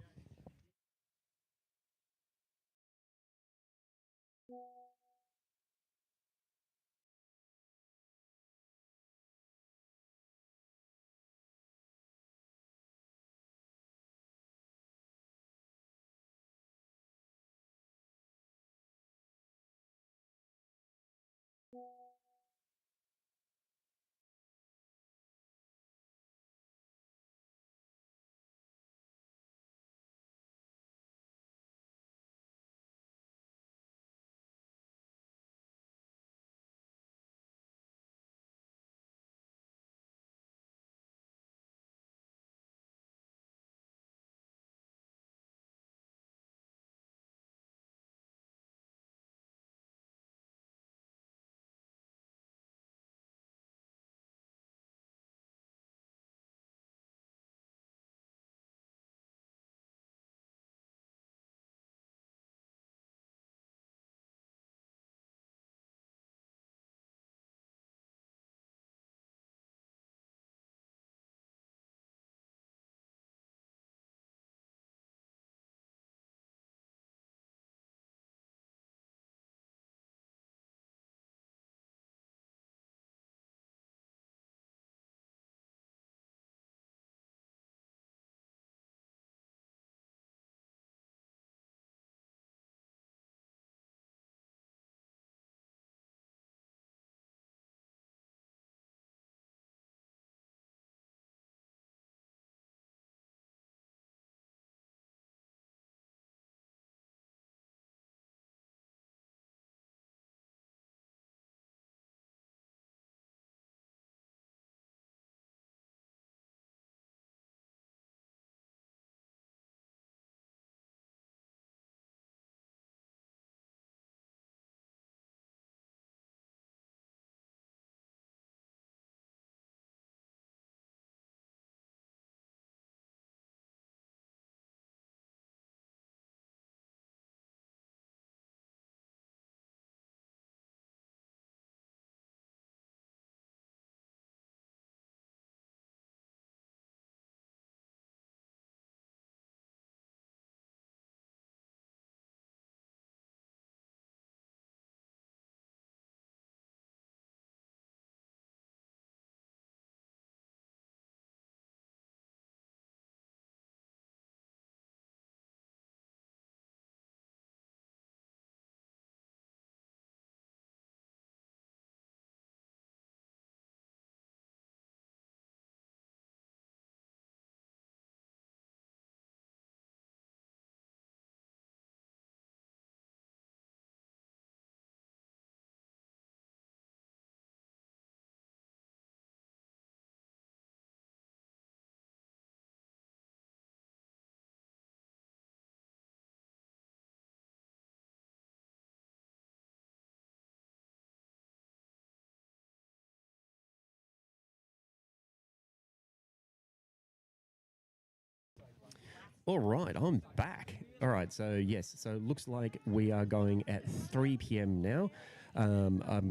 All right, I'm back. All right, so yes, so looks like we are going at 3 p.m. now.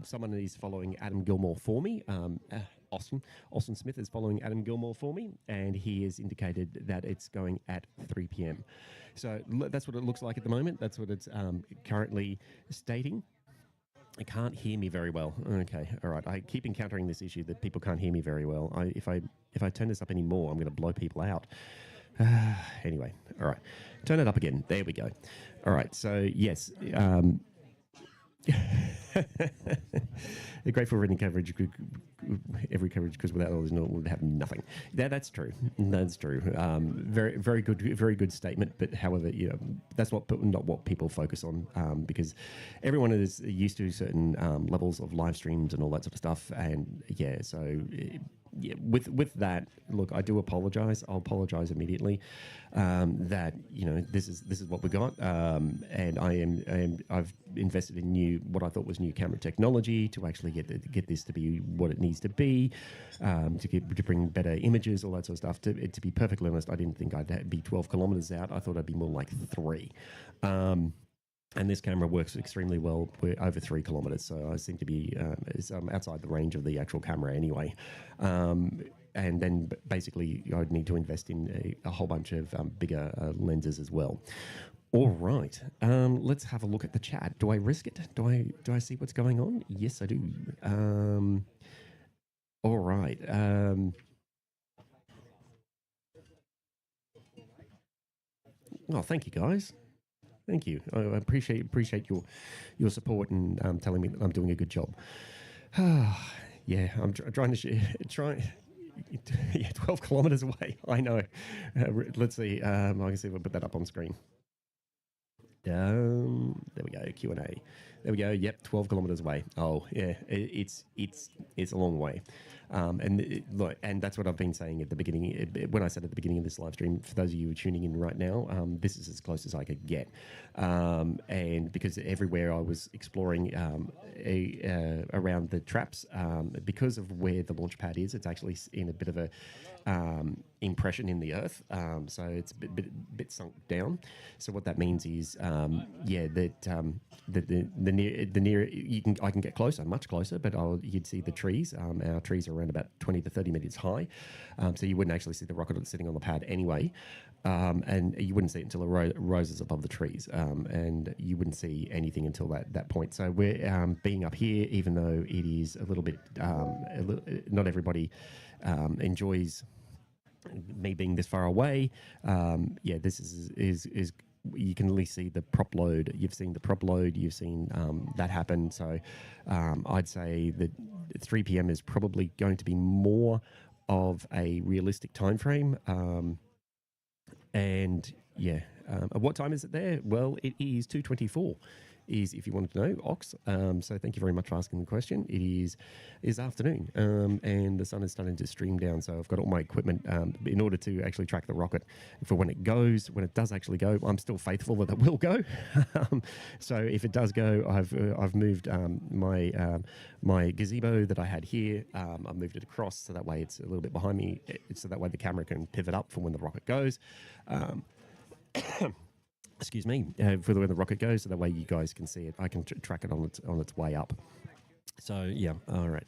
Someone is following Adam Gilmore for me. Austin Smith is following Adam Gilmore for me, and he has indicated that it's going at 3 p.m. So that's what it looks like at the moment. That's what it's currently stating. I can't hear me very well. Okay, all right. I keep encountering this issue that people can't hear me very well. If I turn this up any more, I'm going to blow people out. Anyway, all right. Turn it up again. There we go. All right. So yes, grateful for any coverage, every coverage, because without all this, no, would have nothing. That's true. That's true. Very good statement. But however, that's not what people focus on, because everyone is used to certain levels of live streams and all that sort of stuff. And yeah, so yeah, with that, look, I do apologize. I'll apologize immediately. That this is what we got, and I've invested in what I thought was new camera technology to actually get this to be what it needs to be, to bring better images, all that sort of stuff. To be perfectly honest, I didn't think I'd be 12 kilometers out. I thought I'd be more like 3. And this camera works extremely well. We're over 3 kilometers, so I seem to be outside the range of the actual camera anyway. And then basically, I'd need to invest in a whole bunch of bigger lenses as well. All right, let's have a look at the chat. Do I risk it? Do I see what's going on? Yes, I do. All right. Well, thank you, guys. Thank you. I appreciate your support and telling me that I'm doing a good job. Yeah, I'm trying to yeah, 12 kilometers away. I know. Let's see. I can see if I put that up on screen. There we go. Q&A. There we go. Yep, 12 kilometers away. Oh, yeah, it's a long way. And that's what I've been saying at the beginning. When I said at the beginning of this live stream, for those of you who are tuning in right now, this is as close as I could get. And because everywhere I was exploring around the traps, because of where the launch pad is, it's actually in a bit of a impression in the earth, so it's a bit sunk down. So what that means is, the near I can get closer, much closer, but you'd see the trees. Our trees are around about 20 to 30 meters high, so you wouldn't actually see the rocket sitting on the pad anyway, and you wouldn't see it until it roses above the trees, and you wouldn't see anything until that point. So we're being up here, even though it is a little bit, not everybody enjoys me being this far away. This is you can at least see the prop load. You've seen the prop load. You've seen that happen. So I'd say that 3 p.m. is probably going to be more of a realistic time frame. What time is it there? Well, it is 2:24. If you wanted to know, Ox. So thank you very much for asking the question. It is afternoon, and the sun is starting to stream down. So I've got all my equipment in order to actually track the rocket for when it does actually go. I'm still faithful that it will go. So if it does go, I've moved my gazebo that I had here. I've moved it across so that way it's a little bit behind me, so that way the camera can pivot up for when the rocket goes. Excuse me, for the way the rocket goes, so that way you guys can see it. I can track it on its way up. So yeah, all right.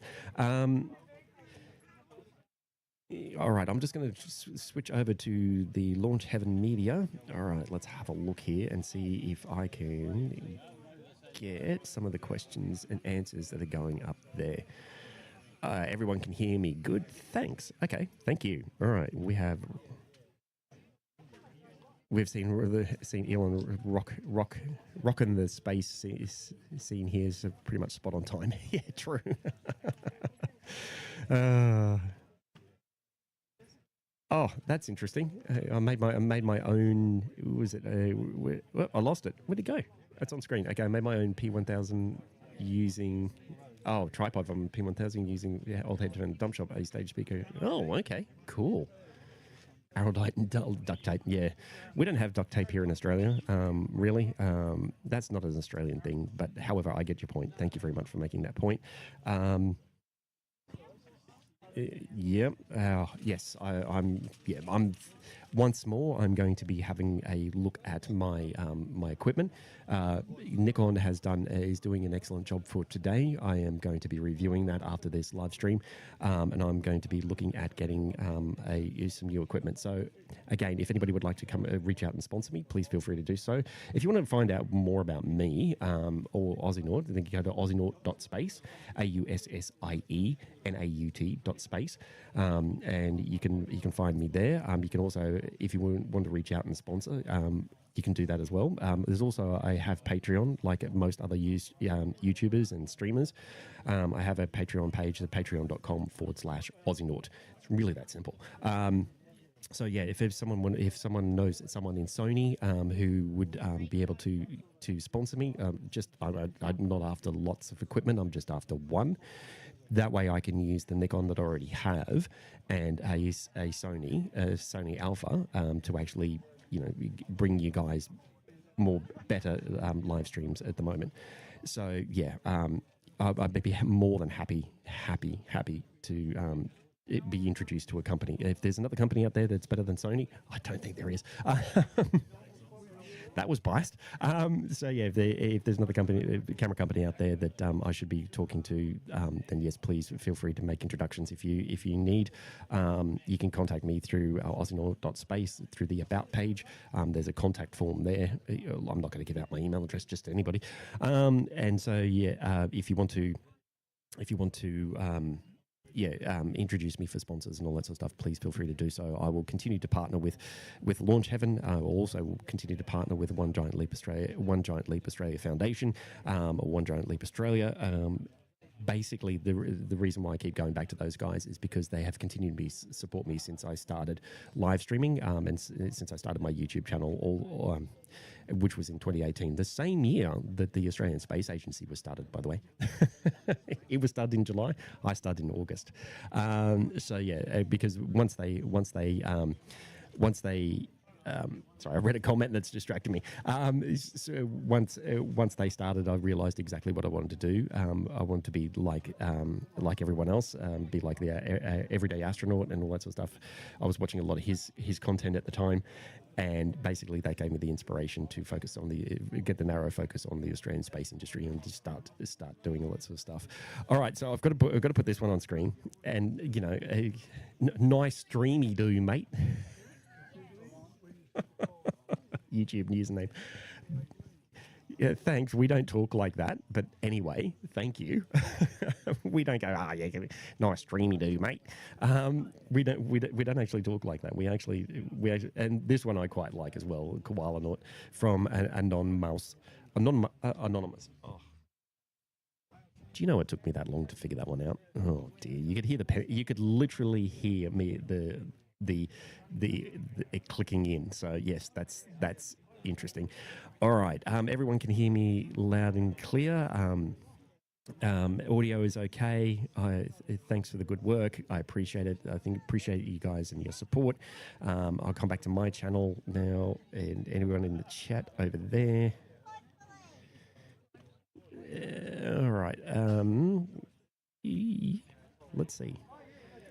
All right, I'm just going to switch over to the launchheaven media. All right, let's have a look here and see if I can get some of the questions and answers that are going up there. Everyone can hear me. Good, thanks. Okay, thank you. All right, We've seen Elon rocking the space scene here, so pretty much spot on time. Yeah, true. Oh, that's interesting. I made my own. Was it? Well, I lost it. Where'd it go? It's on screen. Okay, I made my own P1000 using. Oh, tripod from P1000 using old headphone dump shop A stage speaker. Oh, okay, cool. Araldite and duct tape. Yeah, we don't have duct tape here in Australia. Really, that's not an Australian thing. But however, I get your point. Thank you very much for making that point. Yeah. Yes. I'm. Yeah. Once more, I'm going to be having a look at my my equipment. Nikon is doing an excellent job for today. I am going to be reviewing that after this live stream, and I'm going to be looking at getting some new equipment. So again, if anybody would like to come reach out and sponsor me, please feel free to do so. If you want to find out more about me or AussieNaut, then you go to aussienaut.space, AussieNaut.space, and you can find me there. You can also, if you want to reach out and sponsor, you can do that as well. There's also, I have Patreon, like most other YouTubers and streamers. I have a Patreon page, patreon.com/AussieNaut. It's really that simple. So yeah, if someone knows someone in Sony who would be able to sponsor me, I'm not after lots of equipment. I'm just after one. That way, I can use the Nikon that I already have and a Sony Alpha to actually bring you guys more better live streams at the moment. So yeah, I'd be more than happy to be introduced to a company. If there's another company out there that's better than Sony, I don't think there is. That was biased. So yeah, if there's another camera company out there that I should be talking to, then yes, please feel free to make introductions. If you need, you can contact me through ausinaut.space through the About page. There's a contact form there. I'm not going to give out my email address just to anybody. And so yeah, if you want to introduce me for sponsors and all that sort of stuff, please feel free to do so. I will continue to partner with launchheaven. I will also continue to partner with One Giant Leap Australia Foundation, or One Giant Leap Australia. Basically, the reason why I keep going back to those guys is because they have continued to support me since I started live streaming, and since I started my YouTube channel, which was in 2018, the same year that the Australian Space Agency was started, by the way. It was started in July. I started in August. So yeah, because once they sorry, I read a comment that's distracted me. So once they started, I realised exactly what I wanted to do. I wanted to be like everyone else, be like the everyday astronaut and all that sort of stuff. I was watching a lot of his content at the time, and basically that gave me the inspiration to get the narrow focus on the Australian space industry and just start doing all that sort of stuff. All right, so I've got to put this one on screen, and nice streamy do, mate. YouTube username. Yeah, thanks. We don't talk like that, but anyway, thank you. We don't go, yeah, nice streamy do, mate. We don't actually talk like that. We actually, and this one I quite like as well, Koala Naut from Anonymous. Anonymous. Oh. Do you know it took me that long to figure that one out? Oh dear, you could literally hear me the it clicking in. So yes, that's interesting. All right, everyone can hear me loud and clear. Audio is okay. Thanks for the good work. I appreciate it. Appreciate you guys and your support. I'll come back to my channel now, and anyone in the chat over there. All right. Let's see.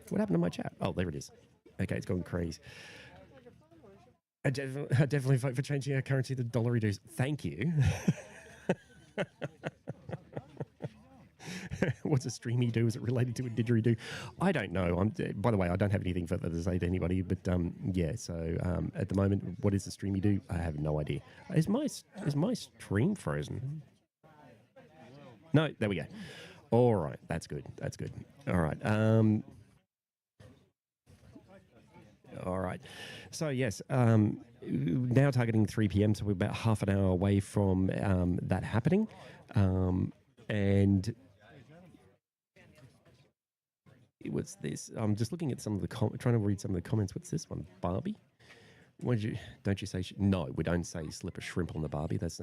What happened to my chat? Oh, there it is. Okay, it's gone crazy. I definitely vote for changing our currency to dollary-doos. Thank you. What's a streamy do? Is it related to a didgeridoo? I don't know. By the way, I don't have anything further to say to anybody. But yeah, so at the moment, what is a streamy do? I have no idea. Is my stream frozen? No, there we go. All right, that's good. That's good. All right. All right. So yes, now targeting 3 p.m. So we're about half an hour away from that happening, and it was this. I'm just looking at some of the trying to read some of the comments. What's this one, Barbie? Don't you say? No, we don't say slip a shrimp on the Barbie. That's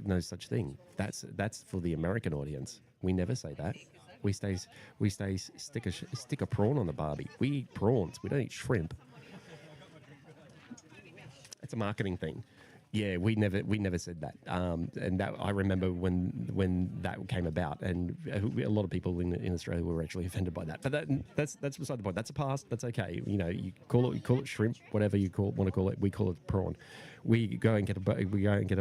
no such thing. That's for the American audience. We never say that. We say stick a prawn on the Barbie. We eat prawns. We don't eat shrimp. It's a marketing thing. Yeah, we never said that. And that I remember when that came about, and a lot of people in Australia were actually offended by that. But that's beside the point. That's a past. That's okay. You call it shrimp, whatever you want to call it. We call it prawn. We go and get a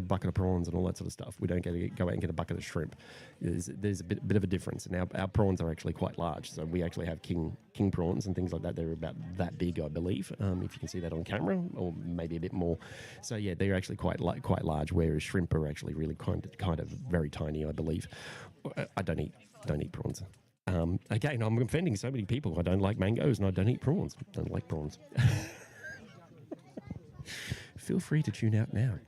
bucket of prawns and all that sort of stuff. We don't go out and get a bucket of shrimp. There's a bit of a difference, and our prawns are actually quite large. So we actually have king prawns and things like that. They're about that big, I believe, if you can see that on camera, or maybe a bit more. So yeah, they're actually quite large, whereas shrimp are actually really kind of very tiny, I believe. I don't eat prawns. Again, I'm offending so many people. I don't like mangoes and I don't eat prawns. Don't like prawns. Feel free to tune out now.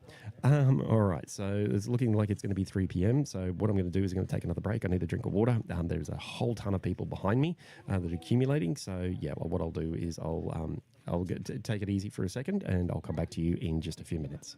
All right, so it's looking like it's going to be 3 p.m. So what I'm going to do is I'm going to take another break. I need a drink of water. There's a whole ton of people behind me that are accumulating. So yeah, well, what I'll do is I'll I'll take it easy for a second, and I'll come back to you in just a few minutes.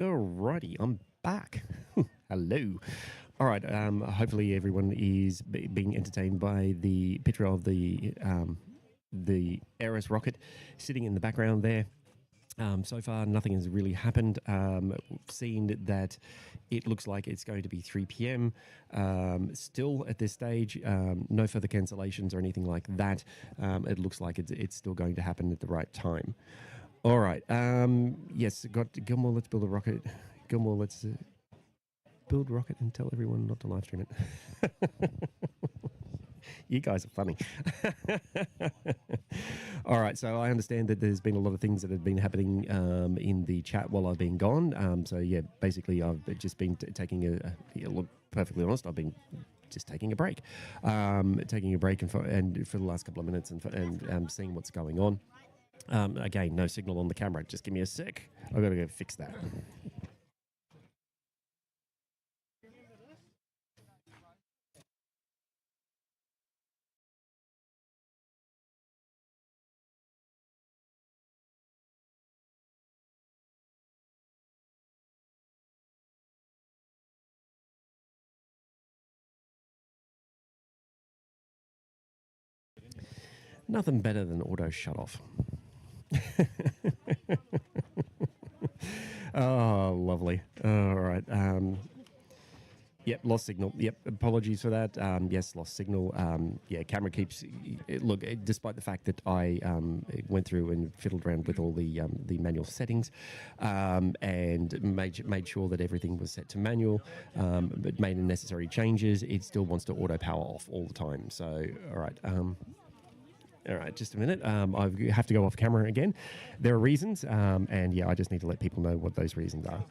Alrighty, I'm back. Hello. All right. Hopefully, everyone is being entertained by the picture of the Aerys rocket sitting in the background there. So far, nothing has really happened. We've seen that it looks like it's going to be 3 p.m. Still at this stage, no further cancellations or anything like that. It looks like it's still going to happen at the right time. All right. Yes, got Gilmore. Let's build a rocket. Gilmore, let's build rocket and tell everyone not to live stream it. You guys are funny. All right, so I understand that there's been a lot of things that have been happening in the chat while I've been gone. So yeah, basically I've just been taking look, perfectly honest, I've been just taking a break, and for the last couple of minutes and seeing what's going on. Again, no signal on the camera. Just give me a sec. I've got to go fix that. Nothing better than auto shut off. Oh, lovely. All right. Yep, lost signal. Yep, apologies for that. Yes, lost signal. Yeah, camera keeps. Look, despite the fact that I went through and fiddled around with all the manual settings, and made sure that everything was set to manual, but made the necessary changes, it still wants to auto power off all the time. So, all right. All right, just a minute. I have to go off camera again. There are reasons, and yeah, I just need to let people know what those reasons are.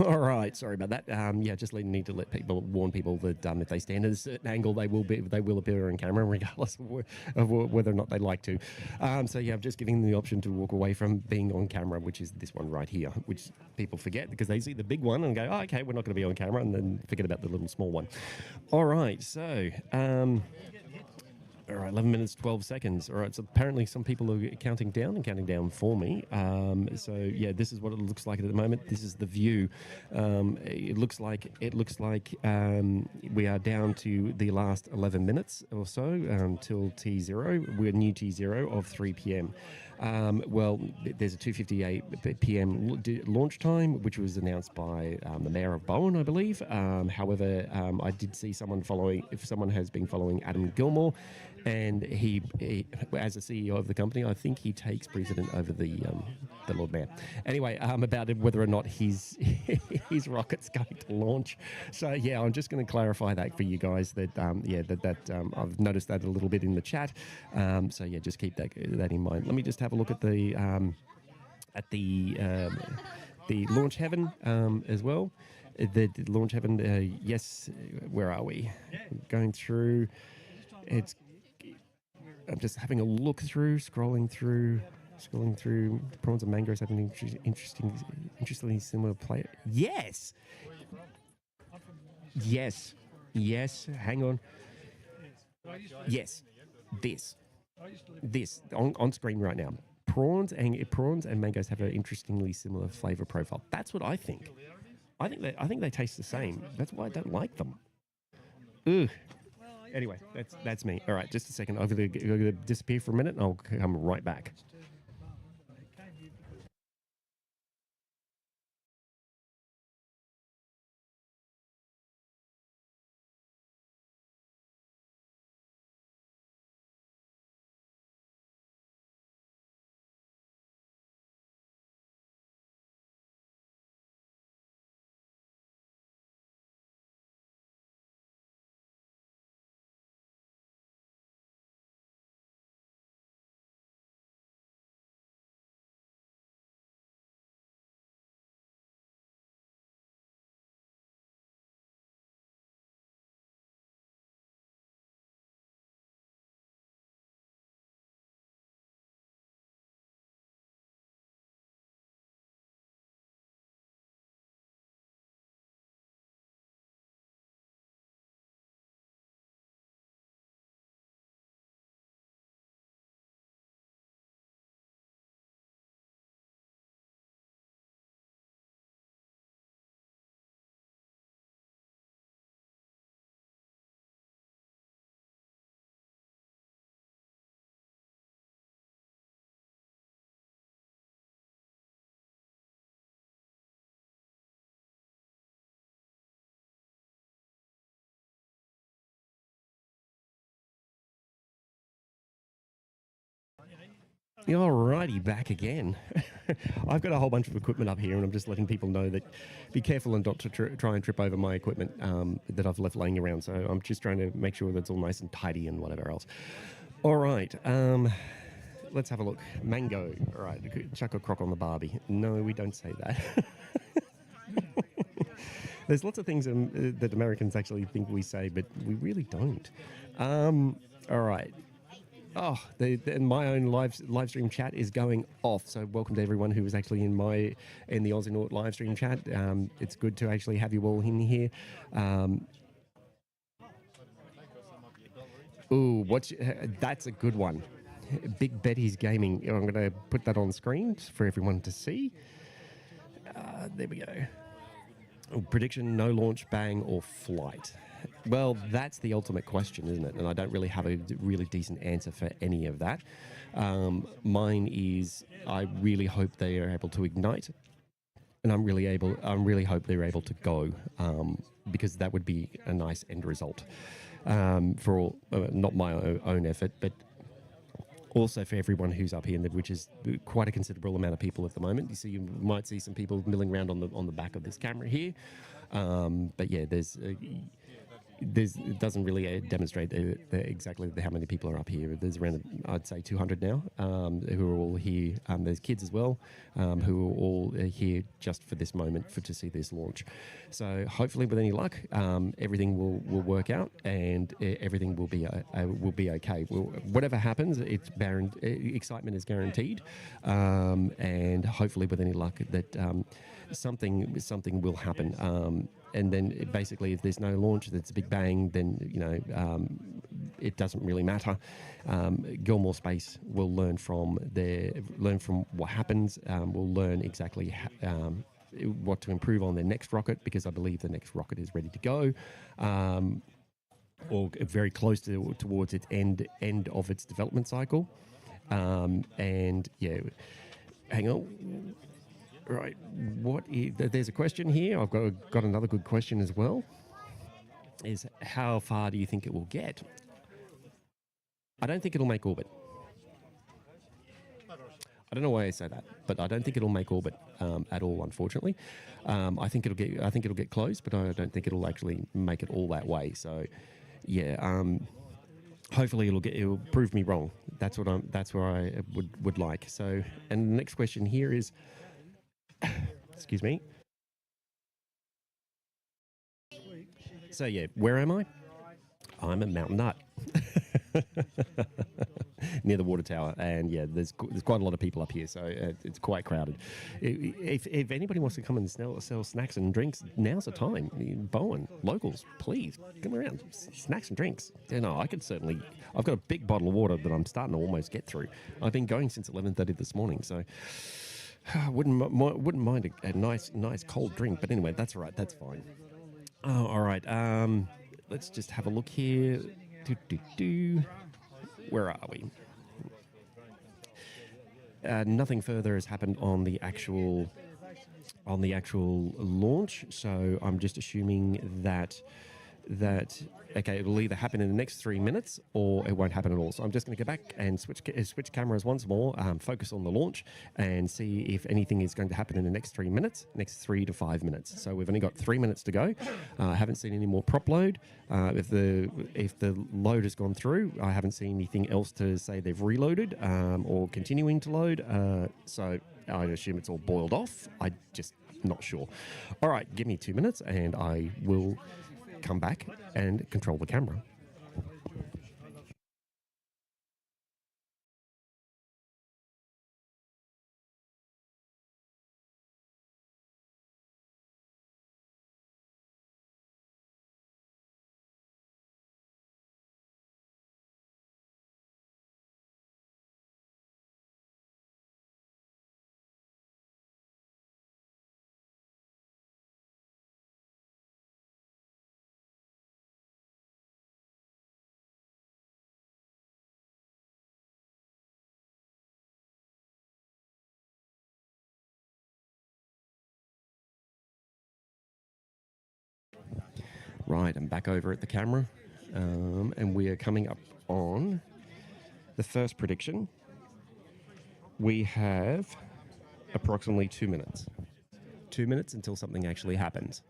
All right, sorry about that. Yeah, just need to warn people that if they stand at a certain angle, they will appear on camera, regardless of whether or not they like to. So yeah, I'm just giving them the option to walk away from being on camera, which is this one right here, which people forget because they see the big one and go, oh, okay, we're not going to be on camera, and then forget about the little small one. All right, so. All right, 11 minutes, 12 seconds. All right, so apparently some people are counting down for me. So yeah, this is what it looks like at the moment. This is the view. It looks like we are down to the last 11 minutes or so until T0. We're new T0 of 3 p.m. Well, there's a 2:58 p.m. launch time, which was announced by the mayor of Bowen, I believe. However, I did see someone has been following Adam Gilmour, and he, as a CEO of the company, I think he takes precedent over the Lord Mayor. Anyway, about whether or not his rocket's going to launch. So yeah, I'm just going to clarify that for you guys. That I've noticed that a little bit in the chat. So yeah, just keep that in mind. Let me just have a look at the launchheaven as well. The launchheaven. Yes, where are we? Going through. I'm just having a look through, scrolling through. Prawns and mangoes have an interestingly similar play. Yes. Hang on. Yes, this on screen right now. Prawns and mangoes have an interestingly similar flavor profile. That's what I think. I think they taste the same. That's why I don't like them. Ugh. Anyway, that's me. All right, just a second. I'm going to disappear for a minute, and I'll come right back. Alrighty, back again. I've got a whole bunch of equipment up here, and I'm just letting people know that be careful and not to try and trip over my equipment that I've left laying around. So I'm just trying to make sure that's all nice and tidy and whatever else. All right, let's have a look. Mango. All right, chuck a crock on the Barbie. No, we don't say that. There's lots of things that Americans actually think we say, but we really don't. All right. Oh, my own live stream chat is going off. So welcome to everyone who was actually in the Aussie live stream chat. It's good to actually have you all in here. That's a good one. Big Betty's Gaming. I'm going to put that on screen for everyone to see. There we go. Prediction: no launch, bang, or flight. Well, that's the ultimate question, isn't it? And I don't really have a really decent answer for any of that. Mine is, I really hope they are able to ignite, and I really hope they're able to go, because that would be a nice end result for all, not my own effort, but also for everyone who's up here, which is quite a considerable amount of people at the moment. You might see some people milling around on the back of this camera here, but yeah, it doesn't really demonstrate exactly how many people are up here. There's around, I'd say, 200 now, who are all here. There's kids as well, who are all here just for this moment, to see this launch. So hopefully, with any luck, everything will work out, and everything will be okay. Whatever happens, excitement is guaranteed, and hopefully, with any luck, that something will happen. And then basically, if there's no launch, that's a big bang, then, it doesn't really matter. Gilmore Space will learn from what happens. We'll learn exactly what to improve on their next rocket, because I believe the next rocket is ready to go, or very close towards its end of its development cycle. And yeah, hang on. Right, there's a question here. I've got another good question as well. Is how far do you think it will get? I don't think it'll make orbit. I don't know why I say that, but I don't think it'll make orbit at all, unfortunately. I think it'll get close, but I don't think it'll actually make it all that way. So, yeah. Hopefully it'll prove me wrong. That's what I would like. So, and the next question here is. Excuse me. So yeah, where am I? I'm at Mountain Nut, near the water tower, and yeah, there's quite a lot of people up here, so it's quite crowded. If anybody wants to come and sell snacks and drinks, now's the time. Bowen, locals, please come around. Snacks and drinks. I've got a big bottle of water that I'm starting to almost get through. I've been going since 11:30 this morning, so. Wouldn't mind a nice cold drink, but anyway, that's all right. That's fine. Oh, all right. Let's just have a look here. Where are we? Nothing further has happened on the actual launch, so I'm just assuming that okay, it will either happen in the next 3 minutes or it won't happen at all. So I'm just going to go back and switch cameras once more, focus on the launch, and see if anything is going to happen in the next 3 minutes, next 3 to 5 minutes. So we've only got 3 minutes to go. I haven't seen any more prop load. If the load has gone through, I haven't seen anything else to say they've reloaded or continuing to load. So I assume it's all boiled off. I'm just not sure. All right, give me 2 minutes and I will come back and control the camera. Right, I'm back over at the camera, and we are coming up on the first prediction. We have approximately 2 minutes. 2 minutes until something actually happens.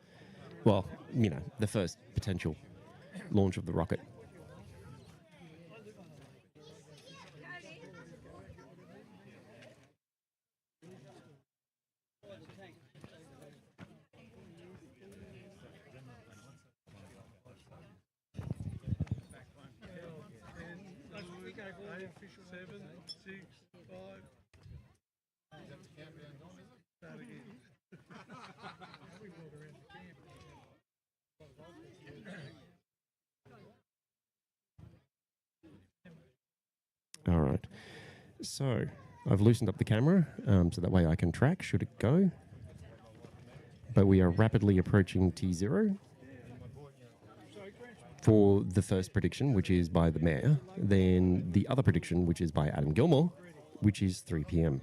Well, you know, the first potential launch of the rocket. All right. So I've loosened up the camera so that way I can track should it go. But we are rapidly approaching T0 for the first prediction, which is by the mayor. Then the other prediction, which is by Adam Gilmour, which is 3 p.m.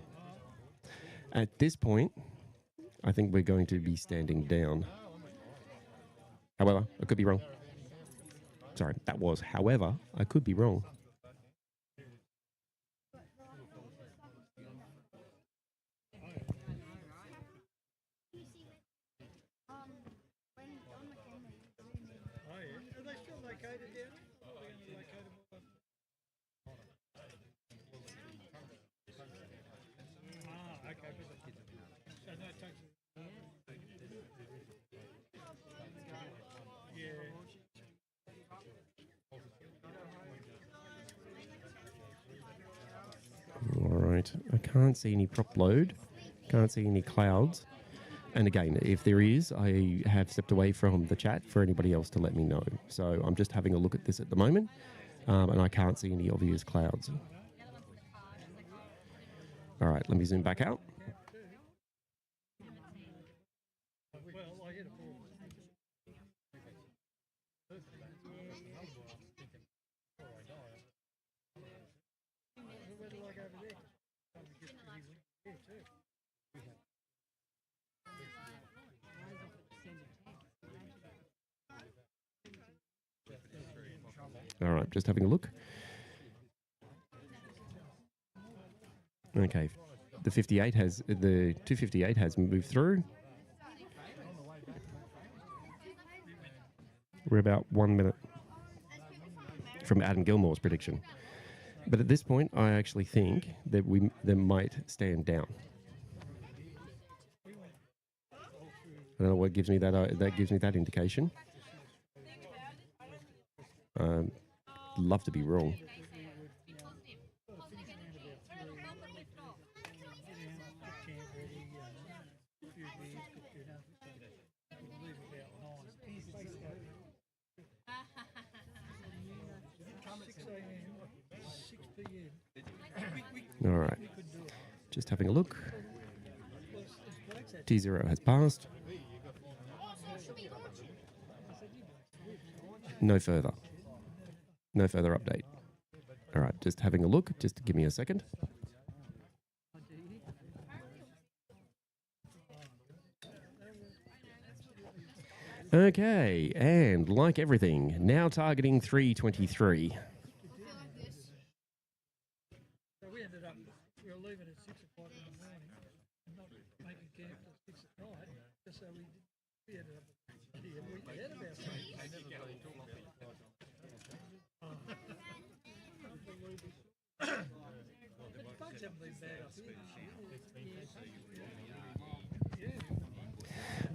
At this point, I think we're going to be standing down. However, I could be wrong. Sorry, that was however, I could be wrong. All right, I can't see any prop load, can't see any clouds. And again, if there is, I have stepped away from the chat for anybody else to let me know. So I'm just having a look at this at the moment, and I can't see any obvious clouds. All right, let me zoom back out. All right, just having a look. Okay, the 258 has moved through. We're about 1 minute from Adam Gilmour's prediction. But at this point, I actually think that they might stand down. I don't know what gives me that. That gives me that indication. Love to be wrong. All right, just having a look. T0 has passed. No further. No further update. All right, just having a look. Just give me a second. Okay, and like everything, now targeting 323. We ended up, we were leaving at 6 o'clock in the morning and not making camp till 6 at night, just so we ended up here a week ahead of ourselves. The bugs haven't been bad up here.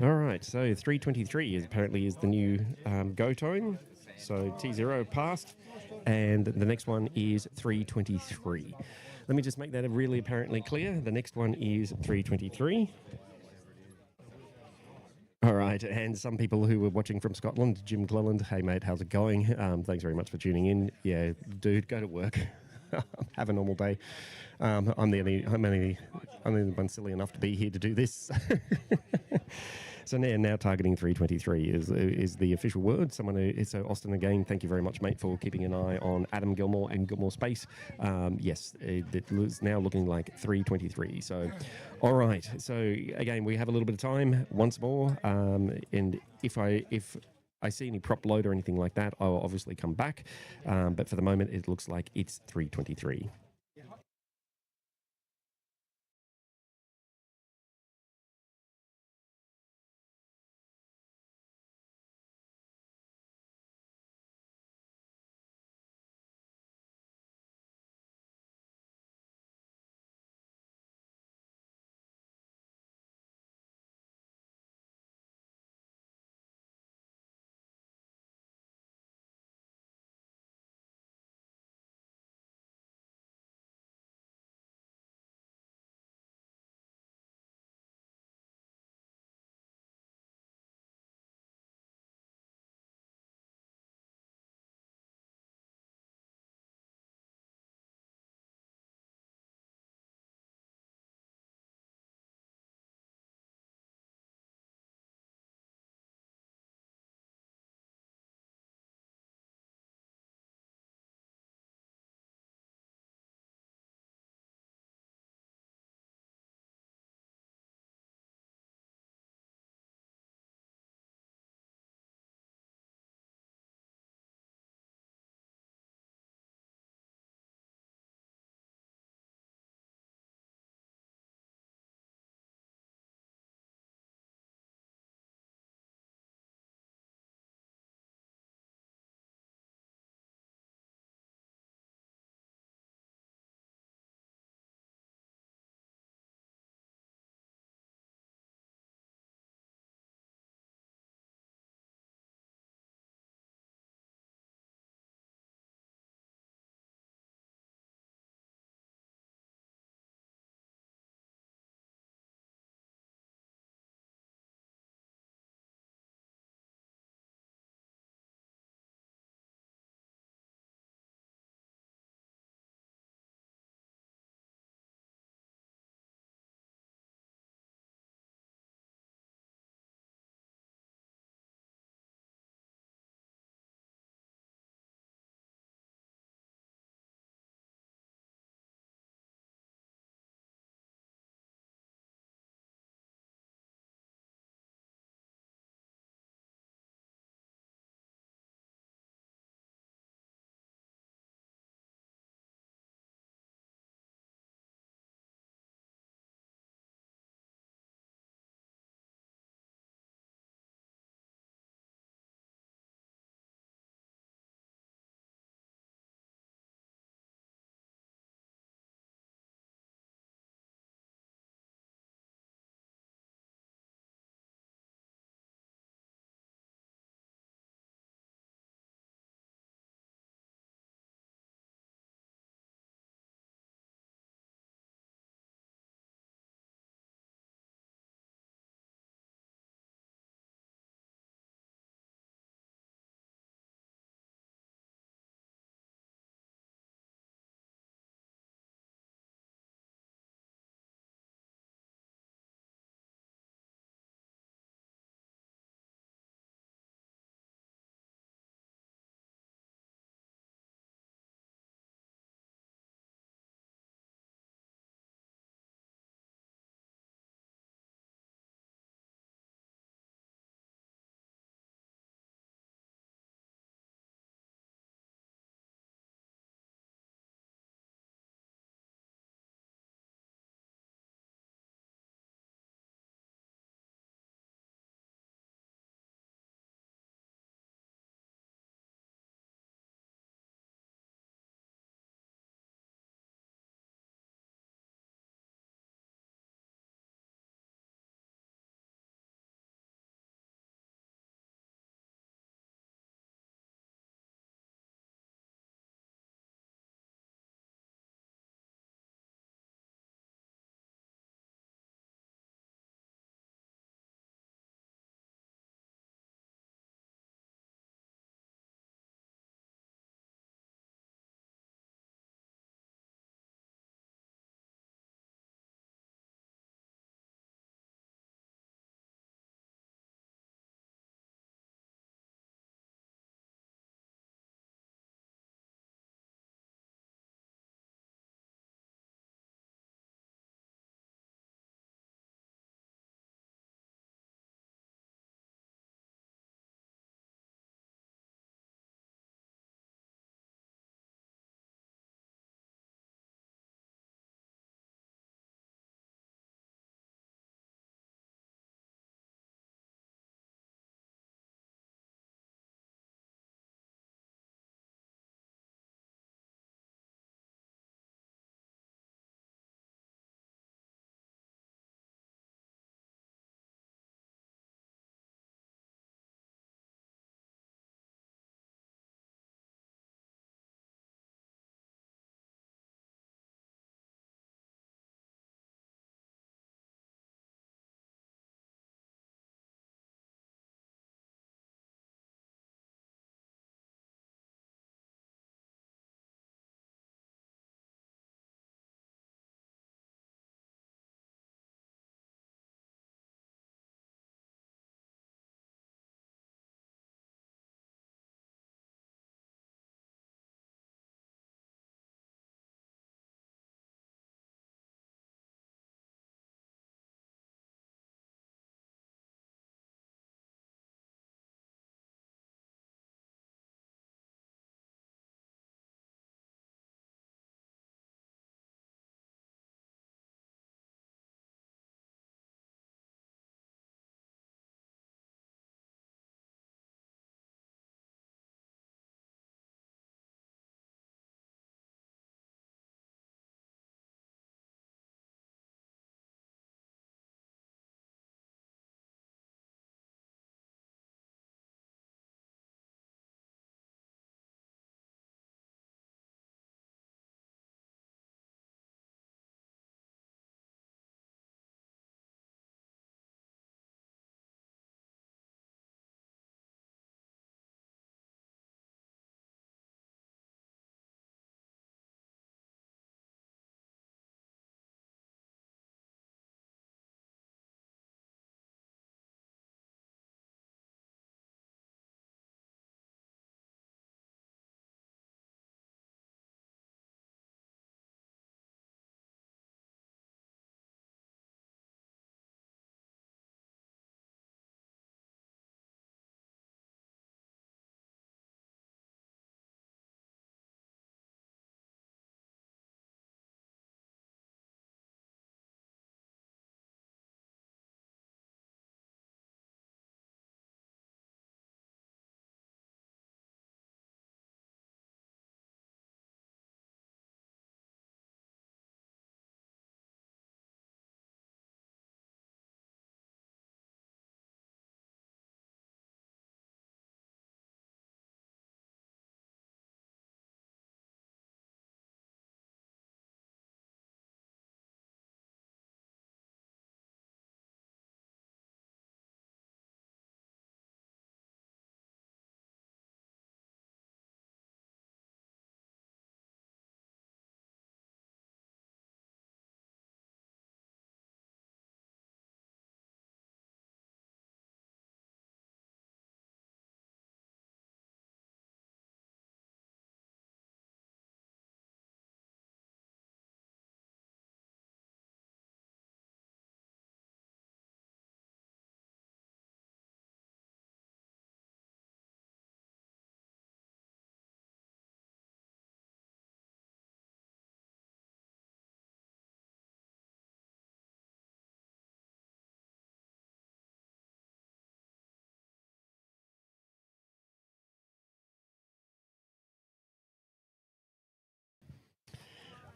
All right, so 323 apparently is the new go time. So T0 passed, and the next one is 323. Let me just make that really apparently clear. The next one is 323. All right, and some people who were watching from Scotland, Jim Cleland, hey mate, how's it going? Thanks very much for tuning in. Yeah, dude, go to work. Have a normal day. I'm the only one silly enough to be here to do this. So now targeting 323 is the official word. So Austin, again, thank you very much, mate, for keeping an eye on Adam Gilmour and Gilmore Space. Yes, it is now looking like 323. So, all right. So again, we have a little bit of time once more, and if I see any prop load or anything like that, I'll obviously come back. But for the moment, it looks like it's 323.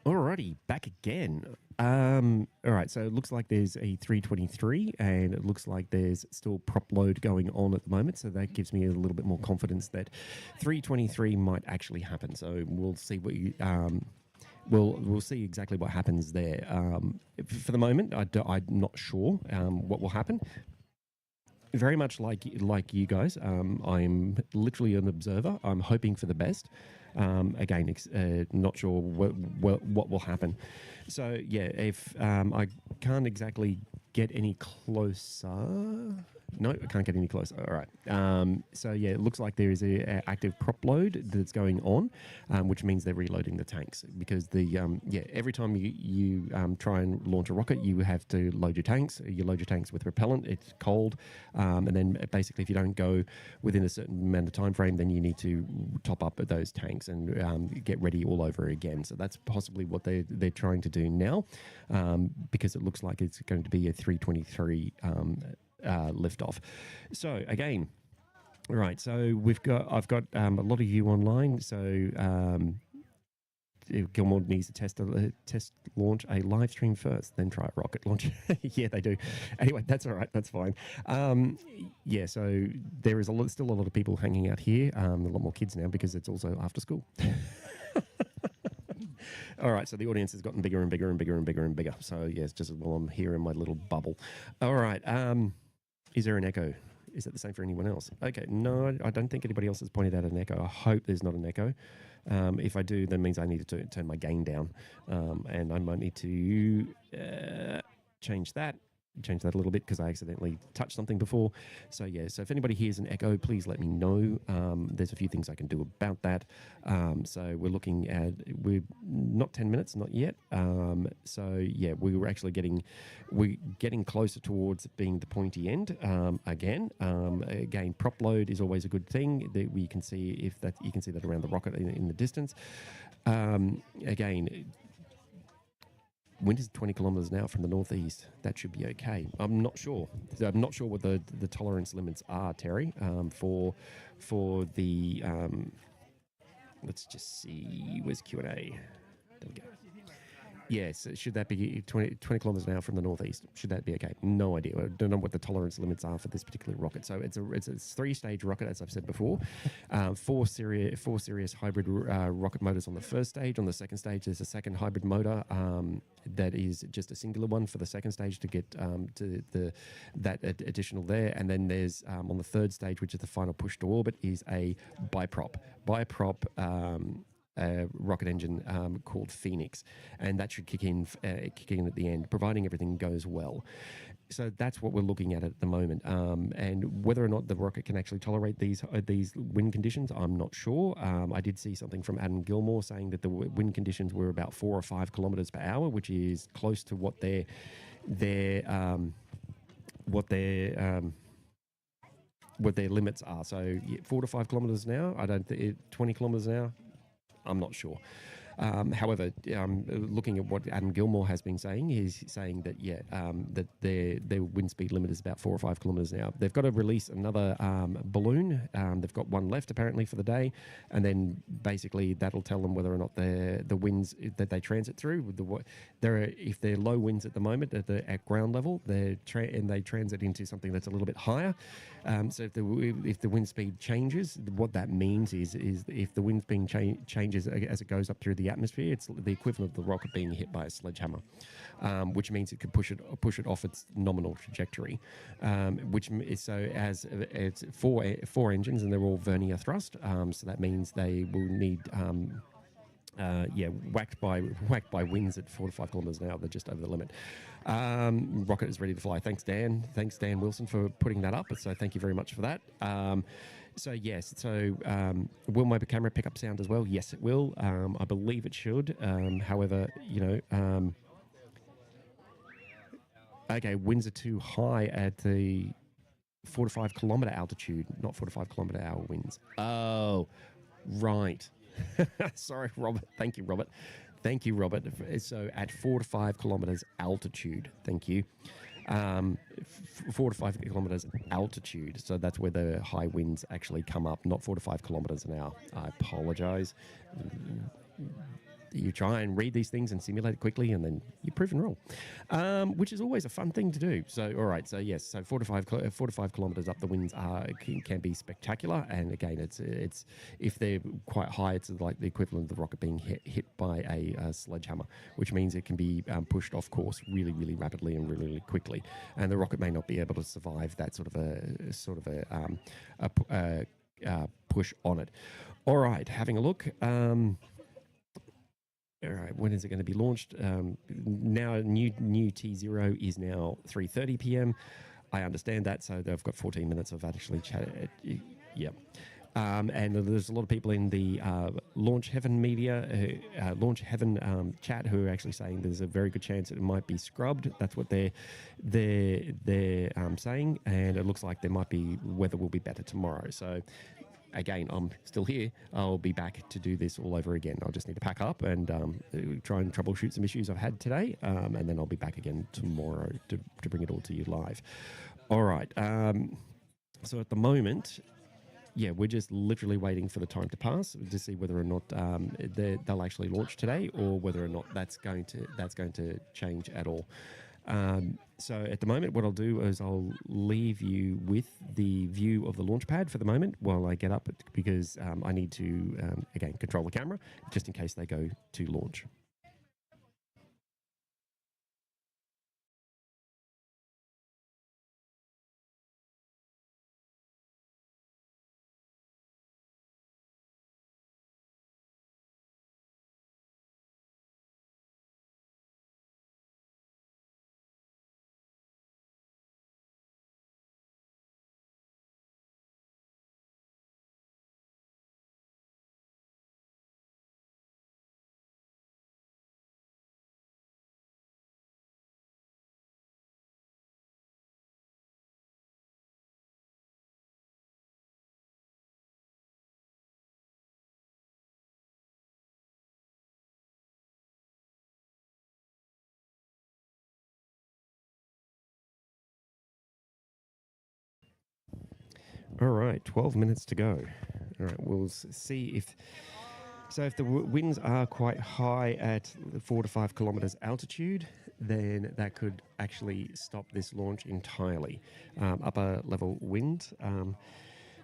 Alrighty, back again. All right, so it looks like there's a 323, and it looks like there's still prop load going on at the moment. So that gives me a little bit more confidence that 323 might actually happen. So we'll see what you, we'll see exactly what happens there. For the moment, I'm not sure what will happen. Very much like you guys, I'm literally an observer. I'm hoping for the best. Again, not sure what will happen. So yeah, if I can't exactly get any closer. No, I can't get any closer. All right. So yeah, it looks like there is a active prop load that's going on, which means they're reloading the tanks because every time you try and launch a rocket, you have to load your tanks. You load your tanks with propellant. It's cold, and then basically if you don't go within a certain amount of time frame, then you need to top up those tanks and get ready all over again. So that's possibly what they're trying to do now, because it looks like it's going to be a 323. Liftoff. So again, right. So I've got a lot of you online. So Gilmore needs to test launch a live stream first, then try a rocket launch. Yeah, they do. Anyway, that's all right. That's fine. Yeah. So there is still a lot of people hanging out here. A lot more kids now because it's also after school. All right, so the audience has gotten bigger and bigger and bigger and bigger and bigger. So yes, just while I'm here in my little bubble. All right. Is there an echo? Is it the same for anyone else? Okay, no, I don't think anybody else has pointed out an echo. I hope there's not an echo. If I do, that means I need to turn my gain down, and I might need to change that a little bit because I accidentally touched something before. So yeah, so if anybody hears an echo, please let me know. There's a few things I can do about that. So we're not 10 minutes, not yet. So yeah, we're getting closer towards being the pointy end again. Again, prop load is always a good thing that we can see you can see that around the rocket in the distance. Again, wind is 20 kilometers an hour from the northeast. That should be okay. I'm not sure. I'm not sure what the tolerance limits are, Terry, for the... let's just see. Where's Q&A? There we go. Yes, should that be 20 kilometers an hour from the northeast? Should that be okay? No idea. I don't know what the tolerance limits are for this particular rocket. So it's a 3-stage rocket, as I've said before. Four serious hybrid rocket motors on the first stage. On the second stage, there's a second hybrid motor that is just a singular one for the second stage to get to that additional there. And then there's on the third stage, which is the final push to orbit, is a biprop rocket engine called Phoenix, and that should kick in at the end, providing everything goes well. So that's what we're looking at the moment, and whether or not the rocket can actually tolerate these wind conditions, I'm not sure. I did see something from Adam Gilmour saying that the wind conditions were about 4 or 5 kilometers per hour, which is close to what their limits are. So 4 to 5 kilometers an hour. 20 kilometers an hour. I'm not sure. However, looking at what Adam Gilmour has been saying, he's saying that that their wind speed limit is about 4 or 5 kilometers an hour. They've got to release another balloon. They've got one left apparently for the day, and then basically that'll tell them whether or not the winds that they transit through. If they're low winds at the moment at ground level, and they transit into something that's a little bit higher. So if the wind speed changes, what that means is if the wind speed changes as it goes up through the atmosphere, it's the equivalent of the rocket being hit by a sledgehammer, which means it could push it off its nominal trajectory. Which is so as it's four engines and they're all vernier thrust. So that means they will need. Whacked by winds at 4 to 5 kilometers an hour. They're just over the limit. Rocket is ready to fly. Thanks, Dan. Thanks, Dan Wilson, for putting that up. So thank you very much for that. So yes. So will my camera pick up sound as well? Yes, it will. I believe it should. However, okay, winds are too high at the 4 to 5 kilometer altitude, not 4 to 5 kilometer hour winds. Oh, right. Sorry, Robert. Thank you, Robert. So at 4 to 5 kilometers altitude. Thank you. 4 to 5 kilometers altitude. So that's where the high winds actually come up, not 4 to 5 kilometers an hour. I apologize. you try and read these things and simulate it quickly, and then you prove and roll, which is always a fun thing to do. So, all right, so yes, so 4 to 5 kilometers up, the winds can be spectacular, and again, it's if they're quite high, it's like the equivalent of the rocket being hit by a sledgehammer, which means it can be pushed off course really, really rapidly and really, really quickly, and the rocket may not be able to survive that sort of a push on it. All right, having a look. All right, when is it going to be launched? Now, new T0 is now 3:30 p.m. I understand that, so they've got 14 minutes of actually chat. Yeah. And there's a lot of people in the launchheaven media, launchheaven chat, who are actually saying there's a very good chance it might be scrubbed. That's what they're saying, and it looks like weather will be better tomorrow. So again, I'm still here. I'll be back to do this all over again. I'll just need to pack up and try and troubleshoot some issues I've had today, and then I'll be back again tomorrow to bring it all to you live. All right. So at the moment, yeah, we're just literally waiting for the time to pass to see whether or not they'll actually launch today, or whether or not that's going to change at all. So at the moment, what I'll do is I'll leave you with the view of the launch pad for the moment while I get up, because I need to, again, control the camera just in case they go to launch. All right, 12 minutes to go. All right, we'll see if the winds are quite high at 4 to 5 kilometers altitude, then that could actually stop this launch entirely. Upper level wind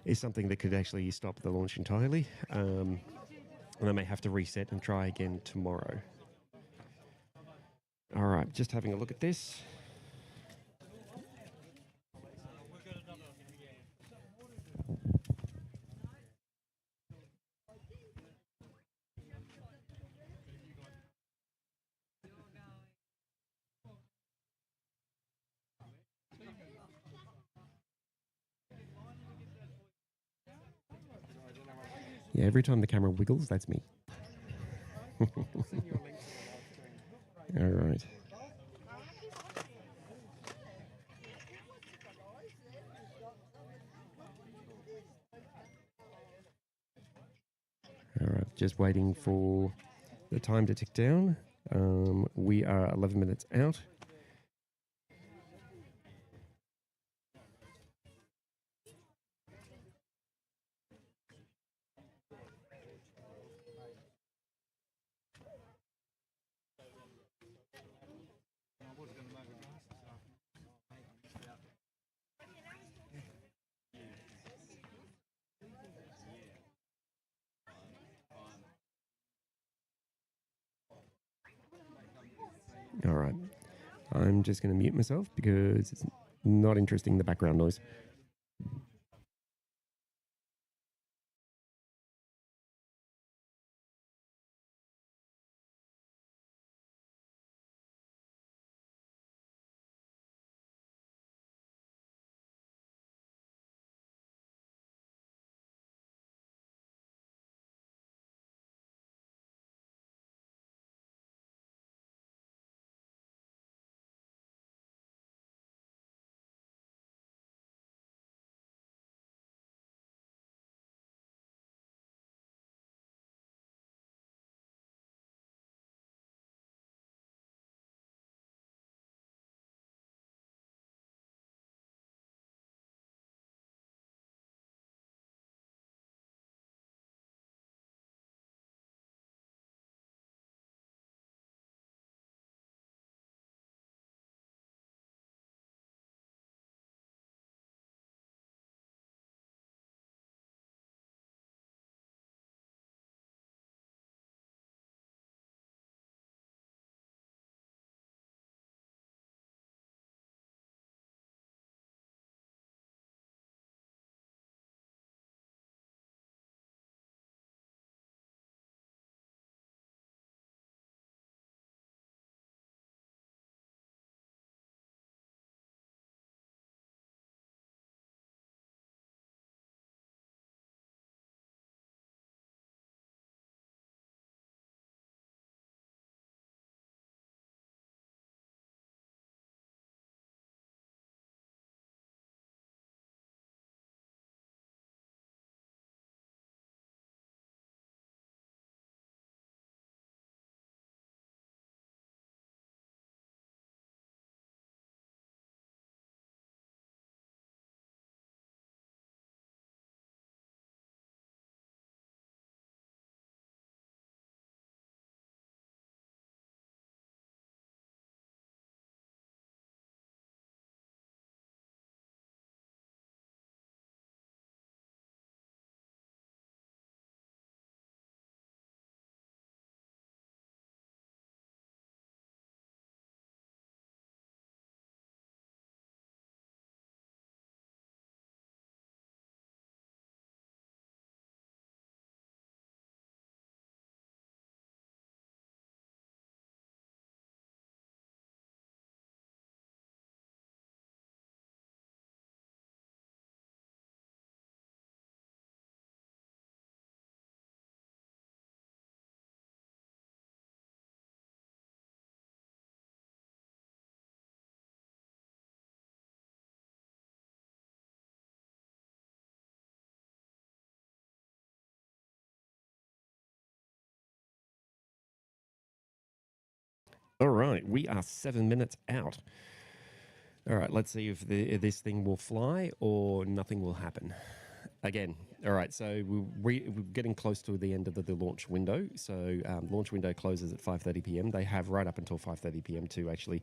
is something that could actually stop the launch entirely, and I may have to reset and try again tomorrow. All right, just having a look at this. Yeah, every time the camera wiggles, that's me. All right. All right, just waiting for the time to tick down. We are 11 minutes out. All right. I'm just going to mute myself because it's not interesting, the background noise. All right, we are 7 minutes out. All right, let's see if this thing will fly or nothing will happen. Again, all right, so we're getting close to the end of the launch window. So launch window closes at 5:30 p.m. They have right up until 5:30 p.m. to actually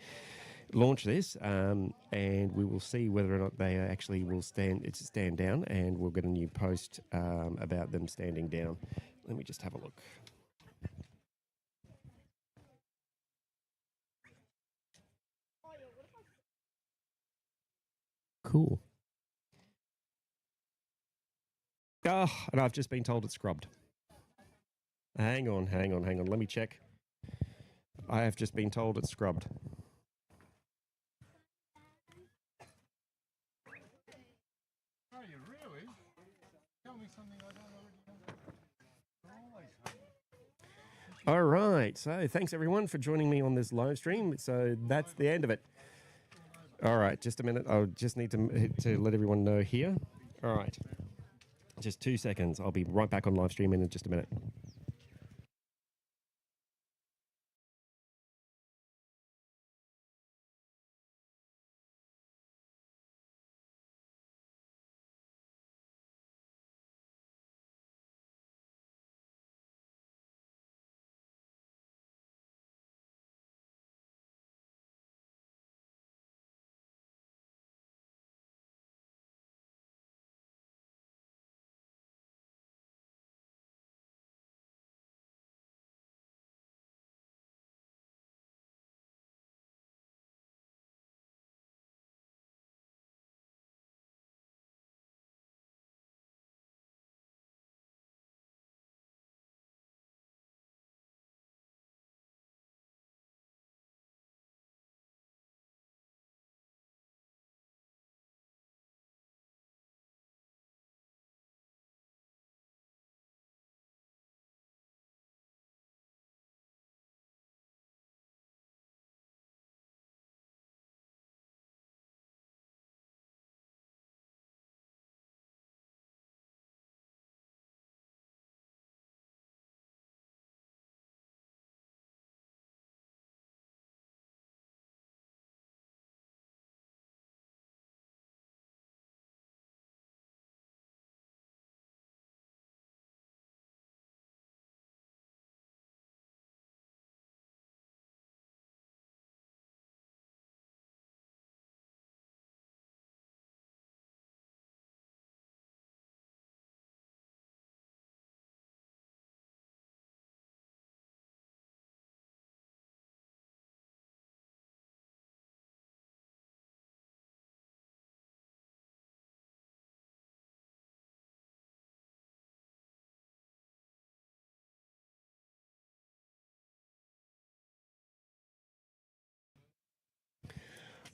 launch this, and we will see whether or not they actually will stand down, and we'll get a new post about them standing down. Let me just have a look. Cool. Oh, and I've just been told it's scrubbed. Hang on. Let me check. I have just been told it's scrubbed. Are you really? Tell me something I don't already know. All right. So thanks everyone for joining me on this live stream. So that's the end of it. All right. Just a minute. I'll just need to let everyone know here. All right. Just 2 seconds. I'll be right back on live stream in just a minute.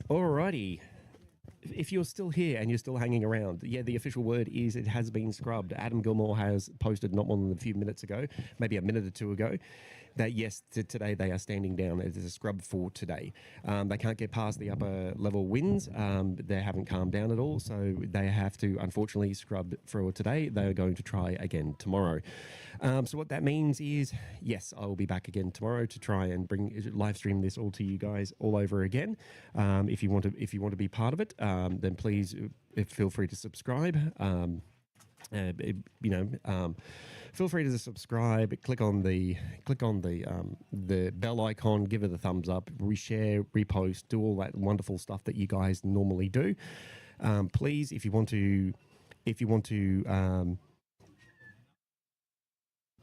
Alrighty. If you're still here and you're still hanging around, yeah, the official word is it has been scrubbed. Adam Gilmore has posted not more than a few minutes ago, maybe a minute or two ago, that yes, today they are standing down. It is a scrub for today. They can't get past the upper level winds. They haven't calmed down at all, so they have to unfortunately scrub for today. They are going to try again tomorrow. So what that means is, yes, I will be back again tomorrow to try and live stream this all to you guys all over again. If you want to be part of it, then please feel free to subscribe. Feel free to subscribe. Click on the bell icon. Give it a thumbs up. Reshare, repost, do all that wonderful stuff that you guys normally do. Please, if you want to.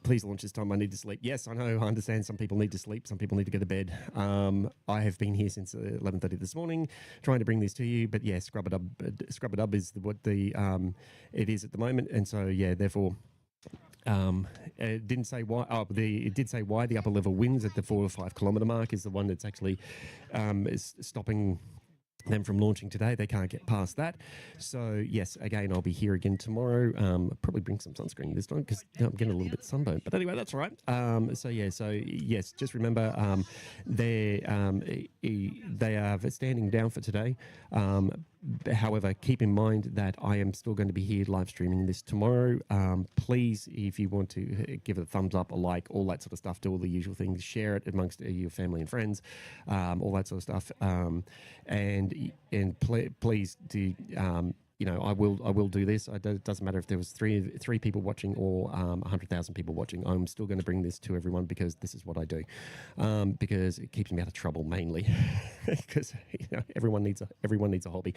Please launch this time. I need to sleep. Yes, I know. I understand. Some people need to sleep. Some people need to go to bed. I have been here since 11:30 this morning, trying to bring this to you. But yeah, scrub it up is what it is at the moment. And so yeah, therefore, it didn't say why. It did say why the upper level winds at the 4 or 5 kilometre mark is the one that's actually is stopping them from launching today. They can't get past that. So yes, again, I'll be here again tomorrow. Probably bring some sunscreen this time because I'm getting a little bit sunburned. But anyway, that's all right. So yes, just remember they are standing down for today. However, keep in mind that I am still going to be here live streaming this tomorrow. Please, if you want to give it a thumbs up, a like, all that sort of stuff, do all the usual things, share it amongst your family and friends, all that sort of stuff. Please do. I will do this. It doesn't matter if there was three people watching or 100,000 people watching. I'm still going to bring this to everyone because this is what I do. Because it keeps me out of trouble mainly. Because everyone needs a hobby.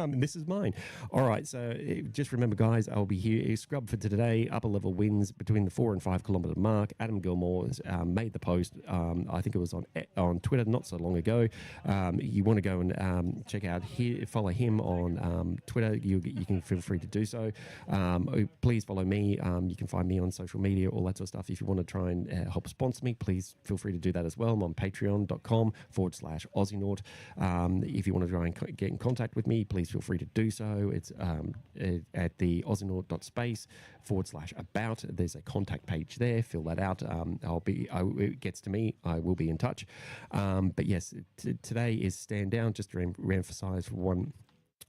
This is mine. All right. So just remember, guys, I'll be here. Scrub for today. Upper level winds between the 4 and 5 kilometer mark. Adam Gilmour made the post. I think it was on Twitter not so long ago. You want to go and check out follow him on Twitter. You can feel free to do so. Please follow me. You can find me on social media, all that sort of stuff. If you want to try and help sponsor me, please feel free to do that as well. I'm on patreon.com/AussieNaut. If you want to try and get in contact with me, please feel free to do so. It's at the AussieNaut.space/about. There's a contact page there. Fill that out. It gets to me. I will be in touch. But yes, today is stand down. Just to re-emphasize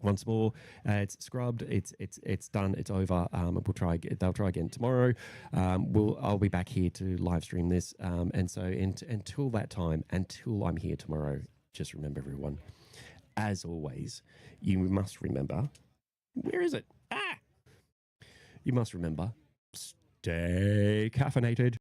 once more, it's scrubbed. It's done. It's over. They'll try again tomorrow. I'll be back here to live stream this. And so until that time, until I'm here tomorrow, just remember, everyone, as always, you must remember. Where is it? You must remember. Stay caffeinated.